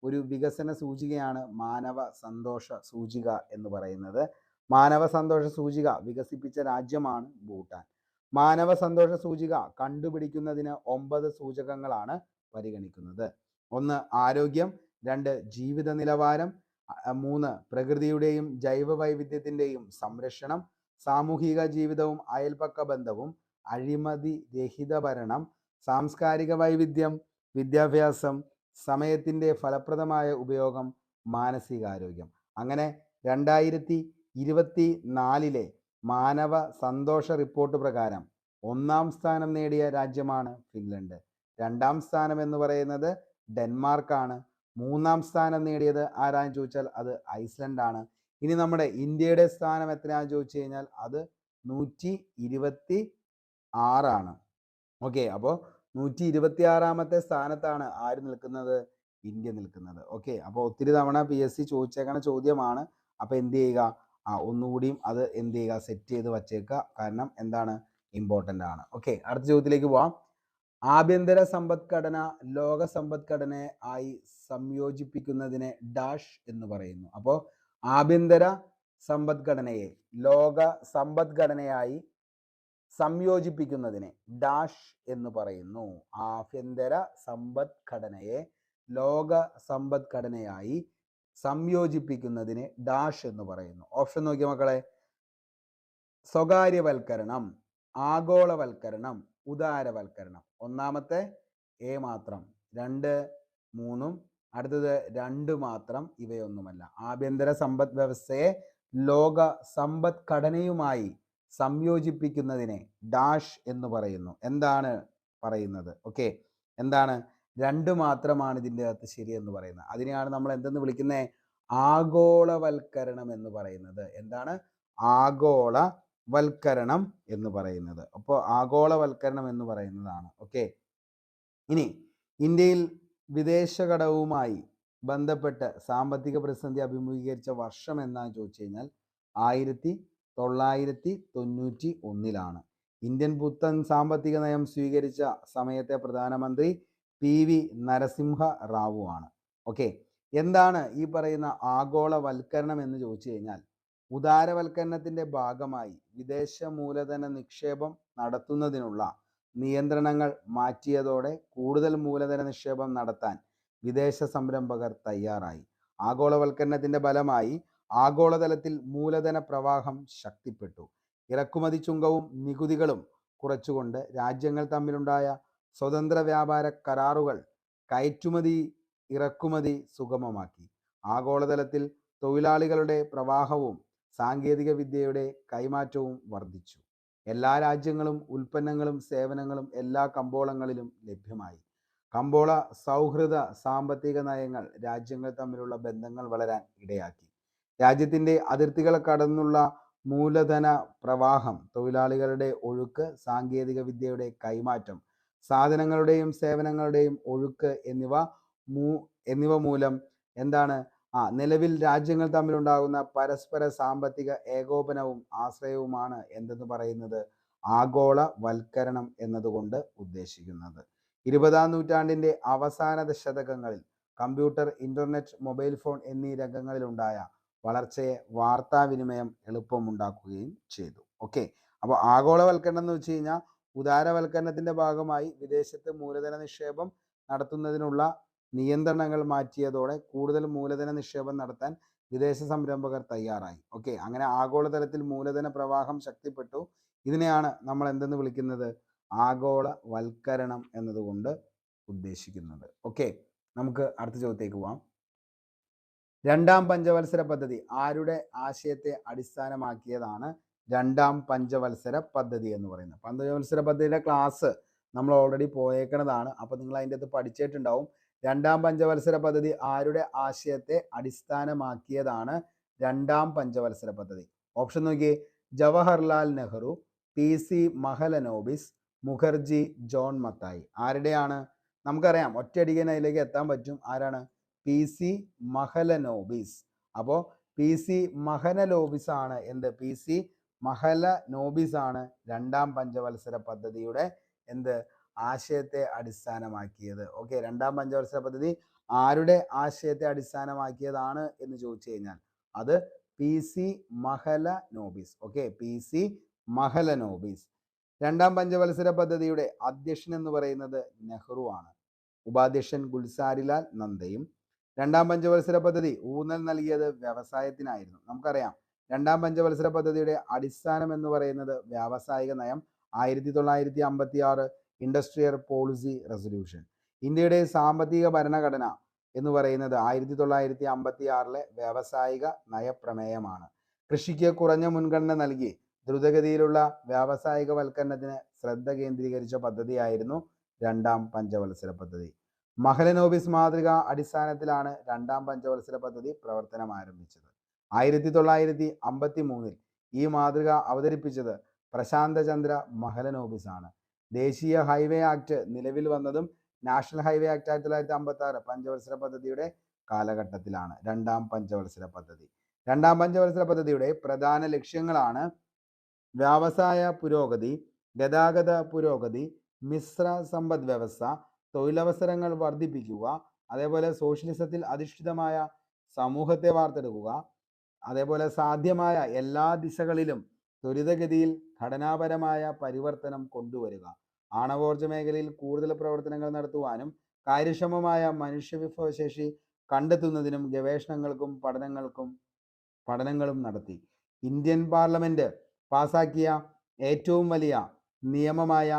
ഒരു വികസന സൂചികയാണ് മാനവ സന്തോഷ സൂചിക എന്ന് പറയുന്നത്. മാനവ സന്തോഷ സൂചിക വികസിപ്പിച്ച രാജ്യമാണ് ഭൂട്ടാൻ. മാനവ സന്തോഷ സൂചിക കണ്ടുപിടിക്കുന്നതിന് 9 സൂചകങ്ങളാണ് പരിഗണിക്കുന്നത്. 1 ആരോഗ്യം, 2 ജീവിത നിലവാരം, 3 പ്രകൃതിയുടെയും ജൈവ വൈവിധ്യത്തിൻ്റെയും സംരക്ഷണം, സാമൂഹിക ജീവിതവും അയൽപക്ക ബന്ധവും, അഴിമതി രഹിത ഭരണം, സാംസ്കാരിക വൈവിധ്യം, വിദ്യാഭ്യാസം, സമയത്തിൻ്റെ ഫലപ്രദമായ ഉപയോഗം, മാനസികാരോഗ്യം. അങ്ങനെ 2024 മാനവ സന്തോഷ റിപ്പോർട്ട് പ്രകാരം 1ാം സ്ഥാനം നേടിയ രാജ്യമാണ് ഫിൻലൻഡ്. 2ാം സ്ഥാനം എന്ന് പറയുന്നത് ഡെൻമാർക്കാണ്. 3ാം സ്ഥാനം നേടിയത് ആരാന്ന് ചോദിച്ചാൽ അത് ഐസ്ലൻഡ് ആണ്. ഇനി നമ്മുടെ ഇന്ത്യയുടെ സ്ഥാനം എത്രയാണെന്ന് ചോദിച്ചു കഴിഞ്ഞാൽ അത് 126 ആണ്. ഓക്കെ. അപ്പോൾ 126ാമത്തെ സ്ഥാനത്താണ് ആര് നിൽക്കുന്നത്? ഇന്ത്യ നിൽക്കുന്നത്. ഓക്കെ. അപ്പോൾ ഒത്തിരി തവണ PSC ചോദിച്ചേക്കണ ചോദ്യമാണ്. അപ്പോൾ എന്ത് ചെയ്യുക? ഒന്നുകൂടിയും അത് എന്ത് ചെയ്യുക? സെറ്റ് ചെയ്ത് വച്ചേക്കുക. കാരണം എന്താണ്? ഇമ്പോർട്ടൻ്റ് ആണ്. ഓക്കെ. അടുത്ത ചോദ്യത്തിലേക്ക് പോവാം. ആഭ്യന്തര സമ്പദ്ഘടന ലോക സമ്പദ്ഘടനയെ ആയി സംയോജിപ്പിക്കുന്നതിനെ ഡാഷ് എന്ന് പറയുന്നു. അപ്പോൾ ആഭ്യന്തര സമ്പദ്ഘടനയെ ലോക സമ്പദ്ഘടനയായി സംയോജിപ്പിക്കുന്നതിനെ ഡാഷ് എന്ന് പറയുന്നു. ആഭ്യന്തര സമ്പദ്ഘടനയെ ലോക സമ്പദ്ഘടനയായി സംയോജിപ്പിക്കുന്നതിനെ ഡാഷ് എന്ന് പറയുന്നു. ഓപ്ഷൻ നോക്കിയ മക്കളെ. സ്വകാര്യവൽക്കരണം, ആഗോളവൽക്കരണം, ഉദാരവൽക്കരണം. ഒന്നാമത്തെ എ മാത്രം, 2, 3, അടുത്തത് 2 മാത്രം. ഇവയൊന്നുമല്ല. ആഭ്യന്തര സമ്പദ് വ്യവസ്ഥയെ ലോക സമ്പദ്ഘടനയുമായി സംയോജിപ്പിക്കുന്നതിനെ ഡാഷ് എന്ന് പറയുന്നു. എന്താണ് പറയുന്നത്? ഓക്കെ. എന്താണ്? 2 മാത്രമാണ് ഇതിൻ്റെ അകത്ത് ശരിയെന്ന് പറയുന്നത്. അതിനെയാണ് നമ്മൾ എന്തെന്ന് വിളിക്കുന്നത്? ആഗോളവൽക്കരണം എന്ന് പറയുന്നത്. എന്താണ്? ആഗോളവൽക്കരണം എന്ന് പറയുന്നത്. അപ്പോൾ ആഗോളവൽക്കരണം എന്ന് പറയുന്നതാണ്. ഓക്കെ. ഇനി ഇന്ത്യയിൽ വിദേശ കടവുമായി ബന്ധപ്പെട്ട് സാമ്പത്തിക പ്രതിസന്ധി അഭിമുഖീകരിച്ച വർഷം എന്നാന്ന് ചോദിച്ചു കഴിഞ്ഞാൽ 1991 ഇന്ത്യൻ പുത്തൻ സാമ്പത്തിക നയം സ്വീകരിച്ച സമയത്തെ പ്രധാനമന്ത്രി PV നരസിംഹ റാവു ആണ്. ഓക്കെ. എന്താണ് ഈ പറയുന്ന ആഗോളവൽക്കരണം എന്ന് ചോദിച്ചു കഴിഞ്ഞാൽ ഉദാരവൽക്കരണത്തിൻ്റെ ഭാഗമായി വിദേശ മൂലധന നിക്ഷേപം നടത്തുന്നതിനുള്ള നിയന്ത്രണങ്ങൾ മാറ്റിയതോടെ കൂടുതൽ മൂലധന നിക്ഷേപം നടത്താൻ വിദേശ സംരംഭകർ തയ്യാറായി. ആഗോളവൽക്കരണത്തിൻ്റെ ഫലമായി ആഗോളതലത്തിൽ മൂലധന പ്രവാഹം ശക്തിപ്പെട്ടു. ഇറക്കുമതി ചുങ്കവും നികുതികളും കുറച്ചുകൊണ്ട് രാജ്യങ്ങൾ തമ്മിലുണ്ടായ സ്വതന്ത്ര വ്യാപാര കരാറുകൾ കയറ്റുമതി ഇറക്കുമതി സുഗമമാക്കി. ആഗോളതലത്തിൽ തൊഴിലാളികളുടെ പ്രവാഹവും സാങ്കേതിക വിദ്യയുടെ കൈമാറ്റവും വർദ്ധിച്ചു. എല്ലാ രാജ്യങ്ങളും ഉൽപ്പന്നങ്ങളും സേവനങ്ങളും എല്ലാ കമ്പോളങ്ങളിലും ലഭ്യമായി. കമ്പോള സൗഹൃദ സാമ്പത്തിക നയങ്ങൾ രാജ്യങ്ങൾ തമ്മിലുള്ള ബന്ധങ്ങൾ വളരാൻ ഇടയാക്കി. രാജ്യത്തിൻ്റെ അതിർത്തികൾ കടന്നുള്ള മൂലധന പ്രവാഹം, തൊഴിലാളികളുടെ ഒഴുക്ക്, സാങ്കേതിക വിദ്യയുടെ കൈമാറ്റം, സാധനങ്ങളുടെയും സേവനങ്ങളുടെയും ഒഴുക്ക് എന്നിവ മൂലം എന്താണ് നിലവിൽ രാജ്യങ്ങൾ തമ്മിലുണ്ടാകുന്ന പരസ്പര സാമ്പത്തിക ഏകോപനവും ആശ്രയവുമാണ് എന്തെന്ന് പറയുന്നത്? ആഗോളവൽക്കരണം എന്നതുകൊണ്ട് ഉദ്ദേശിക്കുന്നത്. 20ാം നൂറ്റാണ്ടിൻ്റെ അവസാന ദശകങ്ങളിൽ കമ്പ്യൂട്ടർ, ഇന്റർനെറ്റ്, മൊബൈൽ ഫോൺ എന്നീ രംഗങ്ങളിലുണ്ടായ വളർച്ചയെ വാർത്താവിനിമയം എളുപ്പമുണ്ടാക്കുകയും ചെയ്തു. ഓക്കെ. അപ്പോൾ ആഗോളവൽക്കരണം എന്ന് വെച്ച് കഴിഞ്ഞാൽ ഉദാരവൽക്കരണത്തിൻ്റെ ഭാഗമായി വിദേശത്ത് മൂലധന നിക്ഷേപം നടത്തുന്നതിനുള്ള നിയന്ത്രണങ്ങൾ മാറ്റിയതോടെ കൂടുതൽ മൂലധന നിക്ഷേപം നടത്താൻ വിദേശ സംരംഭകർ തയ്യാറായി. ഓക്കെ. അങ്ങനെ ആഗോളതലത്തിൽ മൂലധന പ്രവാഹം ശക്തിപ്പെട്ടു. ഇതിനെയാണ് നമ്മൾ എന്തെന്ന് വിളിക്കുന്നത്? ആഗോളവൽക്കരണം എന്നതുകൊണ്ട് ഉദ്ദേശിക്കുന്നത്. ഓക്കെ, നമുക്ക് അടുത്ത ചോദ്യത്തേക്ക് പോവാം. രണ്ടാം പഞ്ചവത്സര പദ്ധതി ആരുടെ ആശയത്തെ അടിസ്ഥാനമാക്കിയതാണ്? രണ്ടാം പഞ്ചവത്സര പദ്ധതി എന്ന് പറയുന്നത്. പഞ്ചവത്സര പദ്ധതിയുടെ ക്ലാസ് നമ്മൾ ഓൾറെഡി പോയേക്കണതാണ്. അപ്പോൾ നിങ്ങൾ അതിൻ്റെ അകത്ത് പഠിച്ചിട്ടുണ്ടാവും. രണ്ടാം പഞ്ചവത്സര പദ്ധതി ആരുടെ ആശയത്തെ അടിസ്ഥാനമാക്കിയതാണ്? രണ്ടാം പഞ്ചവത്സര പദ്ധതി. ഓപ്ഷൻ നോക്കിയേ: ജവഹർലാൽ നെഹ്റു, PC മഹലനോബിസ്, മുഖർജി, ജോൺ മത്തായി. ആരുടെയാണ്? നമുക്കറിയാം, ഒറ്റയടിക്കാൻ അതിലേക്ക് എത്താൻ പറ്റും. ആരാണ്? PC മഹലനോബിസ്. അപ്പോൾ PC മഹലനോബിസ് ആണ് എന്ത്? PC മഹലനോബിസ് ആണ് രണ്ടാം പഞ്ചവത്സര പദ്ധതിയുടെ എന്ത്? ആശയത്തെ അടിസ്ഥാനമാക്കിയത്. ഓക്കെ, രണ്ടാം പഞ്ചവത്സര പദ്ധതി ആരുടെ ആശയത്തെ അടിസ്ഥാനമാക്കിയതാണ് എന്ന് ചോദിച്ചു കഴിഞ്ഞാൽ അത് PC Mahalanobis. Okay, PC Mahalanobis. രണ്ടാം പഞ്ചവത്സര പദ്ധതിയുടെ അധ്യക്ഷൻ എന്ന് പറയുന്നത് നെഹ്റു ആണ്. ഉപാധ്യക്ഷൻ ഗുൽസാരിലാൽ നന്ദയും. രണ്ടാം പഞ്ചവത്സര പദ്ധതി ഊന്നൽ നൽകിയത് വ്യവസായത്തിനായിരുന്നു. നമുക്കറിയാം, രണ്ടാം പഞ്ചവത്സര പദ്ധതിയുടെ അടിസ്ഥാനം എന്ന് പറയുന്നത് വ്യാവസായിക നയം. 1956 ഇൻഡസ്ട്രിയൽ പോളിസി റെസൊല്യൂഷൻ. ഇന്ത്യയുടെ സാമ്പത്തിക ഭരണഘടന എന്ന് പറയുന്നത് 1956 വ്യാവസായിക നയപ്രമേയമാണ്. കൃഷിക്ക് കുറഞ്ഞ മുൻഗണന നൽകി ദ്രുതഗതിയിലുള്ള വ്യാവസായികവൽക്കരണത്തിന് ശ്രദ്ധ കേന്ദ്രീകരിച്ച പദ്ധതിയായിരുന്നു രണ്ടാം പഞ്ചവത്സര പദ്ധതി. മഹലനോബിസ് മാതൃക അടിസ്ഥാനത്തിലാണ് രണ്ടാം പഞ്ചവത്സര പദ്ധതി പ്രവർത്തനം ആരംഭിച്ചത്. 1953 ഈ മാതൃക അവതരിപ്പിച്ചത് പ്രശാന്ത ചന്ദ്ര മഹലനോബിസ് ആണ്. ദേശീയ ഹൈവേ ആക്ട് നിലവിൽ വന്നതും നാഷണൽ ഹൈവേ ആക്ട് 1956 പഞ്ചവത്സര പദ്ധതിയുടെ കാലഘട്ടത്തിലാണ്. രണ്ടാം പഞ്ചവത്സര പദ്ധതി. രണ്ടാം പഞ്ചവത്സര പദ്ധതിയുടെ പ്രധാന ലക്ഷ്യങ്ങളാണ് വ്യവസായ പുരോഗതി, ഗതാഗത പുരോഗതി, മിശ്ര സമ്പദ് വ്യവസ്ഥ, തൊഴിലവസരങ്ങൾ വർദ്ധിപ്പിക്കുക, അതേപോലെ സോഷ്യലിസത്തിൽ അധിഷ്ഠിതമായ സമൂഹത്തെ വാർത്തെടുക്കുക, അതേപോലെ സാധ്യമായ എല്ലാ ദിശകളിലും ത്വരിതഗതിയിൽ ഘടനാപരമായ പരിവർത്തനം കൊണ്ടുവരിക, ആണവോർജ്ജ മേഖലയിൽ കൂടുതൽ പ്രവർത്തനങ്ങൾ നടത്തുവാനും കാര്യക്ഷമമായ മനുഷ്യവിഭവശേഷി കണ്ടെത്തുന്നതിനും ഗവേഷണങ്ങൾക്കും പഠനങ്ങളും നടത്തി. ഇന്ത്യൻ പാർലമെന്റ് പാസാക്കിയ ഏറ്റവും വലിയ നിയമമായ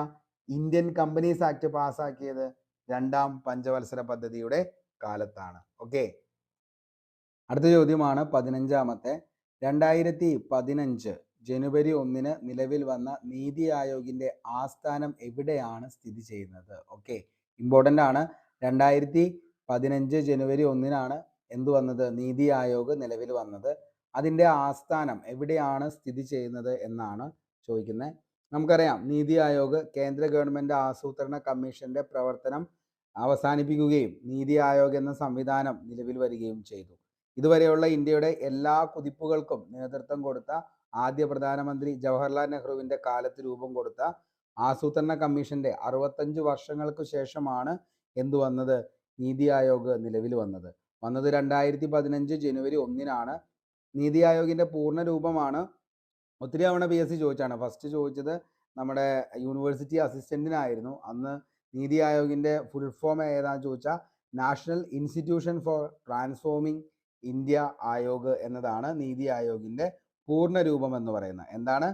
ഇന്ത്യൻ കമ്പനീസ് ആക്ട് പാസാക്കിയത് രണ്ടാം പഞ്ചവത്സര പദ്ധതിയുടെ കാലത്താണ്. ഓക്കെ, അടുത്ത ചോദ്യമാണ് 15ാമത്തെ. 2015 ജനുവരി 1 നിലവിൽ വന്ന നീതി ആയോഗിന്റെ ആസ്ഥാനം എവിടെയാണ് സ്ഥിതി ചെയ്യുന്നത്? ഓക്കെ, ഇമ്പോർട്ടൻ്റ് ആണ്. 2015 ജനുവരി 1 എന്ത് വന്നത്? നീതി ആയോഗ് നിലവിൽ വന്നത്. അതിൻ്റെ ആസ്ഥാനം എവിടെയാണ് സ്ഥിതി ചെയ്യുന്നത് എന്നാണ് ചോദിക്കുന്നത്. നമുക്കറിയാം, നീതി ആയോഗ് കേന്ദ്ര ഗവൺമെൻറ് ആസൂത്രണ കമ്മീഷന്റെ പ്രവർത്തനം അവസാനിപ്പിക്കുകയും നീതി ആയോഗ് എന്ന സംവിധാനം നിലവിൽ വരികയും ചെയ്തു. ഇതുവരെയുള്ള ഇന്ത്യയുടെ എല്ലാ കുതിപ്പുകൾക്കും നേതൃത്വം കൊടുത്ത ആദ്യ പ്രധാനമന്ത്രി ജവഹർലാൽ നെഹ്റുവിൻ്റെ കാലത്ത് രൂപം കൊടുത്ത ആസൂത്രണ കമ്മീഷന്റെ 65 വർഷങ്ങൾക്ക് ശേഷമാണ് എന്തു വന്നത്? നീതി ആയോഗ് നിലവിൽ വന്നത്. 2015 ജനുവരി 1 നീതി ആയോഗിന്റെ പൂർണ്ണ രൂപമാണ്. ഒത്തിരി തവണ PSC ചോദിച്ചാണ്. ഫസ്റ്റ് ചോദിച്ചത് നമ്മുടെ യൂണിവേഴ്സിറ്റി അസിസ്റ്റന്റിനായിരുന്നു. അന്ന് നീതി ആയോഗിന്റെ ഫുൾ ഫോം ഏതാണെന്ന് ചോദിച്ചാൽ national institution for transforming India Aayog എന്നതാണ് നീതി ആയോഗിന്റെ പൂർണ്ണ രൂപം എന്ന് പറയുന്നത്. എന്താണ്?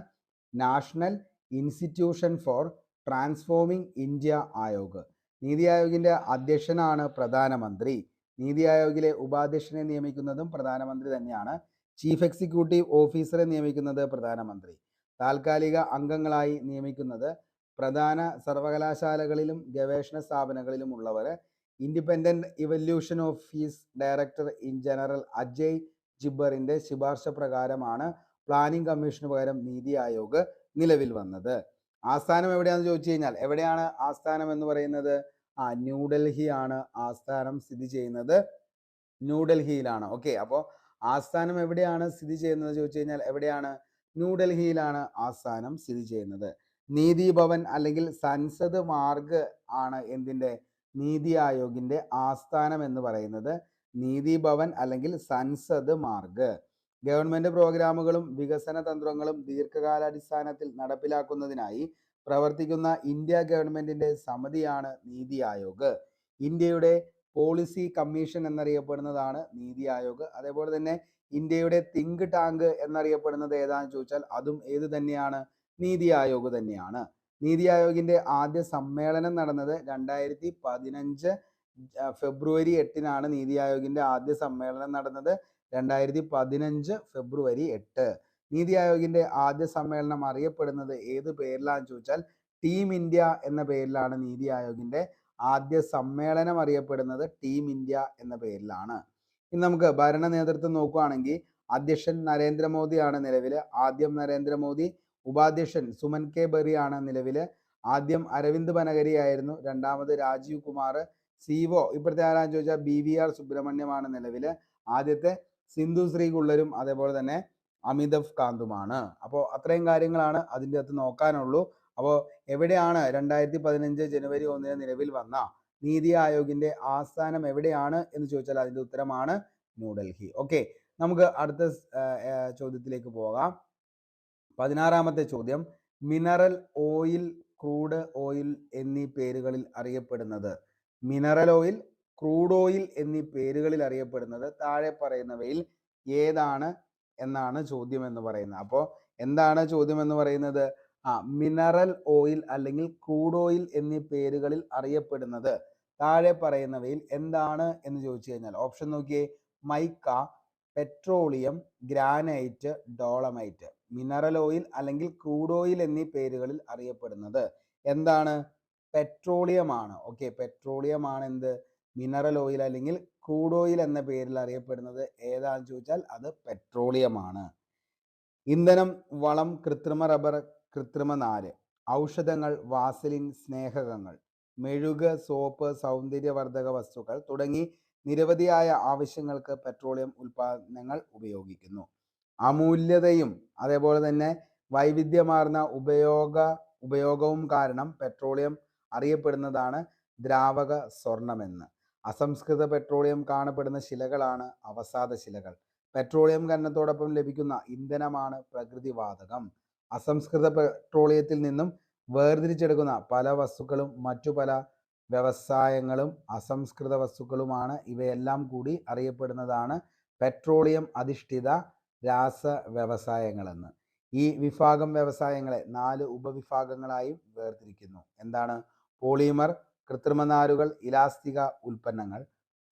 National institution for transforming India Aayog. നീതി ആയോഗിന്റെ അധ്യക്ഷനാണ് പ്രധാനമന്ത്രി. നീതി ആയോഗിലെ ഉപാധ്യക്ഷനെ നിയമിക്കുന്നതും പ്രധാനമന്ത്രി തന്നെയാണ്. ചീഫ് എക്സിക്യൂട്ടീവ് ഓഫീസറെ നിയമിക്കുന്നത് പ്രധാനമന്ത്രി. താൽക്കാലിക അംഗങ്ങളായി നിയമിക്കുന്നത് പ്രധാന സർവകലാശാലകളിലും ഗവേഷണ സ്ഥാപനങ്ങളിലും ഉള്ളവർ. Independent evaluation office director in general Ajay ജിബ്ബറിന്റെ ശുപാർശ പ്രകാരമാണ് പ്ലാനിംഗ് കമ്മീഷന് പകരം നീതി ആയോഗ് നിലവിൽ വന്നത്. ആസ്ഥാനം എവിടെയാണെന്ന് ചോദിച്ചു കഴിഞ്ഞാൽ എവിടെയാണ് ആസ്ഥാനം എന്ന് പറയുന്നത്? ന്യൂഡൽഹി ആണ് ആസ്ഥാനം സ്ഥിതി ചെയ്യുന്നത്. ന്യൂഡൽഹിയിലാണ്. ഓക്കെ, അപ്പോൾ ആസ്ഥാനം എവിടെയാണ് സ്ഥിതി ചെയ്യുന്നത് ചോദിച്ചു കഴിഞ്ഞാൽ എവിടെയാണ്? ന്യൂഡൽഹിയിലാണ് ആസ്ഥാനം സ്ഥിതി ചെയ്യുന്നത്. നീതി ഭവൻ അല്ലെങ്കിൽ സൻസദ് മാർഗ് ആണ് എന്തിൻ്റെ? നീതി ആയോഗിന്റെ ആസ്ഥാനം എന്ന് പറയുന്നത് നീതി ഭവൻ അല്ലെങ്കിൽ സൻസദ് മാർഗ്. ഗവൺമെന്റ് പ്രോഗ്രാമുകളും വികസന തന്ത്രങ്ങളും ദീർഘകാലാടിസ്ഥാനത്തിൽ നടപ്പിലാക്കുന്നതിനായി പ്രവർത്തിക്കുന്ന ഇന്ത്യ ഗവൺമെന്റിന്റെ സമിതിയാണ് നീതി ആയോഗ്. ഇന്ത്യയുടെ പോളിസി കമ്മീഷൻ എന്നറിയപ്പെടുന്നതാണ് നീതി ആയോഗ്. അതേപോലെ തന്നെ ഇന്ത്യയുടെ തിങ്ക് ടാങ്ക് എന്നറിയപ്പെടുന്നത് ഏതാണെന്ന് ചോദിച്ചാൽ അതും ഏത് തന്നെയാണ്? നീതി ആയോഗ് തന്നെയാണ്. നീതി ആയോഗിന്റെ ആദ്യ സമ്മേളനം നടന്നത് 2015 ഫെബ്രുവരി 8 നീതി ആയോഗിന്റെ ആദ്യ സമ്മേളനം നടന്നത് 2015 ഫെബ്രുവരി 8. നീതി ആയോഗിന്റെ ആദ്യ സമ്മേളനം അറിയപ്പെടുന്നത് ഏത് പേരിലാണെന്ന് ചോദിച്ചാൽ ടീം ഇന്ത്യ എന്ന പേരിലാണ് നീതി ആയോഗിന്റെ ആദ്യ സമ്മേളനം അറിയപ്പെടുന്നത്. ടീം ഇന്ത്യ എന്ന പേരിലാണ്. ഇനി നമുക്ക് ഭരണ നേതൃത്വം നോക്കുകയാണെങ്കിൽ അധ്യക്ഷൻ നരേന്ദ്രമോദിയാണ് നിലവിൽ. ആദ്യം നരേന്ദ്രമോദി, ഉപാധ്യക്ഷൻ സുമൻ കെ ബറി ആണ് നിലവിൽ. ആദ്യം അരവിന്ദ് ബനഗരി ആയിരുന്നു, രണ്ടാമത് രാജീവ് കുമാർ. സിഒ ഇപ്പോഴത്തെ ആരാന്ന് ചോദിച്ചാൽ BVR സുബ്രഹ്മണ്യമാണ് നിലവിൽ. ആദ്യത്തെ സിന്ധു ശ്രീകുള്ളരും അതേപോലെ തന്നെ അമിതാഭ് കാന്തുമാണ്. അപ്പോൾ അത്രയും കാര്യങ്ങളാണ് അതിൻ്റെ അകത്ത് നോക്കാനുള്ളൂ. അപ്പോൾ എവിടെയാണ് 2015 ജനുവരി 1 നിലവിൽ വന്ന നീതി ആയോഗിന്റെ ആസ്ഥാനം എവിടെയാണ് എന്ന് ചോദിച്ചാൽ അതിന്റെ ഉത്തരമാണ് ന്യൂഡൽഹി. ഓക്കെ, നമുക്ക് അടുത്ത ചോദ്യത്തിലേക്ക് പോകാം. 16ാമത്തെ ചോദ്യം, മിനറൽ ഓയിൽ, ക്രൂഡ് ഓയിൽ എന്നീ പേരുകളിൽ അറിയപ്പെടുന്നത്. മിനറൽ ഓയിൽ, ക്രൂഡ് ഓയിൽ എന്നീ പേരുകളിൽ അറിയപ്പെടുന്നത് താഴെ പറയുന്നവയിൽ ഏതാണ് എന്നാണ് ചോദ്യം എന്ന് പറയുന്നത്. അപ്പോൾ എന്താണ് ചോദ്യം എന്ന് പറയുന്നത്? മിനറൽ ഓയിൽ അല്ലെങ്കിൽ ക്രൂഡ് ഓയിൽ എന്നീ പേരുകളിൽ അറിയപ്പെടുന്നത് താഴെ പറയുന്നവയിൽ എന്താണ് എന്ന് ചോദിച്ചു കഴിഞ്ഞാൽ ഓപ്ഷൻ നോക്കിയേ. Mica, petroleum, granite, dolomite. Mineral oil അല്ലെങ്കിൽ ക്രൂഡ് ഓയിൽ എന്നീ പേരുകളിൽ അറിയപ്പെടുന്നത് എന്താണ്? പെട്രോളിയം ആണ്. ഓക്കെ, പെട്രോളിയം ആണ് എന്ത്? മിനറൽ ഓയിൽ അല്ലെങ്കിൽ ക്രൂഡ് ഓയിൽ എന്ന പേരിൽ അറിയപ്പെടുന്നത് ഏതാണെന്ന് ചോദിച്ചാൽ അത് പെട്രോളിയം ആണ്. ഇന്ധനം, വളം, കൃത്രിമ റബ്ബർ, കൃത്രിമ നാര്, ഔഷധങ്ങൾ, വാസലിൻ, സ്നേഹകങ്ങൾ, മെഴുക്, സോപ്പ്, സൗന്ദര്യവർദ്ധക വസ്തുക്കൾ തുടങ്ങി നിരവധിയായ ആവശ്യങ്ങൾക്ക് പെട്രോളിയം ഉൽപ്പാദനങ്ങൾ ഉപയോഗിക്കുന്നു. അമൂല്യതയും അതേപോലെ തന്നെ വൈവിധ്യമാർന്ന ഉപയോഗവും കാരണം പെട്രോളിയം അറിയപ്പെടുന്നതാണ് ദ്രാവക സ്വർണമെന്ന്. അസംസ്കൃത പെട്രോളിയം കാണപ്പെടുന്ന ശിലകളാണ് അവസാദ ശിലകൾ. പെട്രോളിയം ഖനനത്തോടൊപ്പം ലഭിക്കുന്ന ഇന്ധനമാണ് പ്രകൃതിവാതകം. അസംസ്കൃത പെട്രോളിയത്തിൽ നിന്നും വേർതിരിച്ചെടുക്കുന്ന പല വസ്തുക്കളും മറ്റു പല വ്യവസായങ്ങളും അസംസ്കൃത വസ്തുക്കളുമാണ്. ഇവയെല്ലാം കൂടി അറിയപ്പെടുന്നതാണ് പെട്രോളിയം അധിഷ്ഠിത രാസ വ്യവസായങ്ങളെന്ന്. ഈ വിഭാഗം വ്യവസായങ്ങളെ 4 ഉപവിഭാഗങ്ങളായി വേർതിരിക്കുന്നു. എന്താണ്? പോളിമർ, കൃത്രിമനാരുകൾ, ഇലാസ്തിക ഉൽപ്പന്നങ്ങൾ,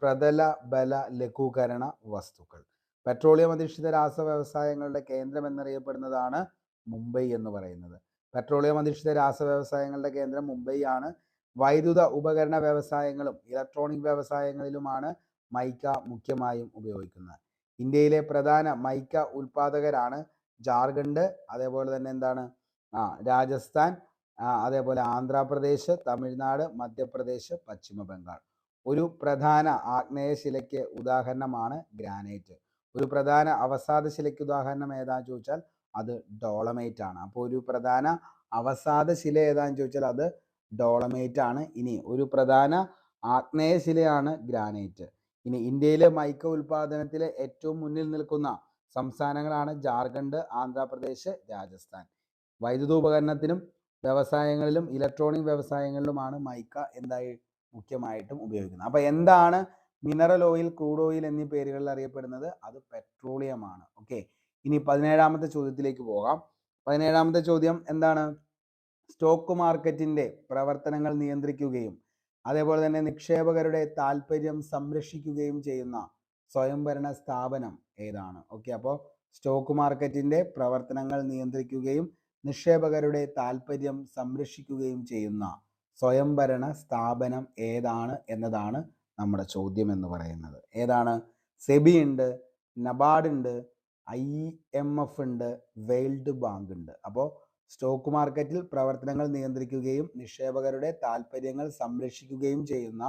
പ്രതല ബല ലഘൂകരണ വസ്തുക്കൾ. പെട്രോളിയം അധിഷ്ഠിത രാസ വ്യവസായങ്ങളുടെ കേന്ദ്രം എന്നറിയപ്പെടുന്നതാണ് മുംബൈ എന്ന് പറയുന്നത്. പെട്രോളിയം അധിഷ്ഠിത രാസ വ്യവസായങ്ങളുടെ കേന്ദ്രം മുംബൈ ആണ്. വൈദ്യുത ഉപകരണ വ്യവസായങ്ങളും ഇലക്ട്രോണിക് വ്യവസായങ്ങളിലുമാണ് മൈക്ക മുഖ്യമായും ഉപയോഗിക്കുന്നത്. ഇന്ത്യയിലെ പ്രധാന മൈക്ക ഉൽപാദകരാണ് ജാർഖണ്ഡ്, അതേപോലെ തന്നെ എന്താണ് രാജസ്ഥാൻ, അതേപോലെ ആന്ധ്രാപ്രദേശ്, തമിഴ്നാട്, മധ്യപ്രദേശ്, പശ്ചിമ ബംഗാൾ. ഒരു പ്രധാന ആഗ്നേയശിലയ്ക്ക് ഉദാഹരണമാണ് ഗ്രാനൈറ്റ്. ഒരു പ്രധാന അവസാദ ശിലയ്ക്ക് ഉദാഹരണം ഏതാന്ന് ചോദിച്ചാൽ അത് ഡോളമൈറ്റ് ആണ്. അപ്പോൾ ഒരു പ്രധാന അവസാദ ശില ഏതാന്ന് ചോദിച്ചാൽ അത് ഡോളമൈറ്റ് ആണ്. ഇനി ഒരു പ്രധാന ആഗ്നേയശിലയാണ് ഗ്രാനൈറ്റ്. ഇനി ഇന്ത്യയിലെ മൈക്ക ഉൽപാദനത്തിലെ ഏറ്റവും മുന്നിൽ നിൽക്കുന്ന സംസ്ഥാനങ്ങളാണ് ജാർഖണ്ഡ്, ആന്ധ്രാപ്രദേശ്, രാജസ്ഥാൻ. വൈദ്യുതോപകരണത്തിനും വ്യവസായങ്ങളിലും ഇലക്ട്രോണിക് വ്യവസായങ്ങളിലുമാണ് മൈക്ക എന്തായി മുഖ്യമായിട്ടും ഉപയോഗിക്കുന്നത്. അപ്പോൾ എന്താണ് മിനറൽ ഓയിൽ, ക്രൂഡ് ഓയിൽ എന്നീ പേരുകളിൽ അറിയപ്പെടുന്നത്? അത് പെട്രോളിയം ആണ്. ഓക്കെ, ഇനി 17ാമത്തെ ചോദ്യത്തിലേക്ക് പോകാം. 17ാമത്തെ ചോദ്യം എന്താണ്? സ്റ്റോക്ക് മാർക്കറ്റിന്റെ പ്രവർത്തനങ്ങൾ നിയന്ത്രിക്കുകയും അതേപോലെ തന്നെ നിക്ഷേപകരുടെ താല്പര്യം സംരക്ഷിക്കുകയും ചെയ്യുന്ന സ്വയംഭരണ സ്ഥാപനം ഏതാണ്? ഓക്കെ, അപ്പോൾ സ്റ്റോക്ക് മാർക്കറ്റിന്റെ പ്രവർത്തനങ്ങൾ നിയന്ത്രിക്കുകയും നിക്ഷേപകരുടെ താല്പര്യം സംരക്ഷിക്കുകയും ചെയ്യുന്ന സ്വയംഭരണ സ്ഥാപനം ഏതാണ് എന്നതാണ് നമ്മുടെ ചോദ്യം എന്ന് പറയുന്നത്. ഏതാണ്? സെബി ഉണ്ട്, നബാർഡ് ഉണ്ട്, IMF ഉണ്ട്, വേൾഡ് ബാങ്ക് ഉണ്ട്. അപ്പോൾ സ്റ്റോക്ക് മാർക്കറ്റിൽ പ്രവർത്തനങ്ങൾ നിയന്ത്രിക്കുകയും നിക്ഷേപകരുടെ താല്പര്യങ്ങൾ സംരക്ഷിക്കുകയും ചെയ്യുന്ന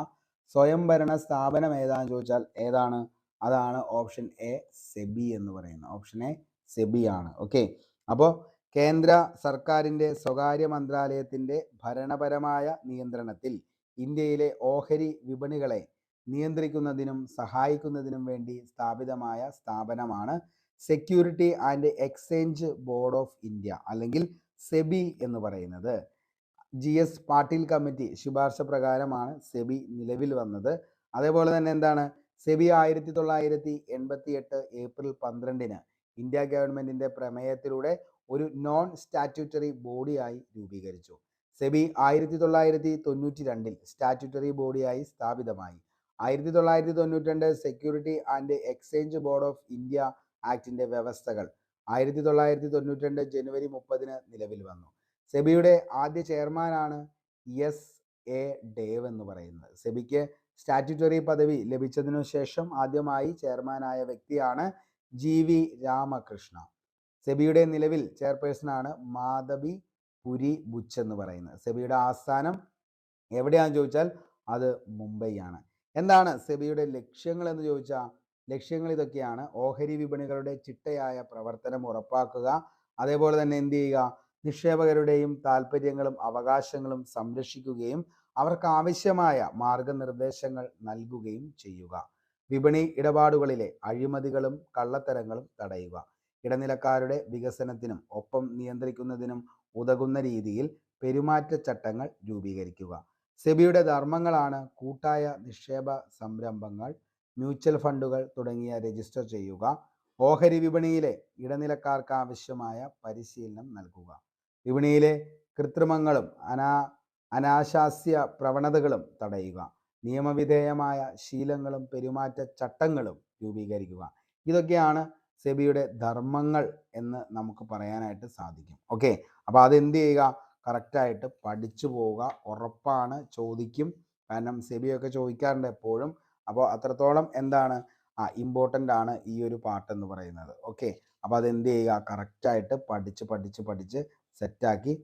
സ്വയംഭരണ സ്ഥാപനം ഏതാണെന്ന് ചോദിച്ചാൽ ഏതാണ്? അതാണ് ഓപ്ഷൻ എ, സെബി എന്ന് പറയുന്നത്. ഓപ്ഷൻ എ സെബി ആണ്. ഓക്കെ, അപ്പോൾ കേന്ദ്ര സർക്കാരിൻ്റെ സ്വകാര്യ മന്ത്രാലയത്തിൻ്റെ ഭരണപരമായ നിയന്ത്രണത്തിൽ ഇന്ത്യയിലെ ഓഹരി വിപണികളെ നിയന്ത്രിക്കുന്നതിനും സഹായിക്കുന്നതിനും വേണ്ടി സ്ഥാപിതമായ സ്ഥാപനമാണ് security and exchange board of India അല്ലെങ്കിൽ സെബി എന്ന് പറയുന്നത്. GS പാട്ടീൽ കമ്മിറ്റി ശുപാർശ പ്രകാരമാണ് സെബി നിലവിൽ വന്നത്. അതേപോലെ തന്നെ എന്താണ്? സെബി 1988 ഏപ്രിൽ 12 ഇന്ത്യ ഗവൺമെന്റിന്റെ പ്രമേയത്തിലൂടെ ഒരു നോൺ സ്റ്റാറ്റ്യൂട്ടറി ബോഡിയായി രൂപീകരിച്ചു. സെബി 1992 സ്റ്റാറ്റ്യൂട്ടറി ബോഡിയായി സ്ഥാപിതമായി. 1992 security and exchange board of India ആക്ടിന്റെ വ്യവസ്ഥകൾ 1992 ജനുവരി 30 നിലവിൽ വന്നു. സെബിയുടെ ആദ്യ ചെയർമാനാണ് എസ്.എ. ഡേവ് എന്ന് പറയുന്നത്. സെബിക്ക് സ്റ്റാറ്റ്യൂട്ടറി പദവി ലഭിച്ചതിനു ശേഷം ആദ്യമായി ചെയർമാനായ വ്യക്തിയാണ് ജി.വി. രാമകൃഷ്ണ. സെബിയുടെ നിലവിൽ ചെയർപേഴ്സണാണ് മാധബി പുരി ബുച്ച് എന്ന് പറയുന്നത്. സെബിയുടെ ആസ്ഥാനം എവിടെയാണെന്ന് ചോദിച്ചാൽ അത് മുംബൈയാണ്. എന്താണ് സെബിയുടെ ലക്ഷ്യങ്ങൾ എന്ന് ചോദിച്ചാൽ ലക്ഷ്യങ്ങൾ ഇതൊക്കെയാണ്: ഓഹരി വിപണികളുടെ ചിട്ടയായ പ്രവർത്തനം ഉറപ്പാക്കുക, അതേപോലെ തന്നെ എന്ത് ചെയ്യുക, നിക്ഷേപകരുടെയും താല്പര്യങ്ങളും അവകാശങ്ങളും സംരക്ഷിക്കുകയും അവർക്ക് ആവശ്യമായ മാർഗനിർദ്ദേശങ്ങൾ നൽകുകയും ചെയ്യുക, വിപണി ഇടപാടുകളിലെ അഴിമതികളും കള്ളത്തരങ്ങളും തടയുക, ഇടനിലക്കാരുടെ വികസനത്തിനും ഒപ്പം നിയന്ത്രിക്കുന്നതിനും ഉതകുന്ന രീതിയിൽ പെരുമാറ്റച്ചട്ടങ്ങൾ രൂപീകരിക്കുക. സെബിയുടെ ധർമ്മങ്ങളാണ് കൂട്ടായ നിക്ഷേപ സംരംഭങ്ങൾ, മ്യൂച്വൽ ഫണ്ടുകൾ തുടങ്ങിയ രജിസ്റ്റർ ചെയ്യുക, ഓഹരി വിപണിയിലെ ഇടനിലക്കാർക്ക് ആവശ്യമായ പരിശീലനം നൽകുക, വിപണിയിലെ കൃത്രിമങ്ങളും അനാശാസ്യ പ്രവണതകളും തടയുക, നിയമവിധേയമായ ശീലങ്ങളും പെരുമാറ്റച്ചട്ടങ്ങളും രൂപീകരിക്കുക. ഇതൊക്കെയാണ് സെബിയുടെ ധർമ്മങ്ങൾ എന്ന് നമുക്ക് പറയാനായിട്ട് സാധിക്കും. ഓക്കെ, അപ്പോൾ അതെന്ത് ചെയ്യുക, കറക്റ്റായിട്ട് പഠിച്ചു പോവുക. ഉറപ്പാണ് ചോദിക്കും, കാരണം സെബിയൊക്കെ ചോദിക്കാറുണ്ട് എപ്പോഴും. അപ്പോൾ അത്രത്തോളം എന്താണ് ഇമ്പോർട്ടൻ്റ് ആണ് ഈ ഒരു പാർട്ട് എന്ന് പറയുന്നത്. ഓക്കെ, അപ്പോൾ അതെന്ത് ചെയ്യുക, കറക്റ്റായിട്ട് പഠിച്ച് സെറ്റാക്കി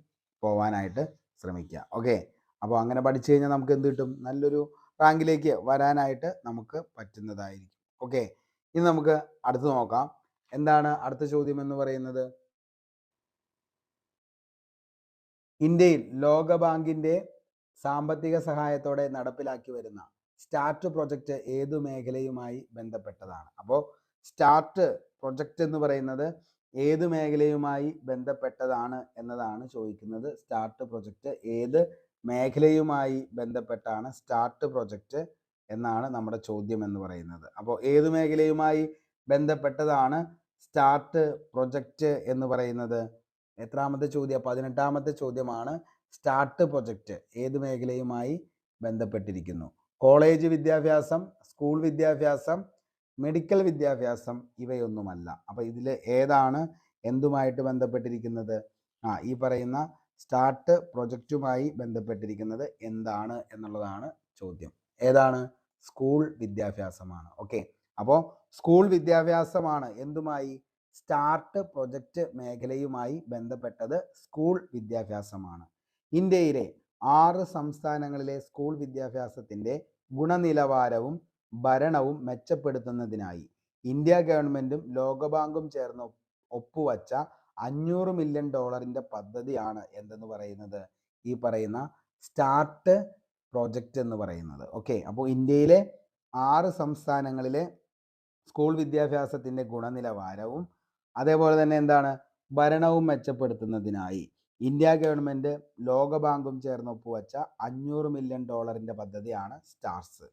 പോവാനായിട്ട് ശ്രമിക്കുക. ഓക്കെ, അപ്പോൾ അങ്ങനെ പഠിച്ചു കഴിഞ്ഞാൽ നമുക്ക് എന്ത് കിട്ടും, നല്ലൊരു റാങ്കിലേക്ക് വരാനായിട്ട് നമുക്ക് പറ്റുന്നതായിരിക്കും. ഓക്കെ, ഇനി നമുക്ക് അടുത്ത് നോക്കാം. എന്താണ് അടുത്ത ചോദ്യം എന്ന് പറയുന്നത്? ഇന്ത്യയിൽ ലോകബാങ്കിന്റെ സാമ്പത്തിക സഹായത്തോടെ നടപ്പിലാക്കി വരുന്ന സ്റ്റാർട്ട് പ്രൊജക്റ്റ് ഏതു മേഖലയുമായി ബന്ധപ്പെട്ടതാണ്? അപ്പോൾ സ്റ്റാർട്ട് പ്രൊജക്റ്റ് എന്ന് പറയുന്നത് ഏത് മേഖലയുമായി ബന്ധപ്പെട്ടതാണ് എന്നതാണ് ചോദിക്കുന്നത്. സ്റ്റാർട്ട് പ്രൊജക്റ്റ് ഏത് മേഖലയുമായി ബന്ധപ്പെട്ടാണ് സ്റ്റാർട്ട് പ്രൊജക്റ്റ് എന്നാണ് നമ്മുടെ ചോദ്യം എന്ന് പറയുന്നത്. അപ്പോൾ ഏത് മേഖലയുമായി ബന്ധപ്പെട്ടതാണ് സ്റ്റാർട്ട് പ്രൊജക്റ്റ് എന്ന് പറയുന്നത്? എത്രാമത്തെ ചോദ്യം? 18ാമത്തെ ചോദ്യമാണ്. സ്റ്റാർട്ട് പ്രൊജക്റ്റ് ഏത് മേഖലയുമായി ബന്ധപ്പെട്ടിരിക്കുന്നു? കോളേജ് വിദ്യാഭ്യാസം, സ്കൂൾ വിദ്യാഭ്യാസം, മെഡിക്കൽ വിദ്യാഭ്യാസം ഇവയൊന്നുമല്ല. അപ്പോൾ ഇതിൽ ഏതാണ് എന്തുമായിട്ട് ബന്ധപ്പെട്ടിരിക്കുന്നത്? ഈ പറയുന്ന സ്റ്റാർട്ട് പ്രൊജക്റ്റുമായി ബന്ധപ്പെട്ടിരിക്കുന്നത് എന്താണ് എന്നുള്ളതാണ് ചോദ്യം. ഏതാണ്? സ്കൂൾ വിദ്യാഭ്യാസമാണ്. ഓക്കെ, അപ്പോൾ സ്കൂൾ വിദ്യാഭ്യാസമാണ് എന്തുമായി? സ്റ്റാർട്ട് പ്രൊജക്റ്റ് മേഖലയുമായി ബന്ധപ്പെട്ടത് സ്കൂൾ വിദ്യാഭ്യാസമാണ്. ഇന്ത്യയിലെ 6 സംസ്ഥാനങ്ങളിലെ സ്കൂൾ വിദ്യാഭ്യാസത്തിന്റെ ഗുണനിലവാരവും ഭരണവും മെച്ചപ്പെടുത്തുന്നതിനായി ഇന്ത്യ ഗവൺമെന്റും ലോകബാങ്കും ചേർന്ന് ഒപ്പുവച്ച $500 മില്യൺ പദ്ധതിയാണ് എന്തെന്ന് പറയുന്നത്? ഈ പറയുന്ന സ്റ്റാർട്ട് പ്രൊജക്റ്റ് എന്ന് പറയുന്നത്. ഓക്കെ, അപ്പോൾ ഇന്ത്യയിലെ 6 സംസ്ഥാനങ്ങളിലെ സ്കൂൾ വിദ്യാഭ്യാസത്തിന്റെ ഗുണനിലവാരവും അതേപോലെ തന്നെ എന്താണ് ഭരണവും മെച്ചപ്പെടുത്തുന്നതിനായി ഇന്ത്യ ഗവൺമെന്റ് ലോകബാങ്കും ചേർന്ന് ഒപ്പുവച്ച $500 മില്യൺ പദ്ധതിയാണ് STARS.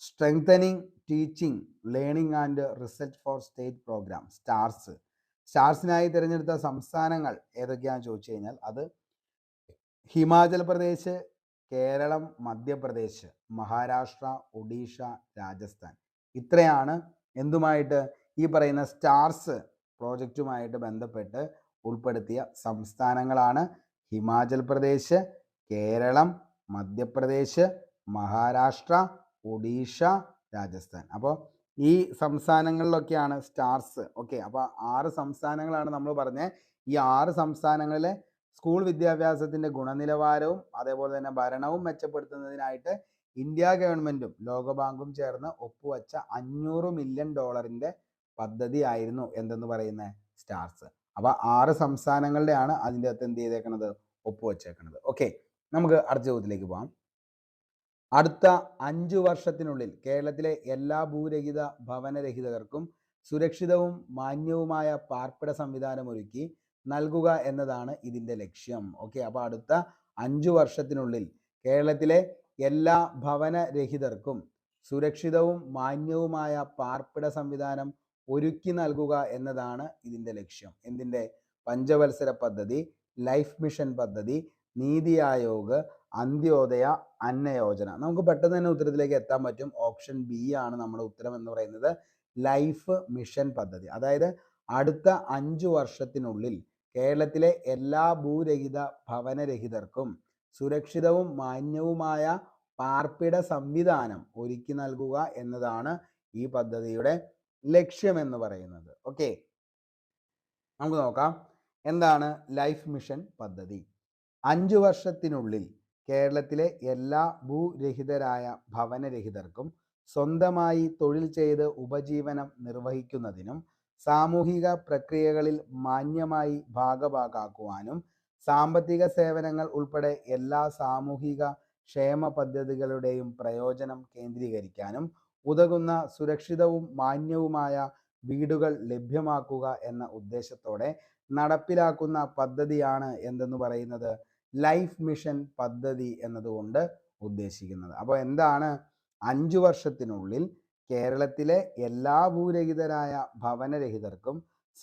Strengthening teaching learning and research for state program STARS. സ്റ്റാർസിനായി തിരഞ്ഞെടുത്ത സംസ്ഥാനങ്ങൾ ഏതൊക്കെയാണെന്ന് ചോദിച്ചു കഴിഞ്ഞാൽ അത് ഹിമാചൽ പ്രദേശ്, കേരളം, മധ്യപ്രദേശ്, മഹാരാഷ്ട്ര, ഒഡീഷ, രാജസ്ഥാൻ. ഇത്രയാണ് എന്തുമായിട്ട് ഈ പറയുന്ന സ്റ്റാർസ് പ്രോജക്റ്റുമായിട്ട് ബന്ധപ്പെട്ട് ഉൾപ്പെടുത്തിയ സംസ്ഥാനങ്ങളാണ് ഹിമാചൽ പ്രദേശ്, കേരളം, മധ്യപ്രദേശ്, മഹാരാഷ്ട്ര, ഒഡീഷ, രാജസ്ഥാൻ. അപ്പോൾ ഈ സംസ്ഥാനങ്ങളിലൊക്കെയാണ് സ്റ്റാർസ്. ഓക്കെ, അപ്പോൾ 6 സംസ്ഥാനങ്ങളാണ് നമ്മൾ പറഞ്ഞത്. ഈ 6 സംസ്ഥാനങ്ങളിലെ സ്കൂൾ വിദ്യാഭ്യാസത്തിന്റെ ഗുണനിലവാരവും അതേപോലെ തന്നെ ഭരണവും മെച്ചപ്പെടുത്തുന്നതിനായിട്ട് ഇന്ത്യ ഗവൺമെന്റും ലോകബാങ്കും ചേർന്ന് ഒപ്പുവച്ച $500 മില്യൺ പദ്ധതി ആയിരുന്നു എന്തെന്ന് പറയുന്നത്? സ്റ്റാർസ്. അപ്പൊ 6 സംസ്ഥാനങ്ങളുടെയാണ് അതിൻ്റെ അകത്ത് എന്ത് ചെയ്തേക്കുന്നത്? ഒപ്പുവെച്ചേക്കുന്നത്. ഓക്കെ, നമുക്ക് അടുത്ത ചോദ്യത്തിലേക്ക് പോകാം. അടുത്ത 5 വർഷത്തിനുള്ളിൽ കേരളത്തിലെ എല്ലാ ഭൂരഹിത ഭവനരഹിതർക്കും സുരക്ഷിതവും മാന്യവുമായ പാർപ്പിട സംവിധാനം ഒരുക്കി നൽകുക എന്നതാണ് ഇതിൻ്റെ ലക്ഷ്യം. ഓക്കെ, അപ്പോൾ അടുത്ത 5 വർഷത്തിനുള്ളിൽ കേരളത്തിലെ എല്ലാ ഭവനരഹിതർക്കും സുരക്ഷിതവും മാന്യവുമായ പാർപ്പിട സംവിധാനം ഒരുക്കി നൽകുക എന്നതാണ് ഇതിൻ്റെ ലക്ഷ്യം. എന്തിൻ്റെ? പഞ്ചവത്സര പദ്ധതി, ലൈഫ് മിഷൻ പദ്ധതി, നീതി ആയോഗ്, അന്ത്യോദയ അന്ന യോജന. നമുക്ക് പെട്ടെന്ന് തന്നെ ഉത്തരത്തിലേക്ക് എത്താൻ പറ്റും. ഓപ്ഷൻ ബി ആണ് നമ്മുടെ ഉത്തരം എന്ന് പറയുന്നത്. ലൈഫ് മിഷൻ പദ്ധതി. അതായത് അടുത്ത 5 വർഷത്തിനുള്ളിൽ കേരളത്തിലെ എല്ലാ ഭൂരഹിത ഭവനരഹിതർക്കും സുരക്ഷിതവും മാന്യവുമായ പാർപ്പിട സംവിധാനം ഒരുക്കി നൽകുക എന്നതാണ് ഈ പദ്ധതിയുടെ ലക്ഷ്യം എന്ന് പറയുന്നത്. ഓക്കെ, നമുക്ക് നോക്കാം എന്താണ് ലൈഫ് മിഷൻ പദ്ധതി. 5 വർഷത്തിനുള്ളിൽ കേരളത്തിലെ എല്ലാ ഭൂരഹിതരായ ഭവനരഹിതർക്കും സ്വന്തമായി തൊഴിൽ ചെയ്ത് ഉപജീവനം നിർവഹിക്കുന്നതിനും സാമൂഹിക പ്രക്രിയകളിൽ മാന്യമായി ഭാഗഭാക്കാക്കുവാനും സാമ്പത്തിക സേവനങ്ങൾ ഉൾപ്പെടെ എല്ലാ സാമൂഹിക ക്ഷേമ പദ്ധതികളുടെയും പ്രയോജനം കേന്ദ്രീകരിക്കാനും ഉതകുന്ന സുരക്ഷിതവും മാന്യവുമായ വീടുകൾ ലഭ്യമാക്കുക എന്ന ഉദ്ദേശത്തോടെ നടപ്പിലാക്കുന്ന പദ്ധതിയാണ് എന്തെന്ന് പറയുന്നത് ലൈഫ് മിഷൻ പദ്ധതി എന്നതുകൊണ്ട് ഉദ്ദേശിക്കുന്നത്. അപ്പോൾ എന്താണ് 5 വർഷത്തിനുള്ളിൽ കേരളത്തിലെ എല്ലാ ഭൂരഹിതരായ ഭവനരഹിതർക്കും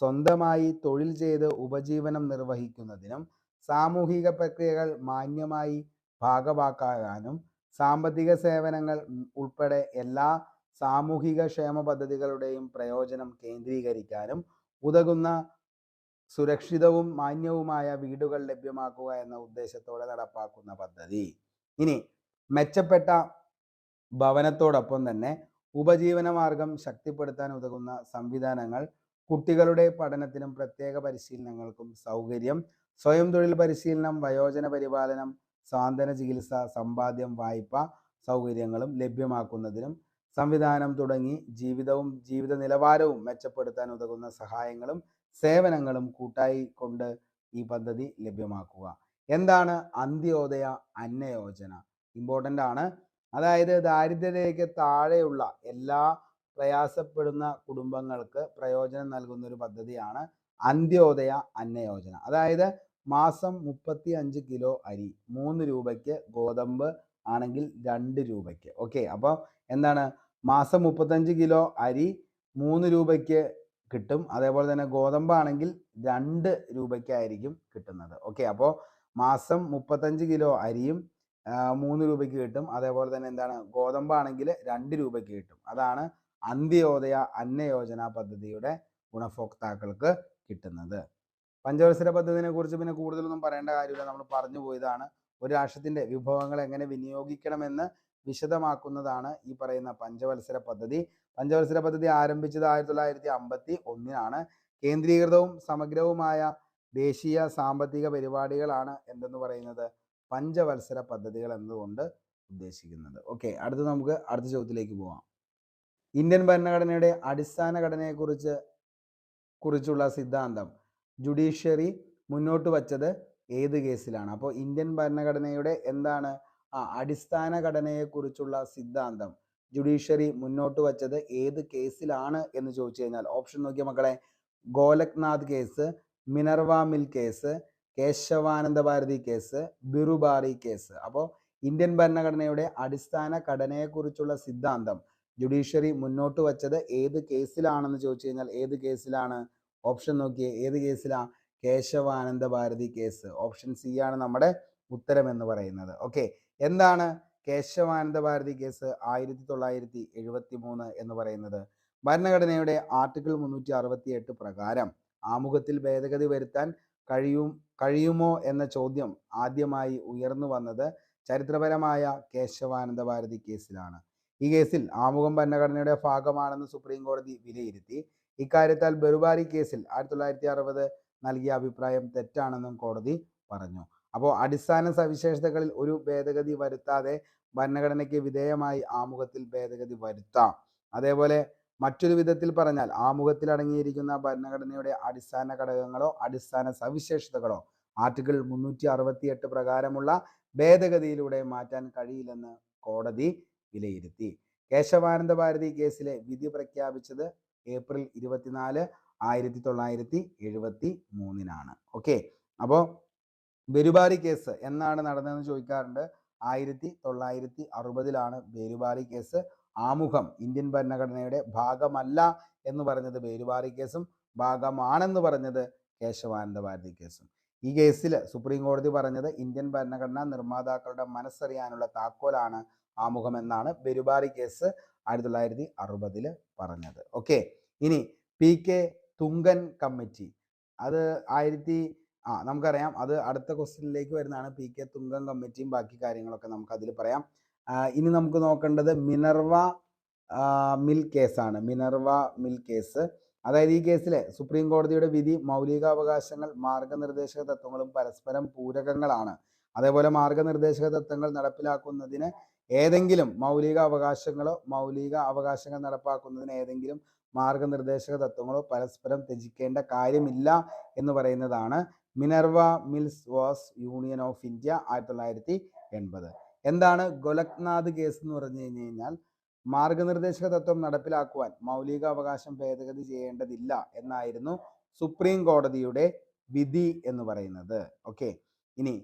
സ്വന്തമായി തൊഴിൽ ചെയ്ത് ഉപജീവനം നിർവഹിക്കുന്നതിനും സാമൂഹിക പ്രക്രിയകൾ മാന്യമായി ഭാഗഭാക്കാകാനും സാമ്പത്തിക സേവനങ്ങൾ ഉൾപ്പെടെ എല്ലാ സാമൂഹിക ക്ഷേമ പദ്ധതികളുടെയും പ്രയോജനം കേന്ദ്രീകരിക്കാനും ഉതകുന്ന സുരക്ഷിതവും മാന്യവുമായ വീടുകൾ ലഭ്യമാക്കുക എന്ന ഉദ്ദേശത്തോടെ നടപ്പാക്കുന്ന പദ്ധതി. ഇനി മെച്ചപ്പെട്ട ഭവനത്തോടൊപ്പം തന്നെ ഉപജീവന മാർഗം ശക്തിപ്പെടുത്താൻ ഉതകുന്ന സംവിധാനങ്ങൾ, കുട്ടികളുടെ പഠനത്തിനും പ്രത്യേക പരിശീലനങ്ങൾക്കും സൗകര്യം, സ്വയം തൊഴിൽ പരിശീലനം, വയോജന പരിപാലനം, സാന്ത്വന ചികിത്സ, സമ്പാദ്യം, വായ്പ സൗകര്യങ്ങളും ലഭ്യമാക്കുന്നതിനും സംവിധാനം തുടങ്ങി ജീവിത നിലവാരവും മെച്ചപ്പെടുത്താൻ ഉതകുന്ന സഹായങ്ങളും സേവനങ്ങളും കൂട്ടായി കൊണ്ട് ഈ പദ്ധതി ലഭ്യമാക്കുക. എന്താണ് അന്ത്യോദയ അന്ന യോജന? ഇമ്പോർട്ടൻ്റ് ആണ്. അതായത് ദാരിദ്ര്യരേഖയ്ക്ക് താഴെയുള്ള എല്ലാ പ്രയാസപ്പെടുന്ന കുടുംബങ്ങൾക്ക് പ്രയോജനം നൽകുന്ന ഒരു പദ്ധതിയാണ് അന്ത്യോദയ അന്ന യോജന. അതായത് മാസം 35 കിലോ അരി, 3 രൂപയ്ക്ക് ഗോതമ്പ് ആണെങ്കിൽ 2 രൂപയ്ക്ക്. ഓക്കെ, അപ്പോൾ എന്താണ് മാസം 35 കിലോ അരി 3 രൂപയ്ക്ക് കിട്ടും. അതേപോലെ തന്നെ ഗോതമ്പാണെങ്കിൽ 2 രൂപയ്ക്കായിരിക്കും കിട്ടുന്നത്. ഓക്കെ, അപ്പോൾ മാസം 35 കിലോ അരിയും 3 രൂപയ്ക്ക് കിട്ടും. അതേപോലെ തന്നെ എന്താണ് ഗോതമ്പാണെങ്കിൽ 2 രൂപയ്ക്ക് കിട്ടും. അതാണ് അന്ത്യോദയ അന്ന യോജന പദ്ധതിയുടെ ഗുണഭോക്താക്കൾക്ക് കിട്ടുന്നത്. പഞ്ചവത്സര പദ്ധതിനെ കുറിച്ച് പിന്നെ കൂടുതലൊന്നും പറയേണ്ട കാര്യമില്ല, നമ്മൾ പറഞ്ഞു പോയതാണ്. ഒരു രാഷ്ട്രത്തിന്റെ വിഭവങ്ങൾ എങ്ങനെ വിനിയോഗിക്കണമെന്ന് വിശദമാക്കുന്നതാണ് ഈ പറയുന്ന പഞ്ചവത്സര പദ്ധതി. പഞ്ചവത്സര പദ്ധതി ആരംഭിച്ചത് 1951 കേന്ദ്രീകൃതവും സമഗ്രവുമായ ദേശീയ സാമ്പത്തിക പരിപാടികളാണ് എന്തെന്ന് പറയുന്നത് പഞ്ചവത്സര പദ്ധതികൾ എന്നതുകൊണ്ട് ഉദ്ദേശിക്കുന്നത്. ഓക്കെ, അടുത്ത നമുക്ക് അടുത്ത ചോദ്യത്തിലേക്ക് പോവാം. ഇന്ത്യൻ ഭരണഘടനയുടെ അടിസ്ഥാന ഘടനയെക്കുറിച്ചുള്ള സിദ്ധാന്തം ജുഡീഷ്യറി മുന്നോട്ട് വച്ചത് ഏത് കേസിലാണ്? അപ്പോൾ ഇന്ത്യൻ ഭരണഘടനയുടെ എന്താണ് അടിസ്ഥാന ഘടനയെക്കുറിച്ചുള്ള സിദ്ധാന്തം ജുഡീഷ്യറി മുന്നോട്ട് വച്ചത് ഏത് കേസിലാണ് എന്ന് ചോദിച്ചു കഴിഞ്ഞാൽ ഓപ്ഷൻ നോക്കിയ മക്കളെ, Golaknath case, Minerva mill case, Kesavananda Bharati case, Berubari case. അപ്പോൾ ഇന്ത്യൻ ഭരണഘടനയുടെ അടിസ്ഥാന ഘടനയെക്കുറിച്ചുള്ള സിദ്ധാന്തം ജുഡീഷ്യറി മുന്നോട്ട് വച്ചത് ഏത് കേസിലാണെന്ന് ചോദിച്ചു കഴിഞ്ഞാൽ ഏത് കേസിലാണ്? ഓപ്ഷൻ നോക്കിയേ, ഏത് കേസിലാണ്? Kesavananda Bharati case. Option C ആണ് നമ്മുടെ ഉത്തരം എന്ന് പറയുന്നത്. ഓക്കെ, എന്താണ് കേശവാനന്ദ ഭാരതി കേസ് 1973 എന്ന് പറയുന്നത്? ഭരണഘടനയുടെ ആർട്ടിക്കിൾ 368 പ്രകാരം ആമുഖത്തിൽ ഭേദഗതി വരുത്താൻ കഴിയുമോ എന്ന ചോദ്യം ആദ്യമായി ഉയർന്നു വന്നത് ചരിത്രപരമായ കേശവാനന്ദ ഭാരതി കേസിലാണ്. ഈ കേസിൽ ആമുഖം ഭരണഘടനയുടെ ഭാഗമാണെന്ന് സുപ്രീം കോടതി വിലയിരുത്തി. ഇക്കാര്യത്താൽ ബെറുബാരി കേസിൽ 1960 നൽകിയ അഭിപ്രായം തെറ്റാണെന്നും കോടതി പറഞ്ഞു. അപ്പോൾ അടിസ്ഥാന സവിശേഷതകളിൽ ഒരു ഭേദഗതി വരുത്താതെ ഭരണഘടനയ്ക്ക് വിധേയമായി ആമുഖത്തിൽ ഭേദഗതി വരുത്താം. അതേപോലെ മറ്റൊരു വിധത്തിൽ പറഞ്ഞാൽ ആമുഖത്തിൽ അടങ്ങിയിരിക്കുന്ന ഭരണഘടനയുടെ അടിസ്ഥാന ഘടകങ്ങളോ അടിസ്ഥാന സവിശേഷതകളോ ആർട്ടിക്കിൾ 368 പ്രകാരമുള്ള ഭേദഗതിയിലൂടെ മാറ്റാൻ കഴിയില്ലെന്ന് കോടതി വിലയിരുത്തി. കേശവാനന്ദ ഭാരതി കേസിലെ വിധി പ്രഖ്യാപിച്ചത് ഏപ്രിൽ 24, 1973. ഓക്കെ, അപ്പോൾ ബെരുബാരി കേസ് എന്നാണ് നടന്നതെന്ന് ചോദിക്കാറുണ്ട്. 1960 ബെരുബാരി കേസ്. ആമുഖം ഇന്ത്യൻ ഭരണഘടനയുടെ ഭാഗമല്ല എന്ന് പറഞ്ഞത് ബെരുബാരി കേസും ഭാഗമാണെന്ന് പറഞ്ഞത് കേശവാനന്ദ ഭാരതി കേസും. ഈ കേസിൽ സുപ്രീം കോടതി പറഞ്ഞത് ഇന്ത്യൻ ഭരണഘടനാ നിർമ്മാതാക്കളുടെ മനസ്സറിയാനുള്ള താക്കോലാണ് ആമുഖം എന്നാണ് ബെരുബാറി കേസ് 1960 പറഞ്ഞത്. ഓക്കെ, ഇനി പി കെ തുങ്കൻ കമ്മിറ്റി, അത് നമുക്കറിയാം, അത് അടുത്ത ക്വസ്റ്റ്യനിലേക്ക് വരുന്നതാണ്. പി കെ തുങ്കൻ കമ്മിറ്റിയും ബാക്കി കാര്യങ്ങളൊക്കെ നമുക്ക് അതിൽ പറയാം. ഇനി നമുക്ക് നോക്കേണ്ടത് മിനർവ മിൽ കേസാണ്. മിനർവ മിൽ കേസ്, അതായത് ഈ കേസിലെ സുപ്രീം കോടതിയുടെ വിധി മൗലികാവകാശങ്ങൾ മാർഗനിർദ്ദേശക തത്വങ്ങളും പരസ്പരം പൂരകങ്ങളാണ്. അതേപോലെ മാർഗനിർദ്ദേശക തത്വങ്ങൾ നടപ്പിലാക്കുന്നതിന് ഏതെങ്കിലും മൗലിക അവകാശങ്ങൾ നടപ്പാക്കുന്നതിന് ഏതെങ്കിലും മാർഗനിർദ്ദേശക തത്വങ്ങളോ പരസ്പരം ത്യജിക്കേണ്ട കാര്യമില്ല എന്ന് പറയുന്നതാണ് മിനർവ മിൽസ് വാസ് യൂണിയൻ ഓഫ് ഇന്ത്യ 1980. എന്താണ് ഗോലക്നാഥ് കേസ് എന്ന് പറഞ്ഞു കഴിഞ്ഞാൽ മാർഗനിർദ്ദേശക തത്വം നടപ്പിലാക്കുവാൻ മൗലിക അവകാശം ഭേദഗതി ചെയ്യേണ്ടതില്ല എന്നായിരുന്നു സുപ്രീം കോടതിയുടെ വിധി എന്ന് പറയുന്നത്. ഓക്കെ, ഇനി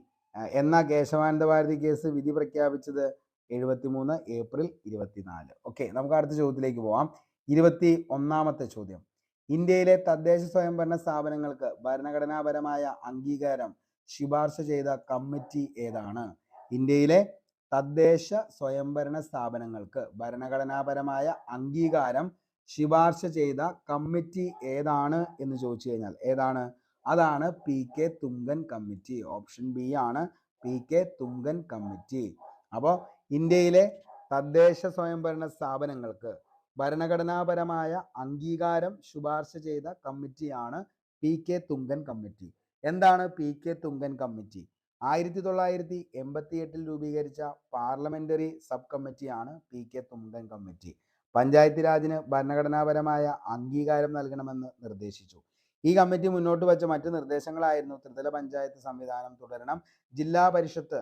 എന്നാ കേശവാനന്ദ ഭാരതി കേസ് വിധി പ്രഖ്യാപിച്ചത്? 73 ഏപ്രിൽ 24. ഓക്കെ, നമുക്ക് അടുത്ത ചോദ്യത്തിലേക്ക് പോവാം. 21ാമത്തെ ചോദ്യം. ഇന്ത്യയിലെ തദ്ദേശ സ്വയംഭരണ സ്ഥാപനങ്ങൾക്ക് ഭരണഘടനാപരമായ അംഗീകാരം ശുപാർശ ചെയ്ത കമ്മിറ്റി ഏതാണ്? ഇന്ത്യയിലെ തദ്ദേശ സ്വയംഭരണ സ്ഥാപനങ്ങൾക്ക് ഭരണഘടനാപരമായ അംഗീകാരം ശുപാർശ ചെയ്ത കമ്മിറ്റി ഏതാണ് എന്ന് ചോദിച്ചു കഴിഞ്ഞാൽ ഏതാണ്? അതാണ് P K Thungon committee. Option B ആണ് പി കെ തുങ്കൻ കമ്മിറ്റി. അപ്പോൾ ഇന്ത്യയിലെ തദ്ദേശ സ്വയംഭരണ സ്ഥാപനങ്ങൾക്ക് ഭരണഘടനാപരമായ അംഗീകാരം ശുപാർശ ചെയ്ത കമ്മിറ്റിയാണ് പി കെ തുങ്കൻ കമ്മിറ്റി. എന്താണ് പി കെ തുങ്കൻ കമ്മിറ്റി? 1988 രൂപീകരിച്ച പാർലമെന്ററി സബ് കമ്മിറ്റിയാണ് P K Thungon committee. Panchayat രാജിന് ഭരണഘടനാപരമായ അംഗീകാരം നൽകണമെന്ന് നിർദ്ദേശിച്ചു. ഈ കമ്മിറ്റി മുന്നോട്ട് വച്ച മറ്റ് നിർദ്ദേശങ്ങളായിരുന്നു ത്രിതല പഞ്ചായത്ത് സംവിധാനം തുടരണം, ജില്ലാ പരിഷത്ത്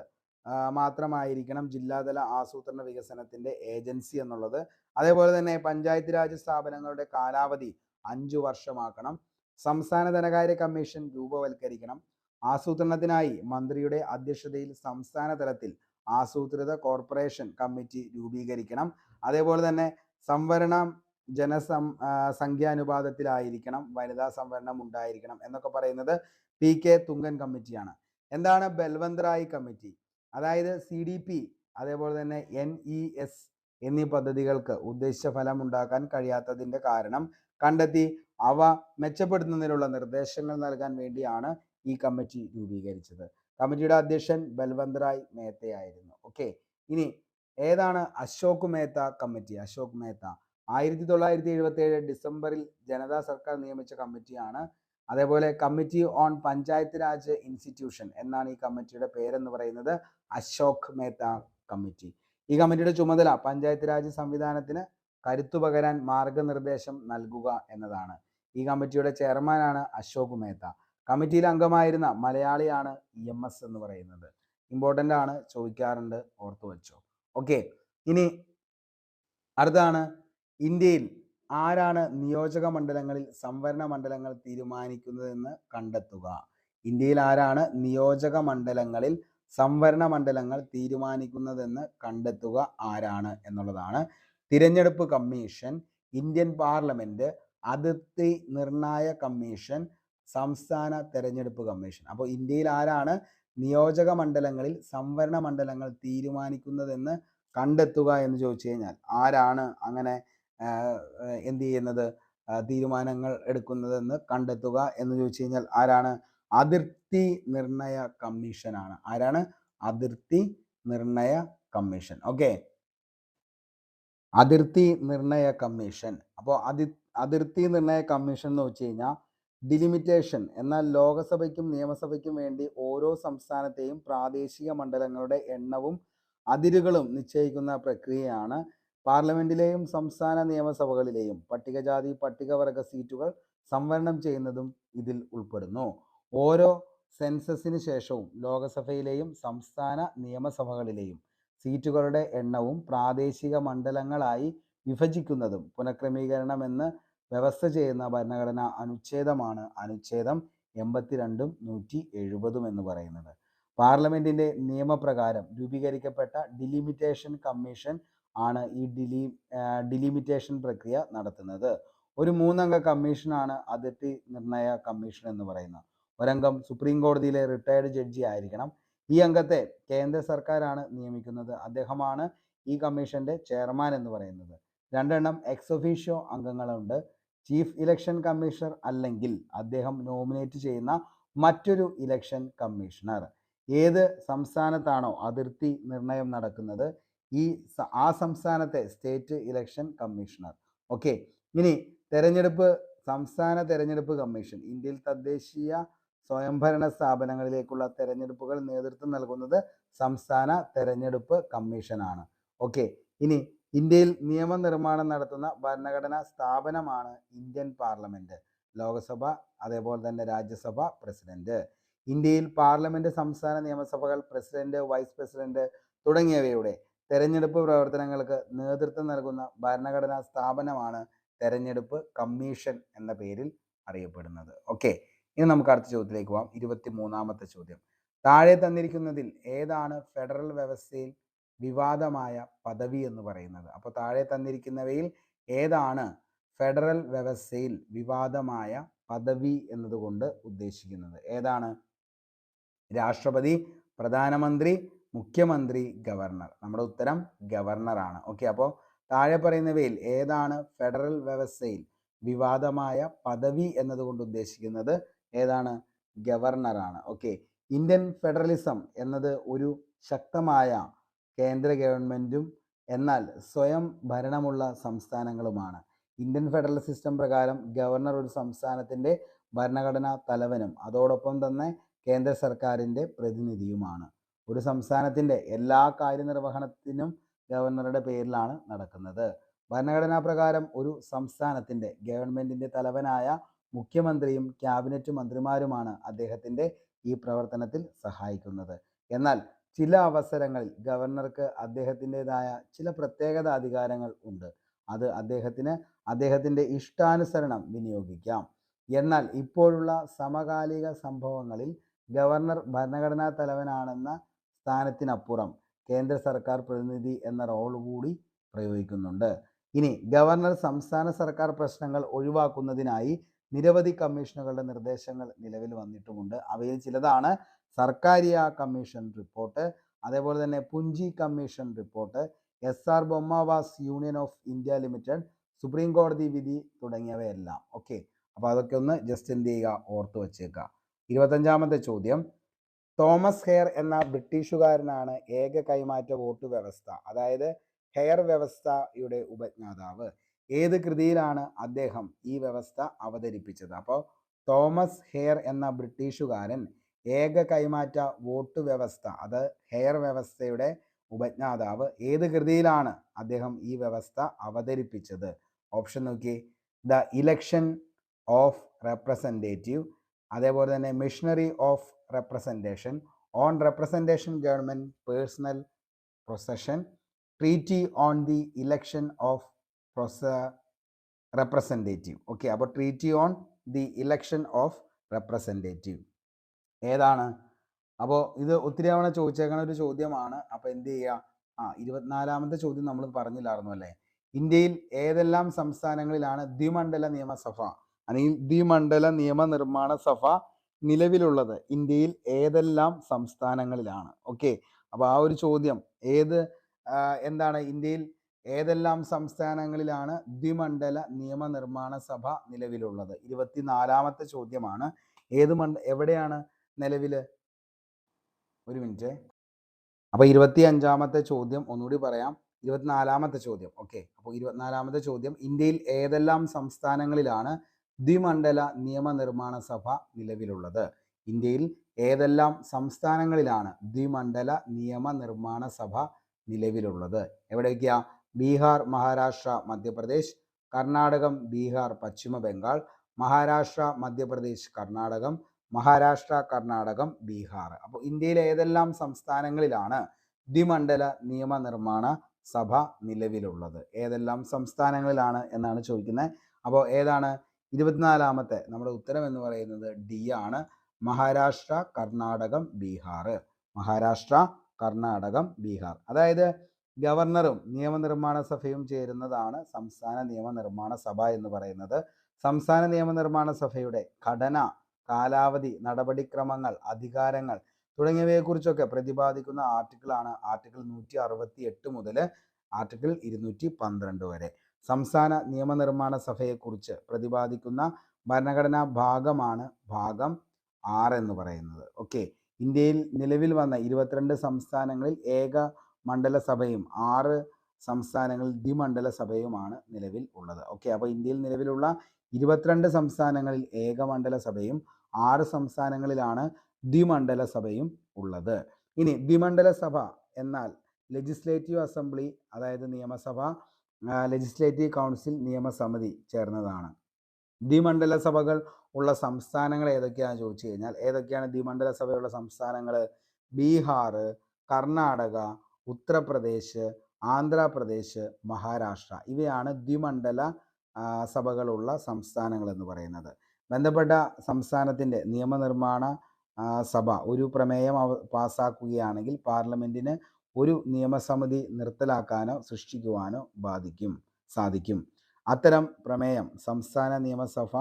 മാത്രമായിരിക്കണം ജില്ലാതല ആസൂത്രണ വികസനത്തിന്റെ ഏജൻസി എന്നുള്ളത്. അതേപോലെ തന്നെ പഞ്ചായത്ത് രാജ് സ്ഥാപനങ്ങളുടെ കാലാവധി 5 വർഷമാക്കണം, സംസ്ഥാന ധനകാര്യ കമ്മീഷൻ രൂപവൽക്കരിക്കണം, ആസൂത്രണത്തിനായി മന്ത്രിയുടെ അധ്യക്ഷതയിൽ സംസ്ഥാന തലത്തിൽ ആസൂത്രിത കോർപ്പറേഷൻ കമ്മിറ്റി രൂപീകരിക്കണം, അതേപോലെ തന്നെ സംവരണം സംഖ്യാനുപാതത്തിലായിരിക്കണം, വനിതാ സംവരണം ഉണ്ടായിരിക്കണം എന്നൊക്കെ പറയുന്നത് പി കെ തുങ്കൻ കമ്മിറ്റിയാണ്. എന്താണ് ബൽവന്ത് റായ് കമ്മിറ്റി? അതായത് CDP അതേപോലെ തന്നെ NES എന്നീ പദ്ധതികൾക്ക് ഉദ്ദേശിച്ച ഫലം ഉണ്ടാക്കാൻ കഴിയാത്തതിന്റെ കാരണം കണ്ടെത്തി അവ മെച്ചപ്പെടുത്തുന്നതിനുള്ള നിർദ്ദേശങ്ങൾ നൽകാൻ വേണ്ടിയാണ് ഈ കമ്മിറ്റി രൂപീകരിച്ചത്. കമ്മിറ്റിയുടെ അധ്യക്ഷൻ ബൽവന്ത് റായ് മേത്തയായിരുന്നു. ഓക്കെ, ഇനി ഏതാണ് അശോക് മേത്ത കമ്മിറ്റി? അശോക് മേത്ത 1977 ഡിസംബറിൽ ജനതാ സർക്കാർ നിയമിച്ച കമ്മിറ്റിയാണ്. അതേപോലെ committee on panchayat Raj institution എന്നാണ് ഈ കമ്മിറ്റിയുടെ പേരെന്ന് പറയുന്നത്, അശോക് മേത്ത കമ്മിറ്റി. ഈ കമ്മിറ്റിയുടെ ചുമതല പഞ്ചായത്ത് രാജ് സംവിധാനത്തിന് കരുത്തു പകരാൻ മാർഗനിർദ്ദേശം നൽകുക എന്നതാണ്. ഈ കമ്മിറ്റിയുടെ ചെയർമാനാണ് അശോക് മേത്ത. കമ്മിറ്റിയിൽ അംഗമായിരുന്ന മലയാളിയാണ് EMS എന്ന് പറയുന്നത്. ഇമ്പോർട്ടൻ്റ് ആണ്, ചോദിക്കാറുണ്ട്, ഓർത്തു വെച്ചോ. ഓക്കെ, ഇനി അടുത്താണ് ഇന്ത്യയിൽ ആരാണ് നിയോജക മണ്ഡലങ്ങളിൽ സംവരണ മണ്ഡലങ്ങൾ തീരുമാനിക്കുന്നതെന്ന് കണ്ടെത്തുക. ഇന്ത്യയിൽ ആരാണ് നിയോജക മണ്ഡലങ്ങളിൽ സംവരണ മണ്ഡലങ്ങൾ തീരുമാനിക്കുന്നതെന്ന് കണ്ടെത്തുക ആരാണ് എന്നുള്ളതാണ്. തിരഞ്ഞെടുപ്പ് കമ്മീഷൻ, ഇന്ത്യൻ പാർലമെന്റ്, അതിർത്തി നിർണായ കമ്മീഷൻ, സംസ്ഥാന തെരഞ്ഞെടുപ്പ് കമ്മീഷൻ. അപ്പോൾ ഇന്ത്യയിൽ ആരാണ് നിയോജക മണ്ഡലങ്ങളിൽ സംവരണ മണ്ഡലങ്ങൾ തീരുമാനിക്കുന്നതെന്ന് കണ്ടെത്തുക എന്ന് ചോദിച്ചു കഴിഞ്ഞാൽ ആരാണ് അങ്ങനെ എന്ത് ചെയ്യുന്നത്, തീരുമാനങ്ങൾ എടുക്കുന്നതെന്ന് കണ്ടെത്തുക എന്ന് ചോദിച്ചു കഴിഞ്ഞാൽ ആരാണ്? അതിർത്തി നിർണയ കമ്മീഷനാണ്. ആരാണ്? അതിർത്തി നിർണയ കമ്മീഷൻ. ഓക്കെ, അതിർത്തി നിർണയ കമ്മീഷൻ. അപ്പോൾ അതിർത്തി നിർണയ കമ്മീഷൻ എന്ന് വെച്ച് കഴിഞ്ഞാൽ ഡിലിമിറ്റേഷൻ, എന്നാൽ ലോകസഭയ്ക്കും നിയമസഭയ്ക്കും വേണ്ടി ഓരോ സംസ്ഥാനത്തെയും പ്രാദേശിക മണ്ഡലങ്ങളുടെ എണ്ണവും അതിരുകളും നിശ്ചയിക്കുന്ന പ്രക്രിയയാണ്. പാർലമെന്റിലെയും സംസ്ഥാന നിയമസഭകളിലെയും പട്ടികജാതി പട്ടികവർഗ സീറ്റുകൾ സംവരണം ചെയ്യുന്നതും ഇതിൽ ഉൾപ്പെടുന്നു. ഓരോ സെൻസസിന് ശേഷവും ലോകസഭയിലെയും സംസ്ഥാന നിയമസഭകളിലെയും സീറ്റുകളുടെ എണ്ണവും പ്രാദേശിക മണ്ഡലങ്ങളായി വിഭജിക്കുന്നതും പുനഃക്രമീകരണമെന്ന് വ്യവസ്ഥ ചെയ്യുന്ന ഭരണഘടനാ അനുച്ഛേദമാണ് അനുച്ഛേദം 82ഉം 170ഉം എന്ന് പറയുന്നത്. പാർലമെന്റിന്റെ നിയമപ്രകാരം രൂപീകരിക്കപ്പെട്ട ഡിലിമിറ്റേഷൻ കമ്മീഷൻ ആണ് ഈ ഡിലിമിറ്റേഷൻ പ്രക്രിയ നടത്തുന്നത്. ഒരു 3 അംഗ കമ്മീഷനാണ് അതിർത്തി നിർണയ കമ്മീഷൻ എന്ന് പറയുന്നത്. ഒരംഗം സുപ്രീം കോടതിയിലെ റിട്ടയർഡ് ജഡ്ജി ആയിരിക്കണം. ഈ അംഗത്തെ കേന്ദ്ര സർക്കാരാണ് നിയമിക്കുന്നത്. അദ്ദേഹമാണ് ഈ കമ്മീഷന്റെ ചെയർമാൻ എന്ന് പറയുന്നത്. 2 എക്സ് ഒഫീഷ്യോ അംഗങ്ങളുണ്ട്. ചീഫ് ഇലക്ഷൻ കമ്മീഷണർ അല്ലെങ്കിൽ അദ്ദേഹം നോമിനേറ്റ് ചെയ്യുന്ന മറ്റൊരു ഇലക്ഷൻ കമ്മീഷണർ. ഏത് സംസ്ഥാനത്താണോ അതിർത്തി നിർണയം നടക്കുന്നത് ആ സംസ്ഥാനത്തെ സ്റ്റേറ്റ് ഇലക്ഷൻ കമ്മീഷണർ. ഓക്കെ, ഇനി സംസ്ഥാന തെരഞ്ഞെടുപ്പ് കമ്മീഷൻ ഇന്ത്യയിൽ തദ്ദേശീയ സ്വയംഭരണ സ്ഥാപനങ്ങളിലേക്കുള്ള തെരഞ്ഞെടുപ്പുകൾ നേതൃത്വം നൽകുന്നത് സംസ്ഥാന തെരഞ്ഞെടുപ്പ് കമ്മീഷനാണ്. ഓക്കെ, ഇനി ഇന്ത്യയിൽ നിയമനിർമ്മാണം നടത്തുന്ന ഭരണഘടനാ സ്ഥാപനമാണ് ഇന്ത്യൻ പാർലമെന്റ്, ലോകസഭ, അതേപോലെ തന്നെ രാജ്യസഭ, പ്രസിഡന്റ്. ഇന്ത്യയിൽ പാർലമെന്റ്, സംസ്ഥാന നിയമസഭകൾ, പ്രസിഡന്റ്, വൈസ് പ്രസിഡന്റ് തുടങ്ങിയവയുടെ തെരഞ്ഞെടുപ്പ് പ്രവർത്തനങ്ങൾക്ക് നേതൃത്വം നൽകുന്ന ഭരണഘടനാ സ്ഥാപനമാണ് തെരഞ്ഞെടുപ്പ് കമ്മീഷൻ എന്ന പേരിൽ അറിയപ്പെടുന്നത്. ഓക്കെ, ഇനി നമുക്ക് അടുത്ത ചോദ്യത്തിലേക്ക് പോകാം. 23ാമത്തെ ചോദ്യം. താഴെ തന്നിരിക്കുന്നതിൽ ഏതാണ് ഫെഡറൽ വ്യവസ്ഥയിൽ വിവാദമായ പദവി എന്ന് പറയുന്നത്? അപ്പോൾ താഴെ തന്നിരിക്കുന്നവയിൽ ഏതാണ് ഫെഡറൽ വ്യവസ്ഥയിൽ വിവാദമായ പദവി എന്നതുകൊണ്ട് ഉദ്ദേശിക്കുന്നത്? ഏതാണ്? രാഷ്ട്രപതി, പ്രധാനമന്ത്രി, മുഖ്യമന്ത്രി, ഗവർണർ. നമ്മുടെ ഉത്തരം ഗവർണറാണ്. ഓക്കെ, അപ്പോൾ താഴെ പറയുന്നവയിൽ ഏതാണ് ഫെഡറൽ വ്യവസ്ഥയിൽ വിവാദമായ പദവി എന്നതുകൊണ്ട് ഉദ്ദേശിക്കുന്നത്? ഏതാണ്? ഗവർണറാണ്. ഓക്കെ, ഇന്ത്യൻ ഫെഡറലിസം എന്നത് ഒരു ശക്തമായ കേന്ദ്ര ഗവൺമെന്റും എന്നാൽ സ്വയം ഭരണമുള്ള സംസ്ഥാനങ്ങളുമാണ്. ഇന്ത്യൻ ഫെഡറൽ സിസ്റ്റം പ്രകാരം ഗവർണർ ഒരു സംസ്ഥാനത്തിന്റെ ഭരണഘടനാ തലവനും അതോടൊപ്പം തന്നെ കേന്ദ്ര സർക്കാരിന്റെ പ്രതിനിധിയുമാണ്. ഒരു സംസ്ഥാനത്തിന്റെ എല്ലാ കാര്യനിർവഹണത്തിനും ഗവർണറുടെ പേരിലാണ് നടക്കുന്നത്. ഭരണഘടനാ പ്രകാരം ഒരു സംസ്ഥാനത്തിന്റെ ഗവൺമെന്റിന്റെ തലവനായ മുഖ്യമന്ത്രിയും ക്യാബിനറ്റ് മന്ത്രിമാരുമാണ് അദ്ദേഹത്തിന്റെ ഈ പ്രവർത്തനത്തിൽ സഹായിക്കുന്നത്. എന്നാൽ ചില അവസരങ്ങളിൽ ഗവർണർക്ക് അദ്ദേഹത്തിൻ്റെതായ ചില പ്രത്യേകത അധികാരങ്ങൾ ഉണ്ട്. അത് അദ്ദേഹത്തിന്റെ ഇഷ്ടാനുസരണം വിനിയോഗിക്കാം. എന്നാൽ ഇപ്പോഴുള്ള സമകാലിക സംഭവങ്ങളിൽ ഗവർണർ ഭരണഘടനാ തലവനാണെന്ന സ്ഥാനത്തിനപ്പുറം കേന്ദ്ര സർക്കാർ പ്രതിനിധി എന്ന റോൾ കൂടി പ്രയോഗിക്കുന്നുണ്ട്. ഇനി ഗവർണർ സംസ്ഥാന സർക്കാർ പ്രശ്നങ്ങൾ ഒഴിവാക്കുന്നതിനായി നിരവധി കമ്മീഷനുകളുടെ നിർദ്ദേശങ്ങൾ നിലവിൽ വന്നിട്ടുമുണ്ട്. അവയിൽ ചിലതാണ് സർക്കാരിയ കമ്മീഷൻ റിപ്പോർട്ട്, അതേപോലെ തന്നെ പുഞ്ചി കമ്മീഷൻ റിപ്പോർട്ട്, SR ബൊമ്മാവാസ് union of India limited, supreme കോടതി വിധി തുടങ്ങിയവയെല്ലാം. ഓക്കെ, അപ്പോൾ അതൊക്കെ ഒന്ന് ജസ്റ്റ് എന്ത് ചെയ്യുക, ഓർത്ത് വച്ചേക്കുക. 25ാമത്തെ ചോദ്യം. തോമസ് ഹെയർ എന്ന ബ്രിട്ടീഷുകാരനാണ് ഏക കൈമാറ്റ വോട്ട് വ്യവസ്ഥ, അതായത് ഹെയർ വ്യവസ്ഥയുടെ ഉപജ്ഞാതാവ്. ഏത് കൃതിയിലാണ് അദ്ദേഹം ഈ വ്യവസ്ഥ അവതരിപ്പിച്ചത്? അപ്പോൾ തോമസ് ഹെയർ എന്ന ബ്രിട്ടീഷുകാരൻ ഏക കൈമാറ്റ വോട്ട് വ്യവസ്ഥ, അത് ഹെയർ വ്യവസ്ഥയുടെ ഉപജ്ഞാതാവ്, ഏത് കൃതിയിലാണ് അദ്ദേഹം ഈ വ്യവസ്ഥ അവതരിപ്പിച്ചത്? ഓപ്ഷൻ നോക്കി. ദ ഇലക്ഷൻ ഓഫ് റെപ്രസെൻറ്റേറ്റീവ്, അതേപോലെ തന്നെ machinery of representation, on representation government personal procession, treaty on the election of representative. Okay, അപ്പോൾ treaty on the election of representative ഏതാണ്? അപ്പോൾ ഇത് ഒത്തിരി തവണ ചോദിച്ചേക്കണ ഒരു ചോദ്യമാണ്. അപ്പോൾ എന്ത് ചെയ്യുക? 24ാമത്തെ ചോദ്യം നമ്മൾ പറഞ്ഞില്ലായിരുന്നു അല്ലേ? ഇന്ത്യയിൽ ഏതെല്ലാം സംസ്ഥാനങ്ങളിലാണ് ദ്വിമണ്ഡല നിയമസഭ അല്ലെങ്കിൽ ദ്വിമണ്ഡല നിയമനിർമ്മാണ സഭ നിലവിലുള്ളത്? ഇന്ത്യയിൽ ഏതെല്ലാം സംസ്ഥാനങ്ങളിലാണ്? ഓക്കെ, അപ്പോൾ ആ ഒരു ചോദ്യം എന്താണ്? ഇന്ത്യയിൽ ഏതെല്ലാം സംസ്ഥാനങ്ങളിലാണ് ദ്വിമണ്ഡല നിയമനിർമ്മാണ സഭ നിലവിലുള്ളത്? 24ാമത്തെ ചോദ്യമാണ്. എവിടെയാണ് നിലവിൽ? ഒരു മിനിറ്റ്. അപ്പോൾ 25ാമത്തെ ചോദ്യം ഒന്നുകൂടി പറയാം. 24ാമത്തെ ചോദ്യം. ഓക്കെ, അപ്പോൾ 24ാമത്തെ ചോദ്യം, ഇന്ത്യയിൽ ഏതെല്ലാം സംസ്ഥാനങ്ങളിലാണ് ദ്വിമണ്ഡല നിയമനിർമ്മാണ സഭ നിലവിലുള്ളത്? ഇന്ത്യയിൽ ഏതെല്ലാം സംസ്ഥാനങ്ങളിലാണ് ദ്വിമണ്ഡല നിയമനിർമ്മാണ സഭ നിലവിലുള്ളത്? എവിടെയൊക്കെയാ? ബീഹാർ, മഹാരാഷ്ട്ര, മധ്യപ്രദേശ്, കർണാടകം, ബീഹാർ, പശ്ചിമ ബംഗാൾ, മഹാരാഷ്ട്ര, മധ്യപ്രദേശ്, കർണാടകം, മഹാരാഷ്ട്ര, കർണാടകം, ബീഹാർ. അപ്പോൾ ഇന്ത്യയിലെ ഏതെല്ലാം സംസ്ഥാനങ്ങളിലാണ് ദ്വിമണ്ഡല നിയമനിർമ്മാണ സഭ നിലവിലുള്ളത്? ഏതെല്ലാം സംസ്ഥാനങ്ങളിലാണ് എന്നാണ് ചോദിക്കുന്നത്. അപ്പോൾ ഏതാണ് 24ാമത്തെ? നമ്മുടെ ഉത്തരം എന്ന് പറയുന്നത് ഡി ആണ്. മഹാരാഷ്ട്ര, കർണാടകം, ബീഹാർ. മഹാരാഷ്ട്ര, കർണാടകം, ബീഹാർ. അതായത് ഗവർണറും നിയമനിർമ്മാണ സഭയും ചേരുന്നതാണ് സംസ്ഥാന നിയമനിർമ്മാണ സഭ എന്ന് പറയുന്നത്. സംസ്ഥാന നിയമനിർമ്മാണ സഭയുടെ ഘടന, കാലാവധി, നടപടിക്രമങ്ങൾ, അധികാരങ്ങൾ തുടങ്ങിയവയെക്കുറിച്ചൊക്കെ പ്രതിപാദിക്കുന്ന ആർട്ടിക്കിളാണ് ആർട്ടിക്കിൾ 168 മുതൽ ആർട്ടിക്കിൾ 212 വരെ. സംസ്ഥാന നിയമനിർമ്മാണ സഭയെക്കുറിച്ച് പ്രതിപാദിക്കുന്ന ഭരണഘടനാ ഭാഗമാണ് ഭാഗം 6 എന്ന് പറയുന്നത്. ഓക്കെ, ഇന്ത്യയിൽ നിലവിൽ വന്ന 22 സംസ്ഥാനങ്ങളിൽ ഏക മണ്ഡലസഭയും 6 സംസ്ഥാനങ്ങളിൽ ദ്വിമണ്ഡല സഭയുമാണ് നിലവിൽ ഉള്ളത്. ഓക്കെ, അപ്പോൾ ഇന്ത്യയിൽ നിലവിലുള്ള 22 സംസ്ഥാനങ്ങളിൽ ഏകമണ്ഡല സഭയും 6 സംസ്ഥാനങ്ങളിലാണ് ദ്വിമണ്ഡല സഭയും ഉള്ളത്. ഇനി ദ്വിമണ്ഡല സഭ എന്നാൽ ലെജിസ്ലേറ്റീവ് അസംബ്ലി, അതായത് നിയമസഭ, ലെജിസ്ലേറ്റീവ് കൗൺസിൽ, നിയമസമിതി ചേർന്നതാണ്. ദ്വിമണ്ഡല സഭകൾ ഉള്ള സംസ്ഥാനങ്ങൾ ഏതൊക്കെയാണെന്ന് ചോദിച്ചു കഴിഞ്ഞാൽ, ഏതൊക്കെയാണ് ദ്വിമണ്ഡല സഭയുള്ള സംസ്ഥാനങ്ങൾ? ബീഹാർ, കർണാടക, ഉത്തർപ്രദേശ്, ആന്ധ്രാപ്രദേശ്, മഹാരാഷ്ട്ര. ഇവയാണ് ദ്വിമണ്ഡല സഭകളുള്ള സംസ്ഥാനങ്ങൾ എന്ന് പറയുന്നത്. ബന്ധപ്പെട്ട സംസ്ഥാനത്തിൻ്റെ നിയമനിർമ്മാണ സഭ ഒരു പ്രമേയം പാസ്സാക്കുകയാണെങ്കിൽ പാർലമെന്റിന് ഒരു നിയമസമിതി നിർത്തലാക്കാനോ സൃഷ്ടിക്കുവാനോ സാധിക്കും. അത്തരം പ്രമേയം സംസ്ഥാന നിയമസഭ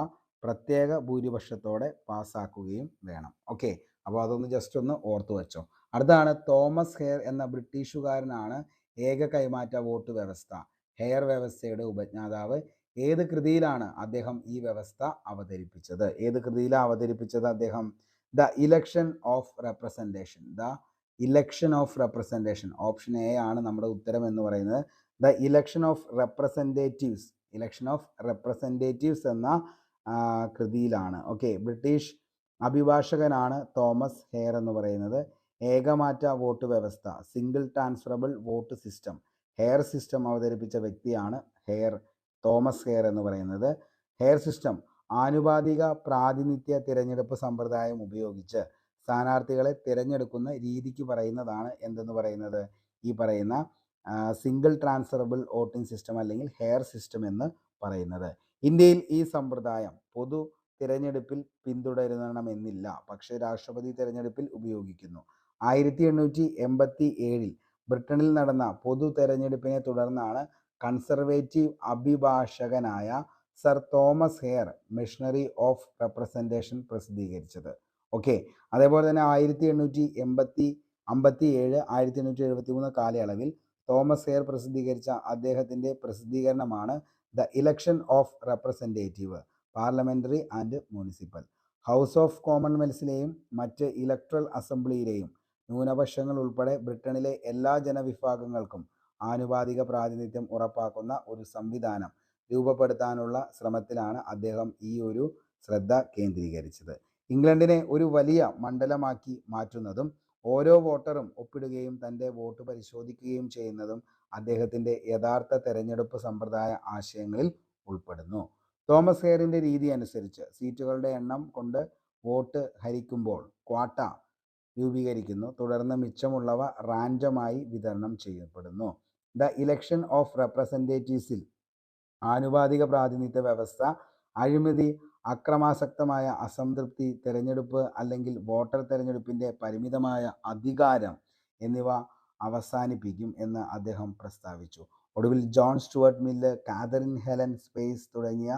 പ്രത്യേക ഭൂരിപക്ഷത്തോടെ പാസ്സാക്കുകയും വേണം. ഓക്കെ, അപ്പോൾ അതൊന്ന് ജസ്റ്റ് ഒന്ന് ഓർത്തു വെച്ചോ. അടുത്താണ് തോമസ് ഹെയർ എന്ന ബ്രിട്ടീഷുകാരനാണ് ഏക കൈമാറ്റ വോട്ട് വ്യവസ്ഥ, ഹെയർ വ്യവസ്ഥയുടെ ഉപജ്ഞാതാവ്. ഏത് കൃതിയിലാണ് അദ്ദേഹം ഈ വ്യവസ്ഥ അവതരിപ്പിച്ചത്? ഏത് കൃതിയിലാണ് അവതരിപ്പിച്ചത് അദ്ദേഹം? The election of representation. The election of representation, option A ആണ് നമ്മുടെ ഉത്തരം എന്ന് പറയുന്നത്. The election of representatives, election of representatives എന്ന കൃതിയിലാണ്. ഓക്കെ, ബ്രിട്ടീഷ് അഭിഭാഷകനാണ് തോമസ് ഹെയർ എന്ന് പറയുന്നത്. ഏകമാറ്റ വോട്ട് വ്യവസ്ഥ, single transferable vote system, hair system അവതരിപ്പിച്ച വ്യക്തിയാണ് തോമസ് ഹെയർ എന്ന് പറയുന്നത്. ഹെയർ സിസ്റ്റം ആനുപാതിക പ്രാതിനിധ്യ തിരഞ്ഞെടുപ്പ് സമ്പ്രദായം ഉപയോഗിച്ച് സ്ഥാനാർത്ഥികളെ തിരഞ്ഞെടുക്കുന്ന രീതിക്ക് പറയുന്നതാണ് എന്തെന്ന് പറയുന്നത്? ഈ പറയുന്ന സിംഗിൾ ട്രാൻസ്ഫറബിൾ വോട്ടിംഗ് സിസ്റ്റം അല്ലെങ്കിൽ ഹെയർ സിസ്റ്റം എന്ന് പറയുന്നത്. ഇന്ത്യയിൽ ഈ സമ്പ്രദായം പൊതു തിരഞ്ഞെടുപ്പിൽ പിന്തുടരണമെന്നില്ല, പക്ഷേ രാഷ്ട്രപതി തിരഞ്ഞെടുപ്പിൽ ഉപയോഗിക്കുന്നു. 1887 ബ്രിട്ടനിൽ നടന്ന പൊതു തെരഞ്ഞെടുപ്പിനെ തുടർന്നാണ് കൺസർവേറ്റീവ് അഭിഭാഷകനായ sir Thomas Hare machinery of representation പ്രസിദ്ധീകരിച്ചത്. ഓക്കെ, അതേപോലെ തന്നെ 1857 1873 കാലയളവിൽ തോമസ് ഹെയർ പ്രസിദ്ധീകരിച്ച അദ്ദേഹത്തിൻ്റെ പ്രസിദ്ധീകരണമാണ് the election of representative, parliamentary and municipal. House of കോമൺവെൽസിലെയും മറ്റ് ഇലക്ട്രൽ അസംബ്ലിയിലെയും ന്യൂനപക്ഷങ്ങൾ ഉൾപ്പെടെ ബ്രിട്ടനിലെ എല്ലാ ജനവിഭാഗങ്ങൾക്കും ആനുപാതിക പ്രാതിനിധ്യം ഉറപ്പാക്കുന്ന ഒരു സംവിധാനം രൂപപ്പെടുത്താനുള്ള ശ്രമത്തിലാണ് അദ്ദേഹം ഈ ഒരു ശ്രദ്ധ കേന്ദ്രീകരിച്ചത്. ഇംഗ്ലണ്ടിനെ ഒരു വലിയ മണ്ഡലമാക്കി മാറ്റുന്നതും ഓരോ വോട്ടറും ഒപ്പിടുകയും തൻ്റെ വോട്ട് പരിശോധിക്കുകയും ചെയ്യുന്നതും അദ്ദേഹത്തിൻ്റെ യഥാർത്ഥ തെരഞ്ഞെടുപ്പ് സമ്പ്രദായ ആശയങ്ങളിൽ ഉൾപ്പെടുന്നു. തോമസ് ഹെയറിൻ്റെ രീതി അനുസരിച്ച് സീറ്റുകളുടെ എണ്ണം കൊണ്ട് വോട്ട് ഹരിക്കുമ്പോൾ ക്വാട്ട രൂപീകരിക്കുന്നു. തുടർന്ന് മിച്ചമുള്ളവ റാൻഡമായി വിതരണം ചെയ്യപ്പെടുന്നു. ദ ഇലക്ഷൻ ഓഫ് റെപ്രസെൻറ്റേറ്റീവ്സിൽ ആനുപാതിക പ്രാതിനിധ്യ വ്യവസ്ഥ അഴിമതി, അക്രമാസക്തമായ അസംതൃപ്തി, തെരഞ്ഞെടുപ്പ് അല്ലെങ്കിൽ വോട്ടർ തെരഞ്ഞെടുപ്പിൻ്റെ പരിമിതമായ അധികാരം എന്നിവ അവസാനിപ്പിക്കും എന്ന് അദ്ദേഹം പ്രസ്താവിച്ചു. ഒടുവിൽ John Stuart mill, Catherine Helen space തുടങ്ങിയ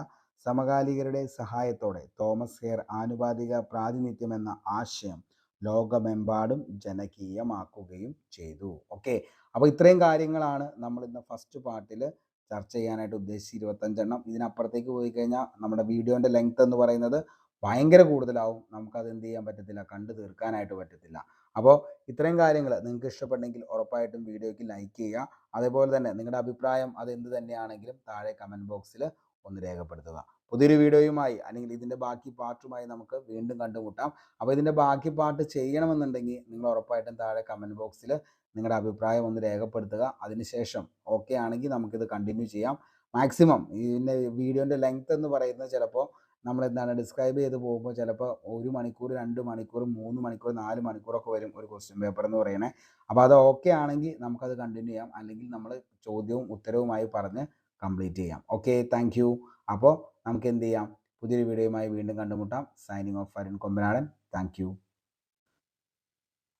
സമകാലികരുടെ സഹായത്തോടെ തോമസ് ഹെയർ ആനുപാതിക പ്രാതിനിധ്യം എന്ന ആശയം ലോകമെമ്പാടും ജനകീയമാക്കുകയും ചെയ്തു. ഓക്കെ, അപ്പോൾ ഇത്രയും കാര്യങ്ങളാണ് നമ്മൾ ഇന്ന് ഫസ്റ്റ് പാർട്ടിൽ ചർച്ച ചെയ്യാനായിട്ട് ഉദ്ദേശിച്ച് 25 ഇതിനപ്പുറത്തേക്ക് പോയി കഴിഞ്ഞാൽ നമ്മുടെ വീഡിയോൻ്റെ ലെങ്ത് എന്ന് പറയുന്നത് ഭയങ്കര കൂടുതലാവും. നമുക്കത് എന്ത് ചെയ്യാൻ പറ്റത്തില്ല, കണ്ടു തീർക്കാനായിട്ട് പറ്റത്തില്ല. അപ്പോൾ ഇത്രയും കാര്യങ്ങൾ നിങ്ങൾക്ക് ഇഷ്ടപ്പെട്ടെങ്കിൽ ഉറപ്പായിട്ടും വീഡിയോയ്ക്ക് ലൈക്ക് ചെയ്യുക. അതേപോലെ തന്നെ നിങ്ങളുടെ അഭിപ്രായം അത് എന്ത് തന്നെയാണെങ്കിലും താഴെ കമൻറ്റ് ബോക്സിൽ ഒന്ന് രേഖപ്പെടുത്തുക. പുതിയൊരു വീഡിയോയുമായി അല്ലെങ്കിൽ ഇതിൻ്റെ ബാക്കി പാർട്ടുമായി നമുക്ക് വീണ്ടും കണ്ടുമുട്ടാം. അപ്പോൾ ഇതിൻ്റെ ബാക്കി പാർട്ട് ചെയ്യണമെന്നുണ്ടെങ്കിൽ നിങ്ങൾ ഉറപ്പായിട്ടും താഴെ കമൻറ്റ് ബോക്സിൽ നിങ്ങളുടെ അഭിപ്രായം ഒന്ന് രേഖപ്പെടുത്തുക. അതിനുശേഷം ഓക്കെ ആണെങ്കിൽ നമുക്കിത് കണ്ടിന്യൂ ചെയ്യാം. മാക്സിമം ഇതിൻ്റെ വീഡിയോൻ്റെ ലെങ്ത് എന്ന് പറയുന്നത് ചിലപ്പോൾ നമ്മൾ ഡിസ്ക്രൈബ് ചെയ്ത് പോകുമ്പോൾ ചിലപ്പോൾ 1 മണിക്കൂർ, 2 മണിക്കൂർ, 3 മണിക്കൂർ, 4 മണിക്കൂറൊക്കെ വരും ഒരു ക്വസ്റ്റ്യൻ പേപ്പർ എന്ന് പറയുന്നത്. അപ്പോൾ അത് ഓക്കെ ആണെങ്കിൽ നമുക്കത് കണ്ടിന്യൂ ചെയ്യാം, അല്ലെങ്കിൽ നമ്മൾ ചോദ്യവും ഉത്തരവുമായി പറഞ്ഞ് കംപ്ലീറ്റ് ചെയ്യാം. Okay, thank you. അപ്പോൾ നമുക്ക് എന്ത് ചെയ്യാം, പുതിയൊരു വീഡിയോയുമായി വീണ്ടും കണ്ടുമുട്ടാം. Signing off Arun Kombanadan. Thank you.